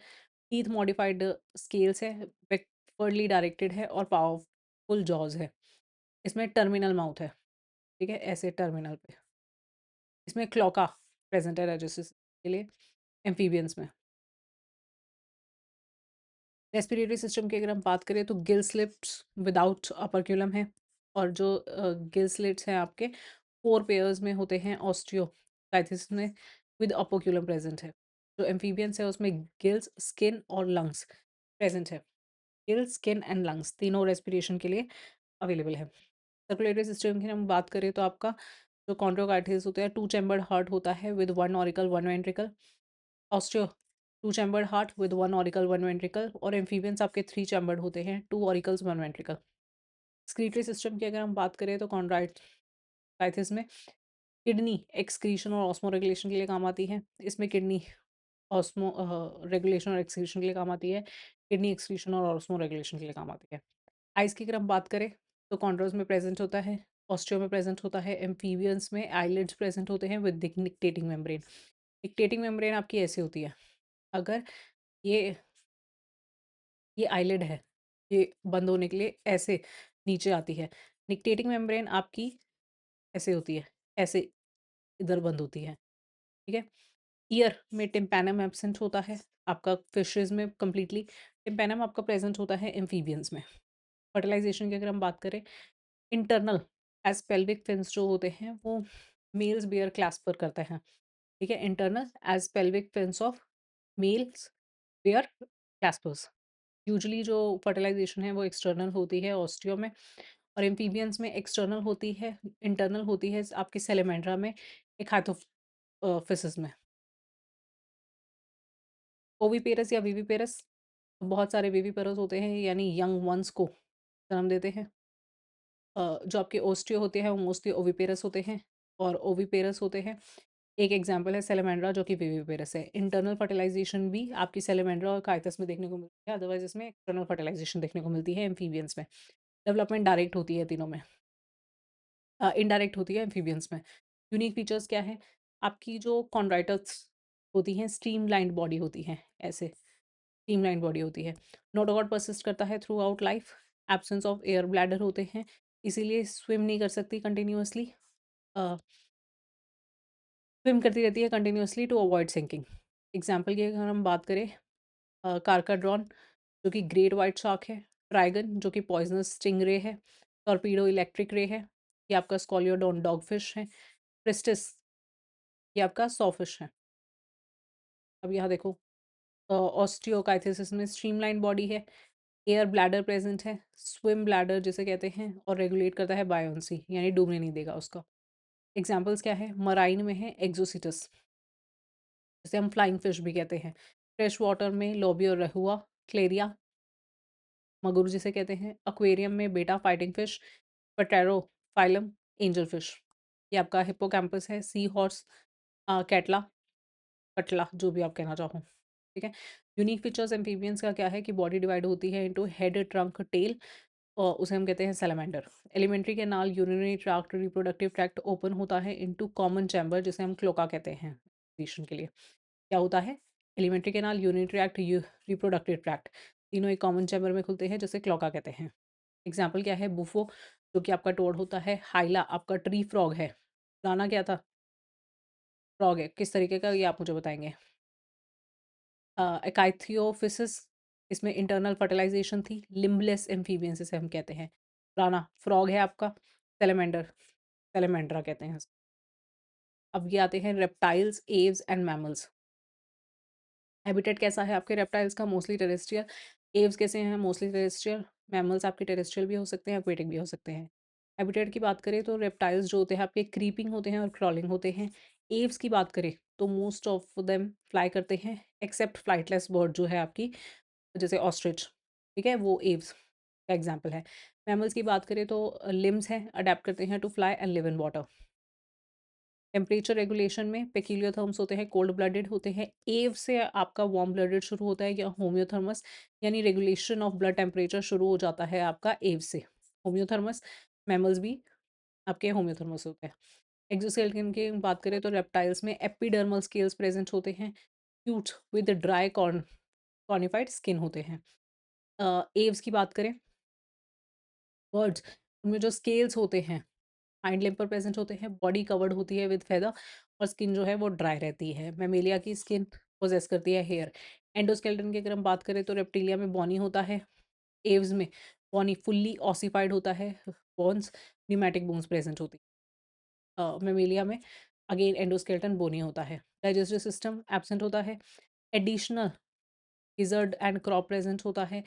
टीथ मॉडिफाइड स्केल्स है, बैकवर्डली डायरेक्टेड है और पावरफुल जॉज है। इसमें टर्मिनल माउथ है, ठीक है? ऐसे टर्मिनल पे। इसमें क्लोका प्रेजेंट है डाइजेस्टिव के लिए एम्फीबियंस में। रेस्पिरेटरी सिस्टम की अगर हम बात करें तो गिल स्लिट्स विदाउट अपर्क्यूलम है, और जो गिल स्लिट्स हैं आपके 4 पेयर्स में होते हैं ऑस्टियोकाइथिस में, विद अपोक्यूलम प्रेजेंट है। जो एम्फीबियंस है उसमें गिल्स, स्किन और लंग्स प्रेजेंट है। गिल, स्किन एंड लंग्स तीनों रेस्पिरेशन के लिए अवेलेबल है। सर्कुलेटरी सिस्टम की हम बात करें तो आपका जो कॉन्ड्रोकाइटिस होता है, 2 चैम्बर्ड हार्ट होता है with 1 auricle 1 ventricle. Osteo 2 chambered heart with 1 auricle 1 ventricle. और एम्फीबियंस आपके 3 चैम्बर्ड होते हैं, 2 ऑरिकल्स 1 वेंट्रिकल। एक्सक्रीटरी सिस्टम की अगर हम बात करें तो कॉन्ड्राइटिस में किडनी एक्सक्रीशन और ऑस्मो रेगुलेशन के लिए काम आती है। इसमें किडनी ऑस्मो रेगुलेशन और एक्सक्रीशन के लिए काम आती है। किडनी एक्सक्रीशन और ऑस्मो रेगुलेशन के लिए काम आती है। आइज़ की अगर हम बात करें तो कॉन्ड्रोज में प्रेजेंट होता है, ऑस्टियो में प्रेजेंट होता है, एम्फीबियंस में आईलिड्स प्रेजेंट होते हैं with nictitating membrane. Nictitating membrane आपकी ऐसी होती है, अगर ये ये आईलिड है, ये बंद होने के लिए ऐसे नीचे आती है। निक्टेटिंग मेम्ब्रेन आपकी ऐसे होती है, ऐसे इधर बंद होती है। ठीक है? ईयर में टिम्पैनम एब्सेंट होता है आपका फिशेज़ में कंप्लीटली। टिम्पैनम आपका प्रेजेंट होता है एम्फीबियंस में। फर्टिलाइज़ेशन की अगर हम बात करें, इंटरनल एज़ पेल्विक फिन्स जो होते हैं वो मेल्स बियर क्लैस्पर करते हैं। ठीक है? Internal as pelvic fins of males bear claspers. Usually जो फर्टिलाइज़ेशन है वो एक्सटर्नल होती है ऑस्टियो में, और एम्फीबियंस में एक्सटर्नल होती है, इंटरनल होती है आपकी सैलेमेंड्रा में, एक फिशेज़ में। ओविपेरस या विविपेरस, बहुत सारे विविपेरस होते हैं, यानी यंग वन्स को जन्म देते हैं। जो आपके ओस्टियो होते हैं वो मोस्टली ओविपेरस होते हैं और ओविपेरस होते हैं। एक एग्जांपल है सैलेमेंड्रा जो कि विविपेरस है। इंटरनल फर्टिलाइज़ेशन भी आपकी सैलेमेंड्रा और काइटस में देखने को मिलती है, अदरवाइज़ इसमें एक्सटर्नल फर्टिलाइज़ेशन देखने को मिलती है एम्फीबियंस में। डेवलपमेंट डायरेक्ट होती है तीनों में, इनडायरेक्ट होती है एम्फीबियंस में। यूनिक फीचर्स क्या है? आपकी जो कॉन्ड्राइटस होती हैं, स्ट्रीमलाइन्ड बॉडी होती हैं, ऐसे स्ट्रीमलाइन्ड बॉडी होती है। नोटोकॉट परसिस्ट करता है through out life, absence of air bladder होते हैं, इसीलिए स्विम नहीं कर सकती कंटिन्यूअसली, अ, स्विम करती रहती है continuously to avoid sinking. Example की अगर हम बात करें, कार्काड्रॉन जो कि ग्रेट व्हाइट शार्क है, ट्राइगन जो कि पॉइज़नस स्टिंगरे है, टॉर्पेडो इलेक्ट्रिक रे है, ये आपका स्कॉलियोडोन डॉगफिश है, प्रेस्टिस ये आपका सॉफिश है। अब यहाँ देखो, ऑस्टियोकाइथेसिस में स्ट्रीमलाइन बॉडी है, एयर ब्लैडर प्रेज़ेंट है, स्विम ब्लैडर जिसे कहते हैं और रेगुलेट करता है बायोंसी यानी डूबने नहीं देगा उसको। एग्ज़ाम्पल्स क्या है? मराइन में है एक्ज़ोसिटस जिसे हम फ्लाइंग फिश भी कहते हैं। फ्रेश वाटर में लोबी और रहुआ, क्लेरिया, मगुर जिसे कहते हैं। एक्वेरियम में betta fighting fish, pterophyllum, angel fish. ये आपका हिप्पोकैम्पस है, सी हॉर्स, कैटला, कटला जो भी आप कहना चाहो, ठीक है। यूनिक फीचर्स एम्फीबियंस का क्या है कि बॉडी डिवाइड होती है इनटू हेड, ट्रंक, टेल, और उसे हम कहते हैं सैलामेंडर। एलिमेंट्री के नाल urinary tract, reproductive tract open होता है इनटू कॉमन चैम्बर जिसे हम क्लोका कहते हैं पोजीशन के लिए। क्या होता है? Alimentary canal, urinary tract, reproductive tract तीनों एक कॉमन चैम्बर में खुलते हैं जिसे क्लोका कहते हैं। एग्जाम्पल क्या है? बुफो जो कि आपका टोड होता है, हाइला आपका ट्री फ्रॉग है, गाना क्या था? फ्रॉग है, किस तरीके का ये आप मुझे बताएंगे। एकाइथियोफिसिस, इसमें इंटरनल फर्टिलाइजेशन थी, लिम्बलेस एम्फीबियंस इसे हम कहते हैं। राना फ्रॉग है आपका, सेलेमेंडर सेलेमेंड्रा कहते हैं। अब ये आते हैं reptiles, Aves and mammals. Habitat कैसा है आपके रेप्टाइल्स का? Mostly terrestrial. एव्स कैसे हैं? Mostly terrestrial. मैमल्स आपके टेरेस्ट्रियल भी हो सकते हैं, एक्वेटिक भी हो सकते हैं। हैबिटेट की बात करें तो रेप्टाइल्स जो होते हैं आपके क्रीपिंग होते हैं और क्रॉलिंग होते हैं। एव्स की बात करें तो मोस्ट ऑफ देम फ्लाई करते हैं, एक्सेप्ट फ्लाइटलेस बर्ड जो है आपकी, जैसे ऑस्ट्रिच, ठीक है, वो एव्स का एग्जाम्पल है। मैमल्स की बात करें तो लिम्स हैं, अडेप्ट करते हैं to fly and live in water. Temperature regulation में पेक्यूलियर थर्म्स होते हैं, कोल्ड ब्लडेड होते हैं। एव से आपका वार्म ब्लडेड शुरू होता है, या होम्योथर्मस यानी रेगुलेशन ऑफ ब्लड टेम्परेचर शुरू हो जाता है आपका एव से। होम्योथर्मस, मैमल्स भी आपके होम्योथर्मस होते हैं। एक्सोस्केलेटन की बात करें तो रेप्टाइल्स में एपिडर्मल स्केल्स प्रेजेंट होते हैं, cute with dry cornified skin होते हैं। एव्स की बात करें, बर्ड्स, उनमें जो स्केल्स होते हैं हाइंड लिम्ब पर प्रेजेंट होते हैं, बॉडी कवर्ड होती है विद फेदर और स्किन जो है वो ड्राई रहती है। मैमेलिया की स्किन पोजेस करती है हेयर। एंडोस्केलेटन की अगर हम बात करें तो रेप्टिलिया में बॉनी होता है, एव्स में बॉनी फुल्ली ऑसिफाइड होता है, बोन्स, न्यूमेटिक बोन्स प्रेजेंट होती है। मैमेलिया में अगेन एंडोस्केलेटन बोनी होता है। डाइजेस्टिव सिस्टम एब्सेंट होता है, additional gizzard and crop present होता है,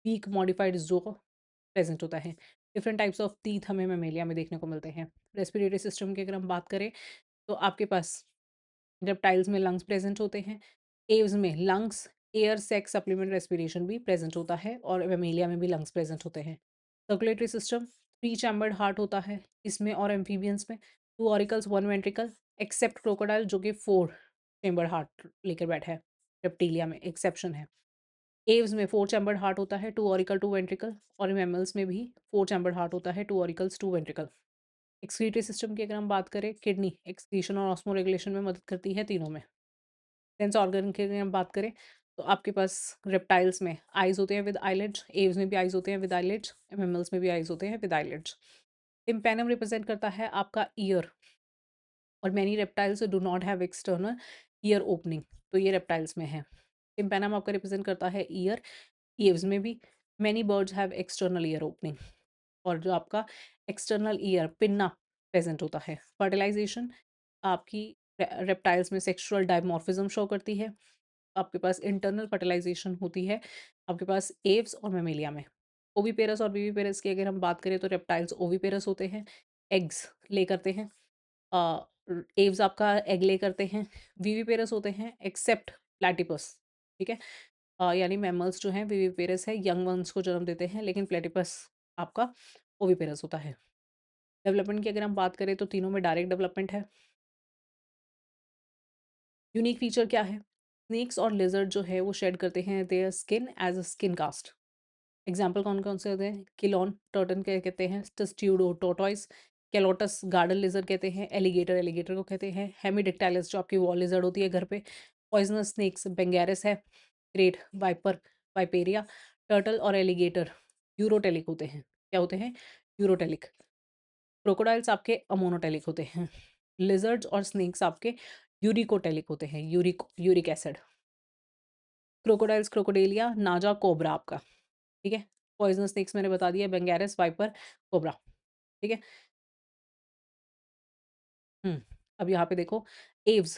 वीक मॉडिफाइड जो प्रेजेंट होता है। डिफरेंट टाइप्स ऑफ टीथ हमें मेमेलिया में देखने को मिलते हैं। रेस्पिरेटरी सिस्टम की अगर हम बात करें तो आपके पास रेप्टाइल्स में लंग्स प्रेजेंट होते हैं, एव्स में lungs, air sac supplement respiration भी प्रेजेंट होता है, और मेमेलिया में भी लंग्स प्रेजेंट होते हैं। Circulatory system, three chambered heart होता है इसमें और एम्फीबियंस में, two auricles one ventricle, except crocodile जो कि फोर चैम्बर्ड हार्ट लेकर बैठा है, रेप्टिलिया में एक्सेप्शन है। एव्स में 4 चैम्बर्ड हार्ट होता है, 2 ऑरिकल 2 वेंट्रिकल, और मैमल्स में भी 4 चैम्बर्ड हार्ट होता है, 2 ऑरिकल्स 2 वेंट्रिकल। एक्सक्रीटरी सिस्टम की अगर हम बात करें, किडनी एक्सक्रीशन और ऑस्मो रेगुलेशन में मदद करती है तीनों में। सेंस ऑर्गन की अगर हम बात करें तो आपके पास रेप्टाइल्स में आइज़ होते हैं विद आईलिड्स, एव्स में भी आइज़ होते हैं विद आईलिड्स, मैमल्स में भी आइज़ होते हैं विद आईलिड्स। टिम्पैनम रिप्रेजेंट करता है आपका ईयर, और many reptiles do not have external ear opening, तो ये रेप्टाइल्स में है। टिम्पैनम आपका रिप्रेजेंट करता है ईयर, ईव्स में भी many birds have external ear opening, और जो आपका एक्सटर्नल ईयर पिन्ना प्रेजेंट होता है। फर्टिलाइजेशन आपकी रेप्टाइल्स में सेक्सुअल डायमॉर्फिज्म शो करती है, आपके पास इंटरनल फर्टिलाइजेशन होती है आपके पास एव्स और मेमेलिया में। ओविपेरस और विविपेरस की अगर हम बात करें तो रेप्टाइल्स ओविपेरस होते हैं, एग्स ले करते हैं, एव्स आपका एग ले करते हैं, विविपेरस होते हैं एक्सेप्ट प्लैटिपस, ठीक है। यानी मैमल्स जो हैं विविपेरस है, यंग वंस को जन्म देते हैं, लेकिन प्लेटिपस आपका ओविपेरस होता है। डेवलपमेंट की अगर हम बात करें तो तीनों में डायरेक्ट डेवलपमेंट है। यूनिक फीचर क्या है? स्नेक्स और लिजर्ड जो है वो शेड करते हैं their skin as a skin cast. Example कौन कौन से होते हैं? किलोन टर्टन के कहते हैं, टस्ट्यूडो टोटॉइस, कैलोटस गार्डन लिज़र्ड कहते हैं, एलिगेटर एलिगेटर को कहते हैं, हेमिडिक्टाइलस जो आपकी वॉल लिज़र्ड होती है घर पे, पॉइज़नस स्नेक्स बेंगेरिस है, क्रेट, वाइपर, वाइपेरिया, टर्टल और एलिगेटर यूरोटेलिक होते हैं। क्या होते हैं? यूरोटेलिक। क्रोकोडाइल्स आपके अमोनोटेलिक होते हैं। लिज़र्ड्स और स्नेक्स आपके यूरिकोटेलिक होते हैं, यूरिक एसिड। क्रोकोडाइल्स, क्रोकोडेलिया, नाजा, कोबरा आपका, ठीक है? पॉइज़नस स्नेक्स मैंने बता दिया, बेंगेरिस, वाइपर, कोबरा, ठीक है? हुँ, अब यहाँ पे देखो एव्स,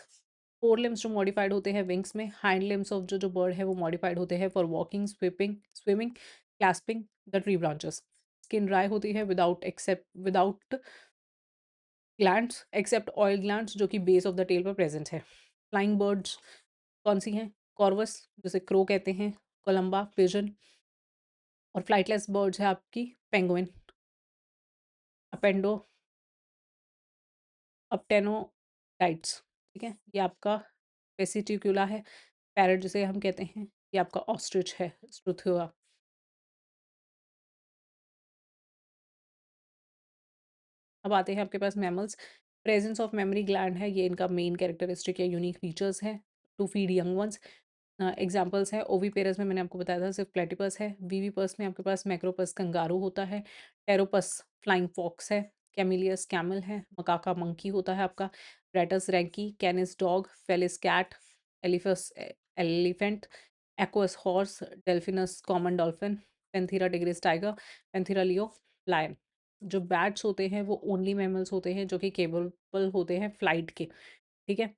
फोर लिम्ब्स जो मॉडिफाइड होते हैं विंग्स में, हाइंड लिम्ब्स ऑफ जो बर्ड है वो मॉडिफाइड होते हैं for walking, swimming, clasping the tree branches. Skin dry होती है without glands except oil glands जो कि बेस ऑफ द टेल पर प्रेजेंट है। फ्लाइंग बर्ड्स कौन-सी हैं? कॉर्वस जिसे क्रो कहते हैं, कोलंबा, पिजन और फ्लाइटलेस बर्ड्स है आपकी पेंगुइन, अपेंडो अपटेनोडाइट्स, ठीक है? ये आपका वेसिटिक्युला है, पैरट जिसे हम कहते हैं, ये आपका ऑस्ट्रिच है, स्ट्रुथुआ। अब आते हैं आपके पास mammals, presence of mammary gland है, ये इनका मेन कैरेक्टरिस्टिक या यूनिक फीचर्स है, to feed young ones. Examples हैं ओविपेरस में मैंने आपको बताया था सिर्फ प्लेटिपस है, वीवीपर्स में आपके पास मैक्रोपस कंगारू होता है, टेरोपस फ्लाइंग फॉक्स है, कैमिलियस कैमल है, मकाका मंकी होता है आपका, रेटस रैंकी, canis dog, felis cat, elephas elephant, equus horse, delphinus common dolphin, panthera tigris tiger, panthera leo lion. जो बैट्स होते हैं वो ओनली मैमल्स होते हैं जो कि केपेबल होते हैं फ्लाइट के, ठीक है?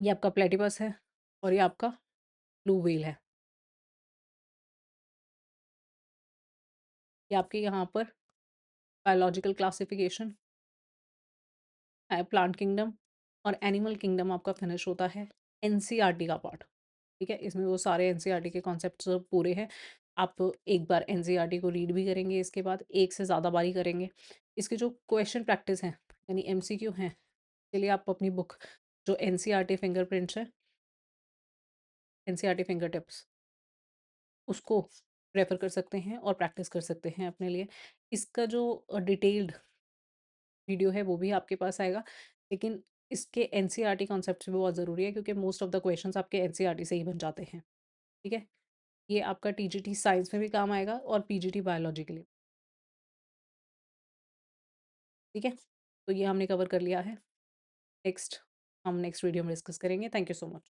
ये आपका प्लेटिपस है और ये आपका ब्लू व्हेल है। ये आपके यहाँ पर बायोलॉजिकल क्लासिफिकेशन प्लांट किंगडम और एनिमल किंगडम आपका फिनिश होता है एनसीईआरटी का पार्ट, ठीक है? इसमें वो सारे एनसीईआरटी के कॉन्सेप्ट्स पूरे हैं। आप एक बार एनसीईआरटी को रीड भी करेंगे, इसके बाद एक से ज़्यादा बारी करेंगे। इसके जो क्वेश्चन प्रैक्टिस हैं, यानी एमसीक्यू हैं, के लिए आप अपनी बुक जो एनसीईआरटी फिंगरप्रिंट्स है, एनसीईआरटी फिंगर टिप्स, उसको रेफ़र कर सकते हैं और प्रैक्टिस कर सकते हैं अपने लिए। इसका जो डिटेल्ड वीडियो है वो भी आपके पास आएगा। लेकिन इसके एनसीईआरटी कॉन्सेप्ट्स भी बहुत ज़रूरी है क्योंकि मोस्ट ऑफ द क्वेश्चंस आपके एनसीईआरटी से ही बन जाते हैं, ठीक है? ये आपका टीजीटी साइंस में भी काम आएगा और पीजीटी बायोलॉजी के लिए, ठीक है? तो ये हमने कवर कर लिया है। नेक्स्ट हम नेक्स्ट वीडियो में डिस्कस करेंगे। Thank you so much.